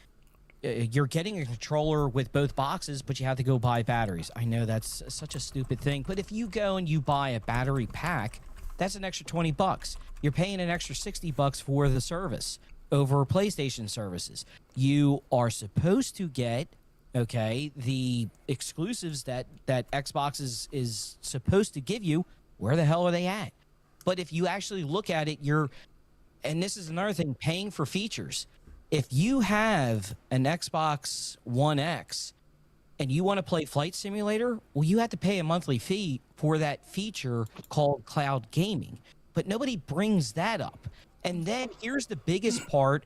you're getting a controller with both boxes, but you have to go buy batteries. I know that's such a stupid thing, but if you go and you buy a battery pack, that's an extra $20. You're paying an extra $60 for the service over PlayStation services. You are supposed to get the exclusives that Xbox is supposed to give you. Where the hell are they at? But if you actually look at it, and this is another thing, paying for features. If you have an Xbox One X and you want to play Flight Simulator, well, you have to pay a monthly fee for that feature called cloud gaming. But nobody brings that up. And then here's the biggest part,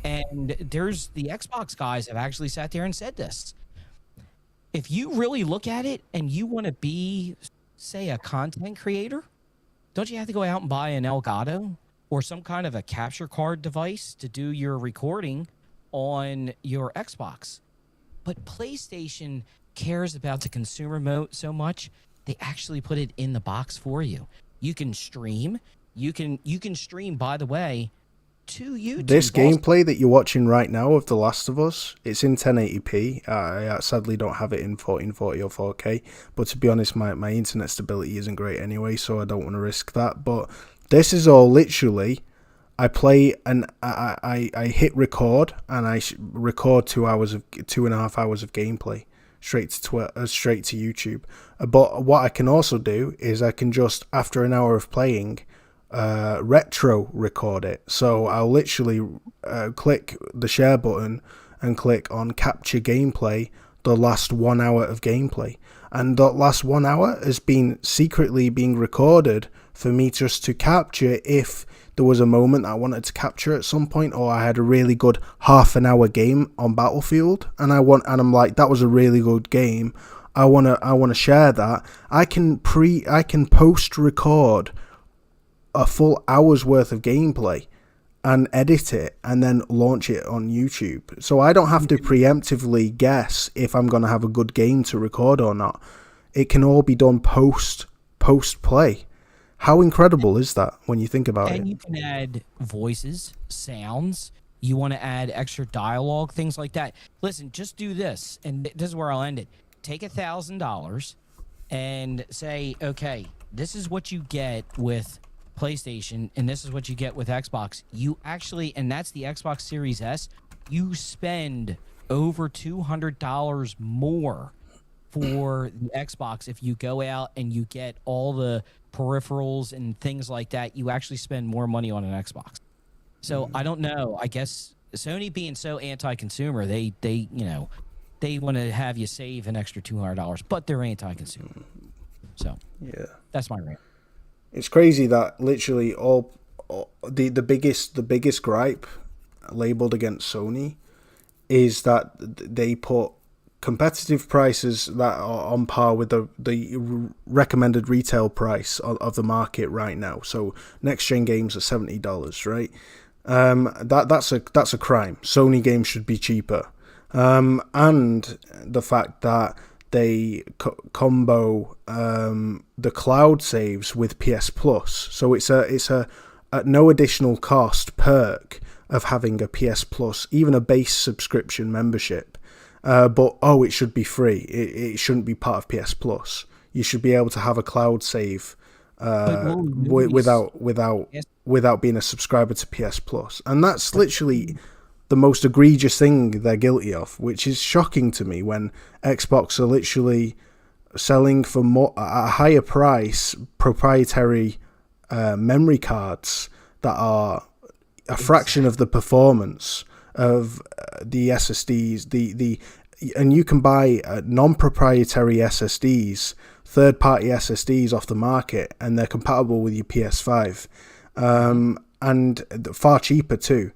and there's the Xbox guys have actually sat there and said this. If you really look at it and you want to be, say, a content creator, don't you have to go out and buy an Elgato or some kind of a capture card device to do your recording on your Xbox? But PlayStation cares about the consumer mode so much, they actually put it in the box for you. You can stream. You can stream, by the way, to YouTube. This gameplay that you're watching right now of The Last of Us, it's in 1080p. I sadly don't have it in 1440 or 4K, but to be honest, my internet stability isn't great anyway, so I don't want to risk that. But this is all literally, I play and I hit record and I record 2.5 hours of gameplay straight to YouTube. But what I can also do is I can just, after an hour of playing, retro record it. So I'll literally click the share button and click on capture gameplay, the last 1 hour of gameplay, and that last 1 hour has been secretly being recorded for me just to capture if there was a moment I wanted to capture at some point, or I had a really good half an hour game on Battlefield and I'm like, that was a really good game, I want to share that. I can post record a full hour's worth of gameplay and edit it and then launch it on YouTube. So I don't have to preemptively guess if I'm going to have a good game to record or not. It can all be done post play. How incredible is that when you think about it? And you can add voices, sounds. You want to add extra dialogue, things like that. Listen, just do this, and this is where I'll end it. Take $1,000 and say, okay, this is what you get with PlayStation, and this is what you get with Xbox. You actually, and that's the Xbox Series S, you spend over $200 more for the Xbox if you go out and you get all the peripherals and things like that. You actually spend more money on an Xbox. So I don't know. I guess Sony being so anti-consumer, they want to have you save an extra $200, but they're anti-consumer. So yeah, that's my rant. It's crazy that literally all the biggest gripe labeled against Sony is that they put competitive prices that are on par with the recommended retail price of the market right now. So next gen games are $70, right? That's a crime. Sony games should be cheaper. And the fact that they combo the cloud saves with PS Plus, so it's a at no additional cost perk of having a PS Plus, even a base subscription membership. But it should be free. It shouldn't be part of PS Plus. You should be able to have a cloud save without being a subscriber to PS Plus, and that's literally the most egregious thing they're guilty of, which is shocking to me when Xbox are literally selling for a higher price proprietary memory cards that are a fraction of the performance of the SSDs. And you can buy non-proprietary SSDs, third-party SSDs off the market, and they're compatible with your PS5, and far cheaper too.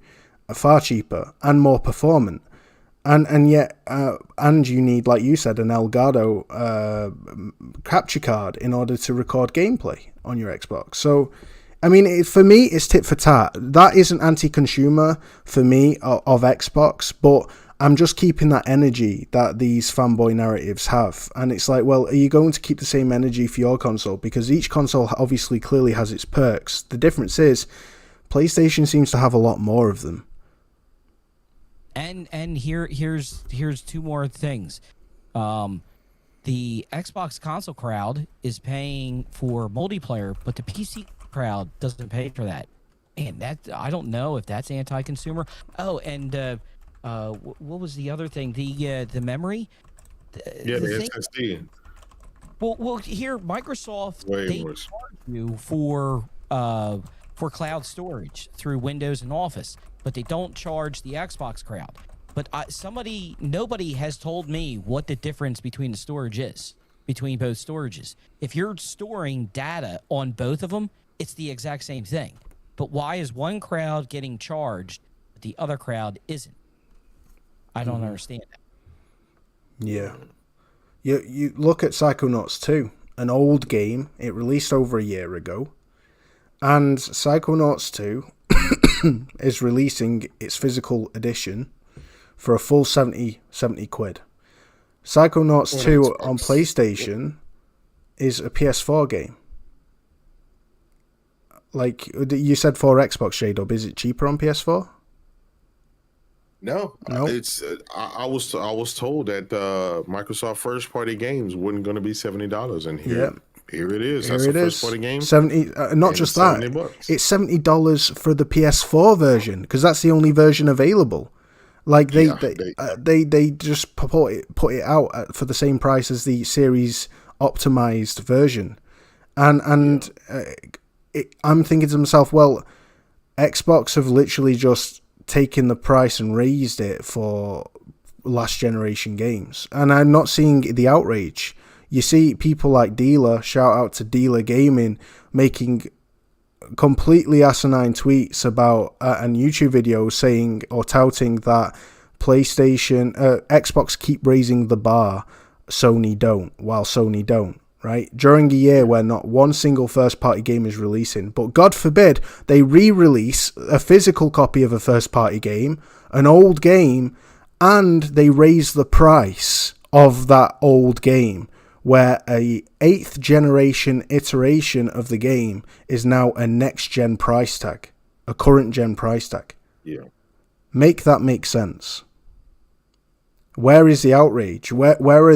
Far cheaper and more performant, and yet you need, like you said, an Elgato capture card in order to record gameplay on your Xbox. So I mean, for me, it's tit for tat. That isn't anti-consumer for me of Xbox, but I'm just keeping that energy that these fanboy narratives have. And it's like, well, are you going to keep the same energy for your console? Because each console obviously clearly has its perks. The difference is PlayStation seems to have a lot more of them. And here's two more things. The Xbox console crowd is paying for multiplayer, but the PC crowd doesn't pay for that. And that, I don't know if that's anti-consumer. Oh, and what was the other thing? The memory. The SSD. Well, here Microsoft they charge you for cloud storage through Windows and Office, but they don't charge the Xbox crowd. But nobody has told me what the difference between the storage is, between both storages. If you're storing data on both of them, it's the exact same thing. But why is one crowd getting charged, but the other crowd isn't? I don't understand that. Yeah. You look at Psychonauts 2, an old game. It released over a year ago. And Psychonauts 2 is releasing its physical edition for a full 70 quid. Psychonauts 2 on PlayStation is a PS4 game. Like you said for Xbox, J-Dub, is it cheaper on PS4? No, it's I was told that Microsoft first party games weren't going to be $70, and here it is. That's a first party game. 70. Not just that. $70. It's $70 for the PS4 version because that's the only version available. Like they just put it out for the same price as the series optimized version, and I'm thinking to myself, well, Xbox have literally just taken the price and raised it for last generation games, and I'm not seeing the outrage. You see people like Dealer, shout out to Dealer Gaming, making completely asinine tweets about and YouTube videos saying or touting that Xbox keep raising the bar, Sony don't, while Sony don't, right? During a year where not one single first-party game is releasing, but God forbid they re-release a physical copy of a first-party game, an old game, and they raise the price of that old game, where a 8th generation iteration of the game is now a next gen price tag, a current gen price tag. Yeah. Make that make sense. Where is the outrage? Where are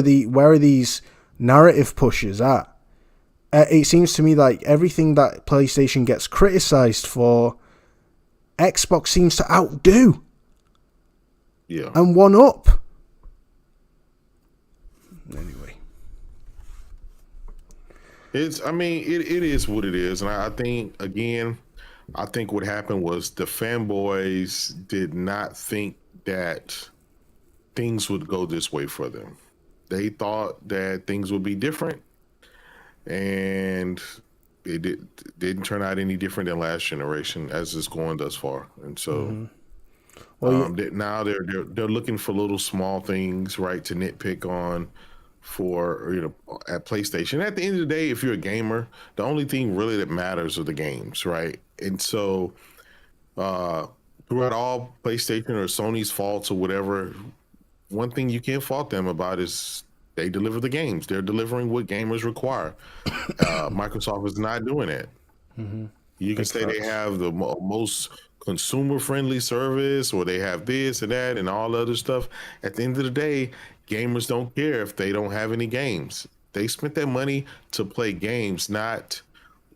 these narrative pushes at? It seems to me like everything that PlayStation gets criticized for, Xbox seems to outdo. Yeah. And one up. Anyway. It is what it is. And I think, again, what happened was the fanboys did not think that things would go this way for them. They thought that things would be different, and it didn't turn out any different than last generation as it's going thus far. And so now they're looking for little small things, right, to nitpick on for, at PlayStation. At the end of the day, if you're a gamer, the only thing really that matters are the games, right? And so throughout all PlayStation or Sony's faults or whatever, one thing you can't fault them about is they deliver the games. They're delivering what gamers require. Microsoft is not doing it. Mm-hmm. You can say they have the most consumer-friendly service, or they have this and that and all other stuff. At the end of the day, gamers don't care if they don't have any games. They spent their money to play games, not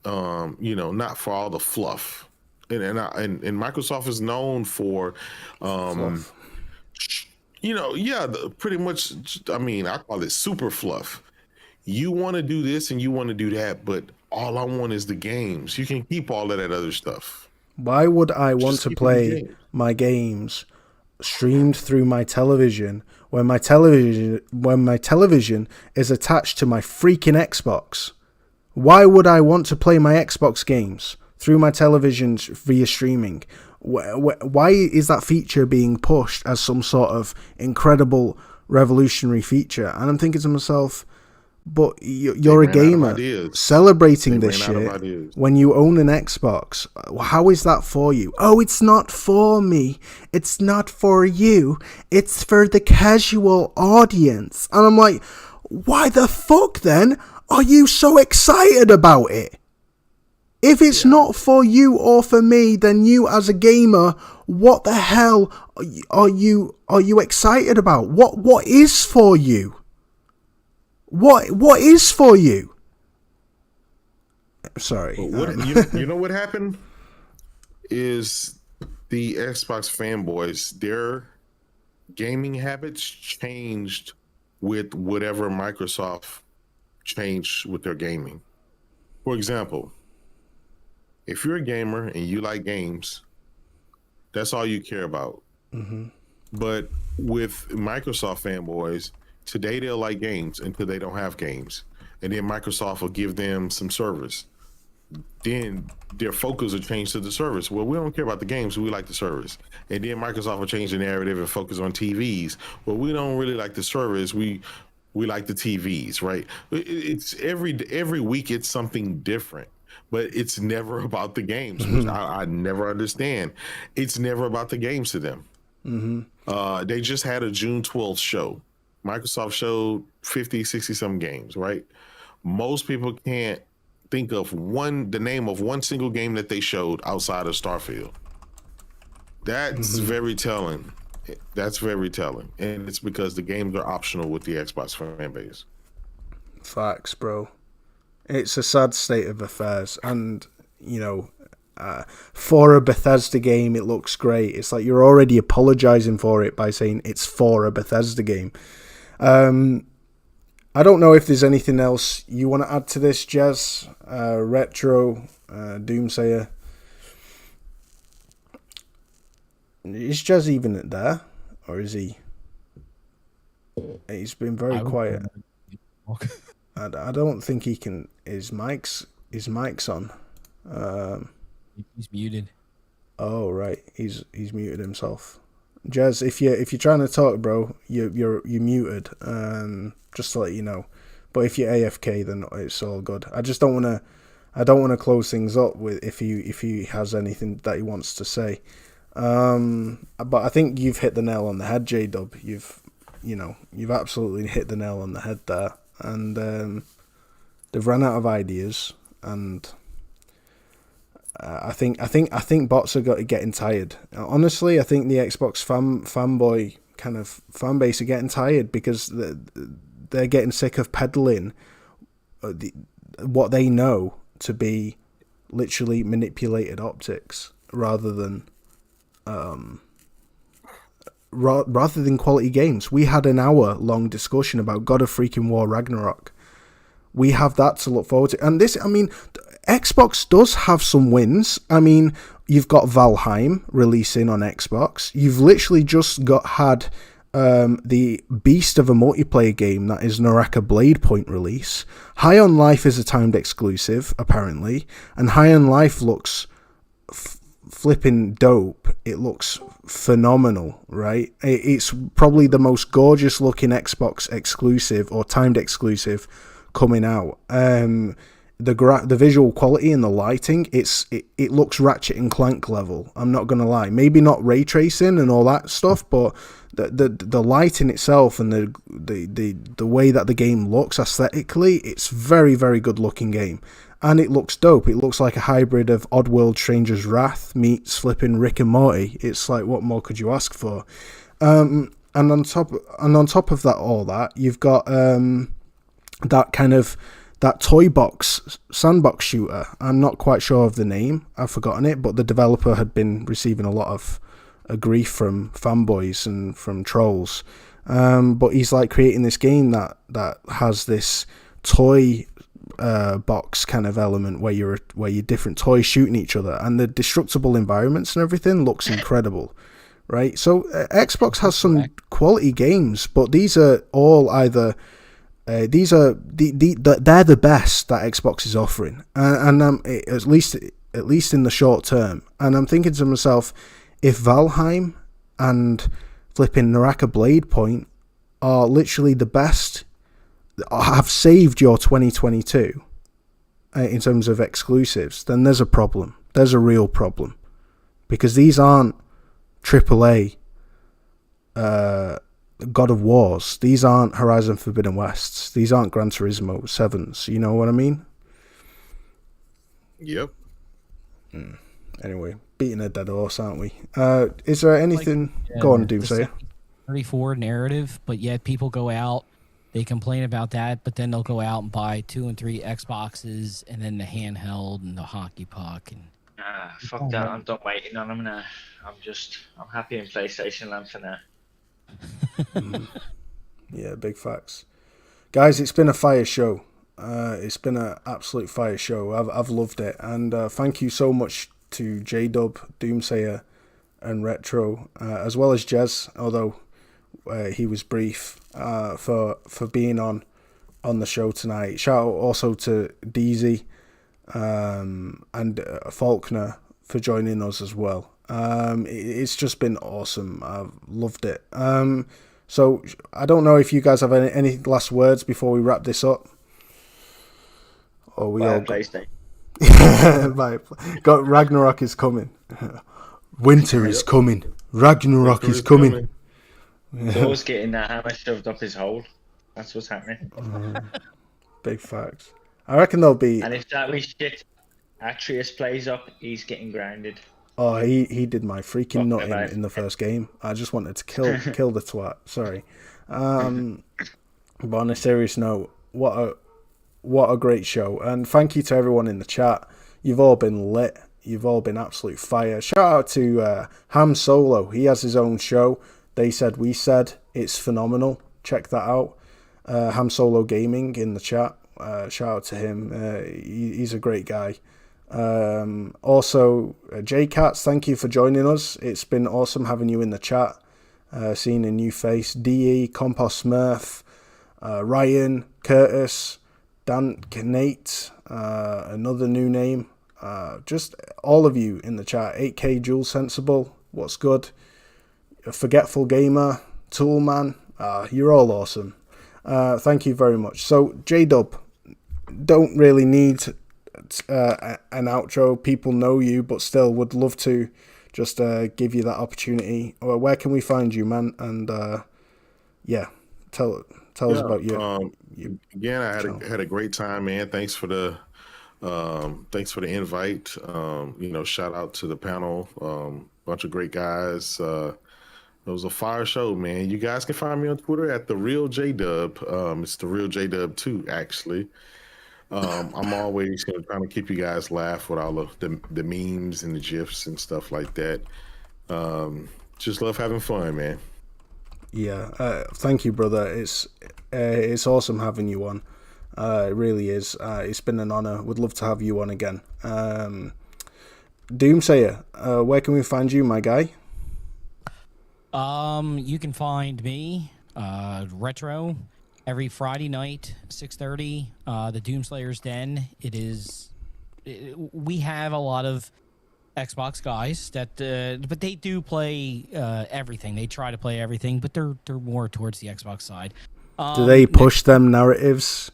for all the fluff. And Microsoft is known for Fluff. pretty much. I call it super fluff. You want to do this and you want to do that, but all I want is the games. You can keep all of that other stuff. Why would I want to play my games streamed through my television when my television is attached to my freaking Xbox? Why would I want to play my Xbox games through my television via streaming? Why is that feature being pushed as some sort of incredible revolutionary feature? And I'm thinking to myself, but you're a gamer celebrating this shit when you own an Xbox. How is that for you? Oh, it's not for me. It's not for you. It's for the casual audience. And I'm like, why the fuck then are you so excited about it? If it's not for you or for me, then you as a gamer, what the hell are you excited about? What is for you? What is for you? Sorry. You know what happened is the Xbox fanboys, their gaming habits changed with whatever Microsoft changed with their gaming. For example, if you're a gamer and you like games, that's all you care about. Mm-hmm. But with Microsoft fanboys, today they'll like games until they don't have games. And then Microsoft will give them some service. Then their focus will change to the service. Well, we don't care about the games, we like the service. And then Microsoft will change the narrative and focus on TVs. Well, we don't really like the service, we like the TVs, right? It's every week it's something different. But it's never about the games, which I never understand. It's never about the games to them. Mm-hmm. They just had a June 12th show. Microsoft showed 50, 60 some games, right? Most people can't think of the name of one single game that they showed outside of Starfield. That's very telling. That's very telling. And it's because the games are optional with the Xbox fan base. Facts, bro. It's a sad state of affairs. And, for a Bethesda game, it looks great. It's like you're already apologizing for it by saying it's for a Bethesda game. I don't know if there's anything else you want to add to this, Jez, Retro, Doomsayer. Is Jez even there, or is he? He's been very quiet. I don't think he can. His mic's on. He's muted. Oh right, he's muted himself. Jez, if you're trying to talk, bro, you're muted. Just to let you know. But if you're AFK, then it's all good. I just don't want to close things up with if he has anything that he wants to say. But I think you've hit the nail on the head, J-Dub. You've absolutely hit the nail on the head there. and they've run out of ideas, and I think bots are getting tired. Honestly, I think the Xbox fanboy kind of fan base are getting tired because they're getting sick of peddling what they know to be literally manipulated optics rather than quality games. We had an hour-long discussion about God of freaking War Ragnarok. We have that to look forward to. And this, I mean, Xbox does have some wins. I mean, you've got Valheim releasing on Xbox. You've literally just had the beast of a multiplayer game that is Naraka Blade Point release. High on Life is a timed exclusive, apparently. And High on Life looks flipping dope. It looks phenomenal, right? It's probably the most gorgeous looking Xbox exclusive or timed exclusive coming out. The visual quality and the lighting, it looks Ratchet and Clank level. I'm not gonna lie. Maybe not ray tracing and all that stuff, but the lighting itself and the way that the game looks aesthetically, it's very, very good looking game. And it looks dope. It looks like a hybrid of Oddworld Stranger's Wrath meets flipping Rick and Morty. It's like, what more could you ask for? And on top of that, all that, you've got that toy box sandbox shooter. I'm not quite sure of the name. I've forgotten it, but the developer had been receiving a lot of grief from fanboys and from trolls. But he's like creating this game that has this toy box kind of element where you're different toys shooting each other, and the destructible environments and everything looks incredible, right? So Xbox has some quality games, but these are all either they're the best that Xbox is offering, and at least in the short term. And I'm thinking to myself, if Valheim and flipping Naraka Blade Point are literally the best, have saved your 2022 in terms of exclusives, then there's a problem. There's a real problem, because these aren't AAA God of Wars. These aren't Horizon Forbidden Wests. These aren't Gran Turismo 7s. You know what I mean? Yep. Anyway, beating a dead horse, aren't we? Is there anything... Go on, Doomsayer. 34 narrative, but yet people go out, they complain about that, but then they'll go out and buy 2 and 3 Xboxes, and then the handheld and the hockey puck. And fuck that. I'm done waiting on them now. I'm happy in PlayStation land for now. Yeah, big facts. Guys, it's been a fire show. It's been an absolute fire show. I've loved it. And thank you so much to J-Dub, Doomsayer, and Retro, as well as Jez, although he was brief, for being on the show tonight. Shout out also to DZ and Faulkner for joining us as well. It's just been awesome. I've loved it. So I don't know if you guys have any last words before we wrap this up. Or we all PlayStation. Got Ragnarok is coming. Winter is coming. Ragnarok is coming. Thor's getting that hammer shoved up his hole. That's what's happening. Big facts. I reckon there'll be. And if that was shit, Atreus plays up, he's getting grounded. Oh, he did my freaking nut in the first game. I just wanted to kill the twat. Sorry. But on a serious note, what a great show. And thank you to everyone in the chat. You've all been lit. You've all been absolute fire. Shout out to Ham Solo. He has his own show. They Said We Said. It's phenomenal. Check that out. Ham Solo Gaming in the chat. Shout out to him. He's a great guy. Also, J-Cats, thank you for joining us. It's been awesome having you in the chat. Seeing a new face. DE, Compost Smurf, Ryan, Curtis, Dan, Nate, another new name. Just all of you in the chat. 8K Jules Sensible, what's good? A Forgetful Gamer, Toolman, you're all awesome. Thank you very much. So, J-Dub, don't really need an outro. People know you, but still would love to just give you that opportunity. Where can we find you, man? And yeah, tell us about Again, I had a great time, man. Thanks for the invite. Shout out to the panel. Bunch of great guys. It was a fire show, man. You guys can find me on Twitter at the Real JDub. It's the Real JDub 2, actually. I'm always trying to keep you guys laugh with all of the memes and the gifs and stuff like that. Just love having fun, man. Yeah, thank you, brother. It's awesome having you on. It really is. It's been an honor. Would love to have you on again. Doomsayer, where can we find you, my guy? You can find me, Retro, every Friday night, 6:30. The Doomslayer's Den. We have a lot of Xbox guys that, but they do play everything. They try to play everything, but they're more towards the Xbox side. Do they push them narratives?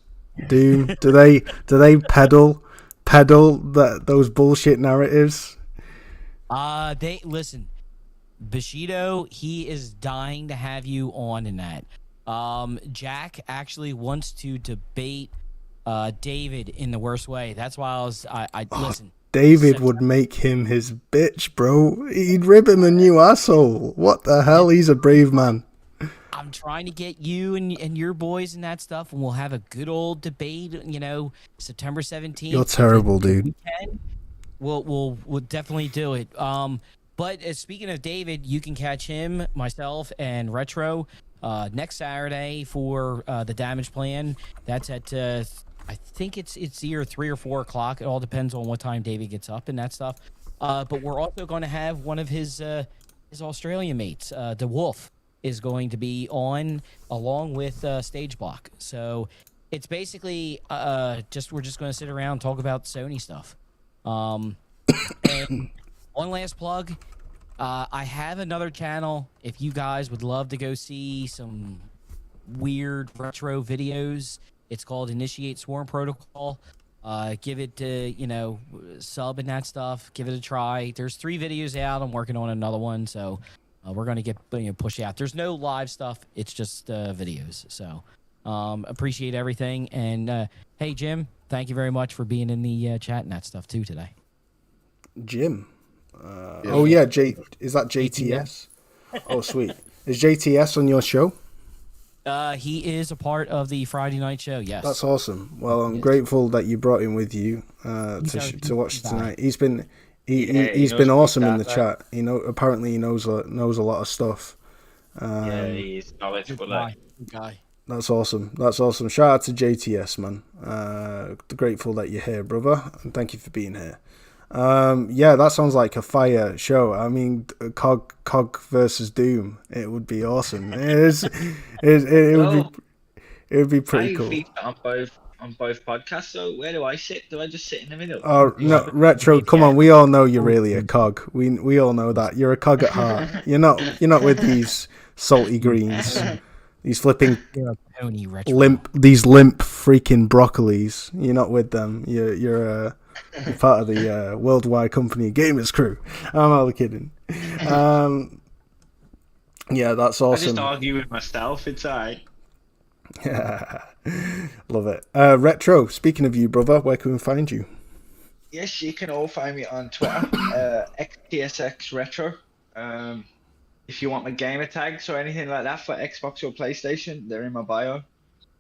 Doom? do they peddle those bullshit narratives? They listen. Bushido, he is dying to have you on in that. Jack actually wants to debate David in the worst way. That's why I listen. David would make him his bitch, bro. He'd rib him a new asshole. What the hell? He's a brave man. I'm trying to get you and your boys and that stuff, and we'll have a good old debate. September 17th. You're terrible, dude. We'll definitely do it. But speaking of David, you can catch him, myself, and Retro next Saturday for the Damage Plan. That's at I think it's either 3 or 4 o'clock. It all depends on what time David gets up and that stuff. But we're also going to have one of his Australian mates, the Wolf, is going to be on along with Stage Block. So it's basically we're just going to sit around and talk about Sony stuff. And one last plug. I have another channel. If you guys would love to go see some weird retro videos, it's called Initiate Swarm Protocol. Give it sub and that stuff. Give it a try. There's 3 videos out. I'm working on another one, so we're gonna get push out. There's no live stuff. It's just videos. So appreciate everything. And hey, Jim, thank you very much for being in the chat and that stuff too today. Jim. Oh yeah, is that JTS? Oh sweet. Is JTS on your show? He is a part of the Friday night show. Yes. That's awesome. Well, I'm grateful that you brought him with you to watch tonight. He's been awesome in the chat. Apparently he knows a lot of stuff. He's knowledgeable. Guy. That's awesome. Shout out to JTS, man. Grateful that you're here, brother, and thank you for being here. That sounds like a fire show. I mean, Cog versus Doom. It would be awesome. It would be pretty cool. On both podcasts. So where do I sit? Do I just sit in the middle? Oh no, Retro. Come on, we all know you're really a Cog. We all know that you're a Cog at heart. You're not with these salty greens. These flipping limp freaking broccolis. You're not with them. You're part of the worldwide company Gamers Crew. I'm only kidding. That's awesome. I just argue with myself. It's alright. Love it. Retro, speaking of you, brother, where can we find you? Yes, you can all find me on Twitter, XTSX Retro. If you want my gamer tags or anything like that for Xbox or PlayStation, they're in my bio.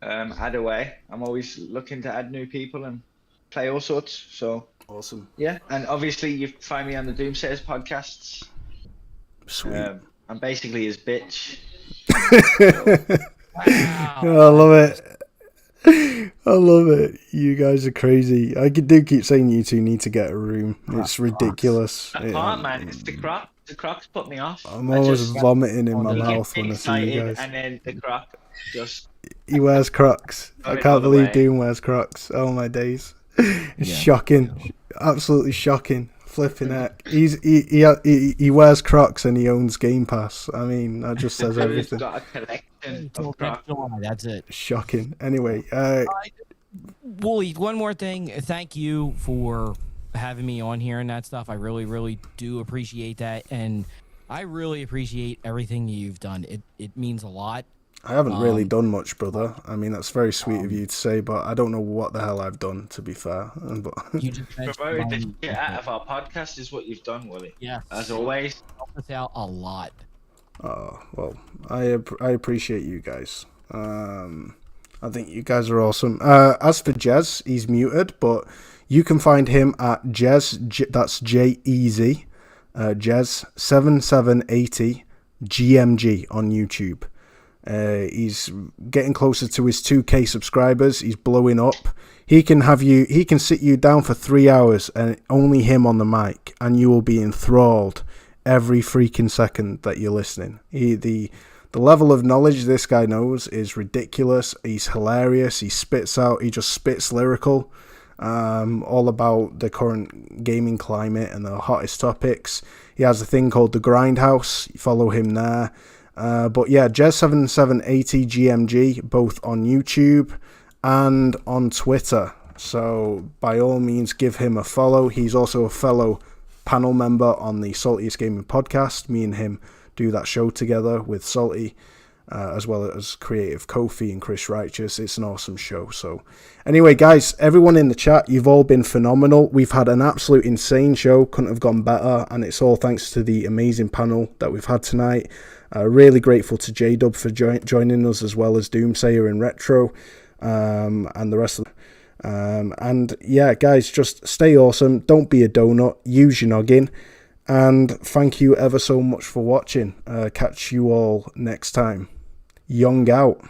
Add away. I'm always looking to add new people and play all sorts. So awesome. Yeah, and obviously you find me on the Doomsayers podcasts. Sweet. I'm basically his bitch. Wow. I love it. You guys are crazy. I do keep saying you two need to get a room. It's ridiculous. I can't, man. It's the croc. The crocs put me off. I'm always vomiting in my mouth when I see you guys. And then the croc just... He wears Crocs. I can't believe Doom wears Crocs. Oh my days. It's shocking. Absolutely shocking. Flipping heck. He wears Crocs and he owns Game Pass. I mean, that just says everything. He's got a collection of Crocs. That's it. Shocking. Anyway, Wooly, one more thing. Thank you for having me on here and that stuff. I really, really do appreciate that, and I really appreciate everything you've done. It means a lot. I haven't really done much, brother. I mean, that's very sweet of you to say, but I don't know what the hell I've done, to be fair. But You just promoted the shit out of our podcast is what you've done, Willie. Yeah. As always. Help us out a lot. Oh, well, I appreciate you guys. I think you guys are awesome. As for Jez, he's muted, but you can find him at Jez, that's Jez, Jez7780 GMG on YouTube. He's getting closer to his 2K subscribers. He's blowing up. He can sit you down for 3 hours and only him on the mic, and you will be enthralled every freaking second that you're listening. The level of knowledge this guy knows is ridiculous. He's hilarious. He just spits lyrical, all about the current gaming climate and the hottest topics. He has a thing called the Grindhouse. Follow him there. But yeah, Jez7780 GMG, both on YouTube and on Twitter. So by all means, give him a follow. He's also a fellow panel member on the Saltiest Gaming podcast. Me and him do that show together with Salty, as well as creative Kofi and Chris Righteous. It's an awesome show. So anyway, guys, everyone in the chat, you've all been phenomenal. We've had an absolute insane show. Couldn't have gone better. And it's all thanks to the amazing panel that we've had tonight. Really grateful to J-Dub for joining us, as well as Doomsayer and Retro, and the rest of them. And yeah, guys, just stay awesome. Don't be a donut. Use your noggin. And thank you ever so much for watching. Catch you all next time. Young out.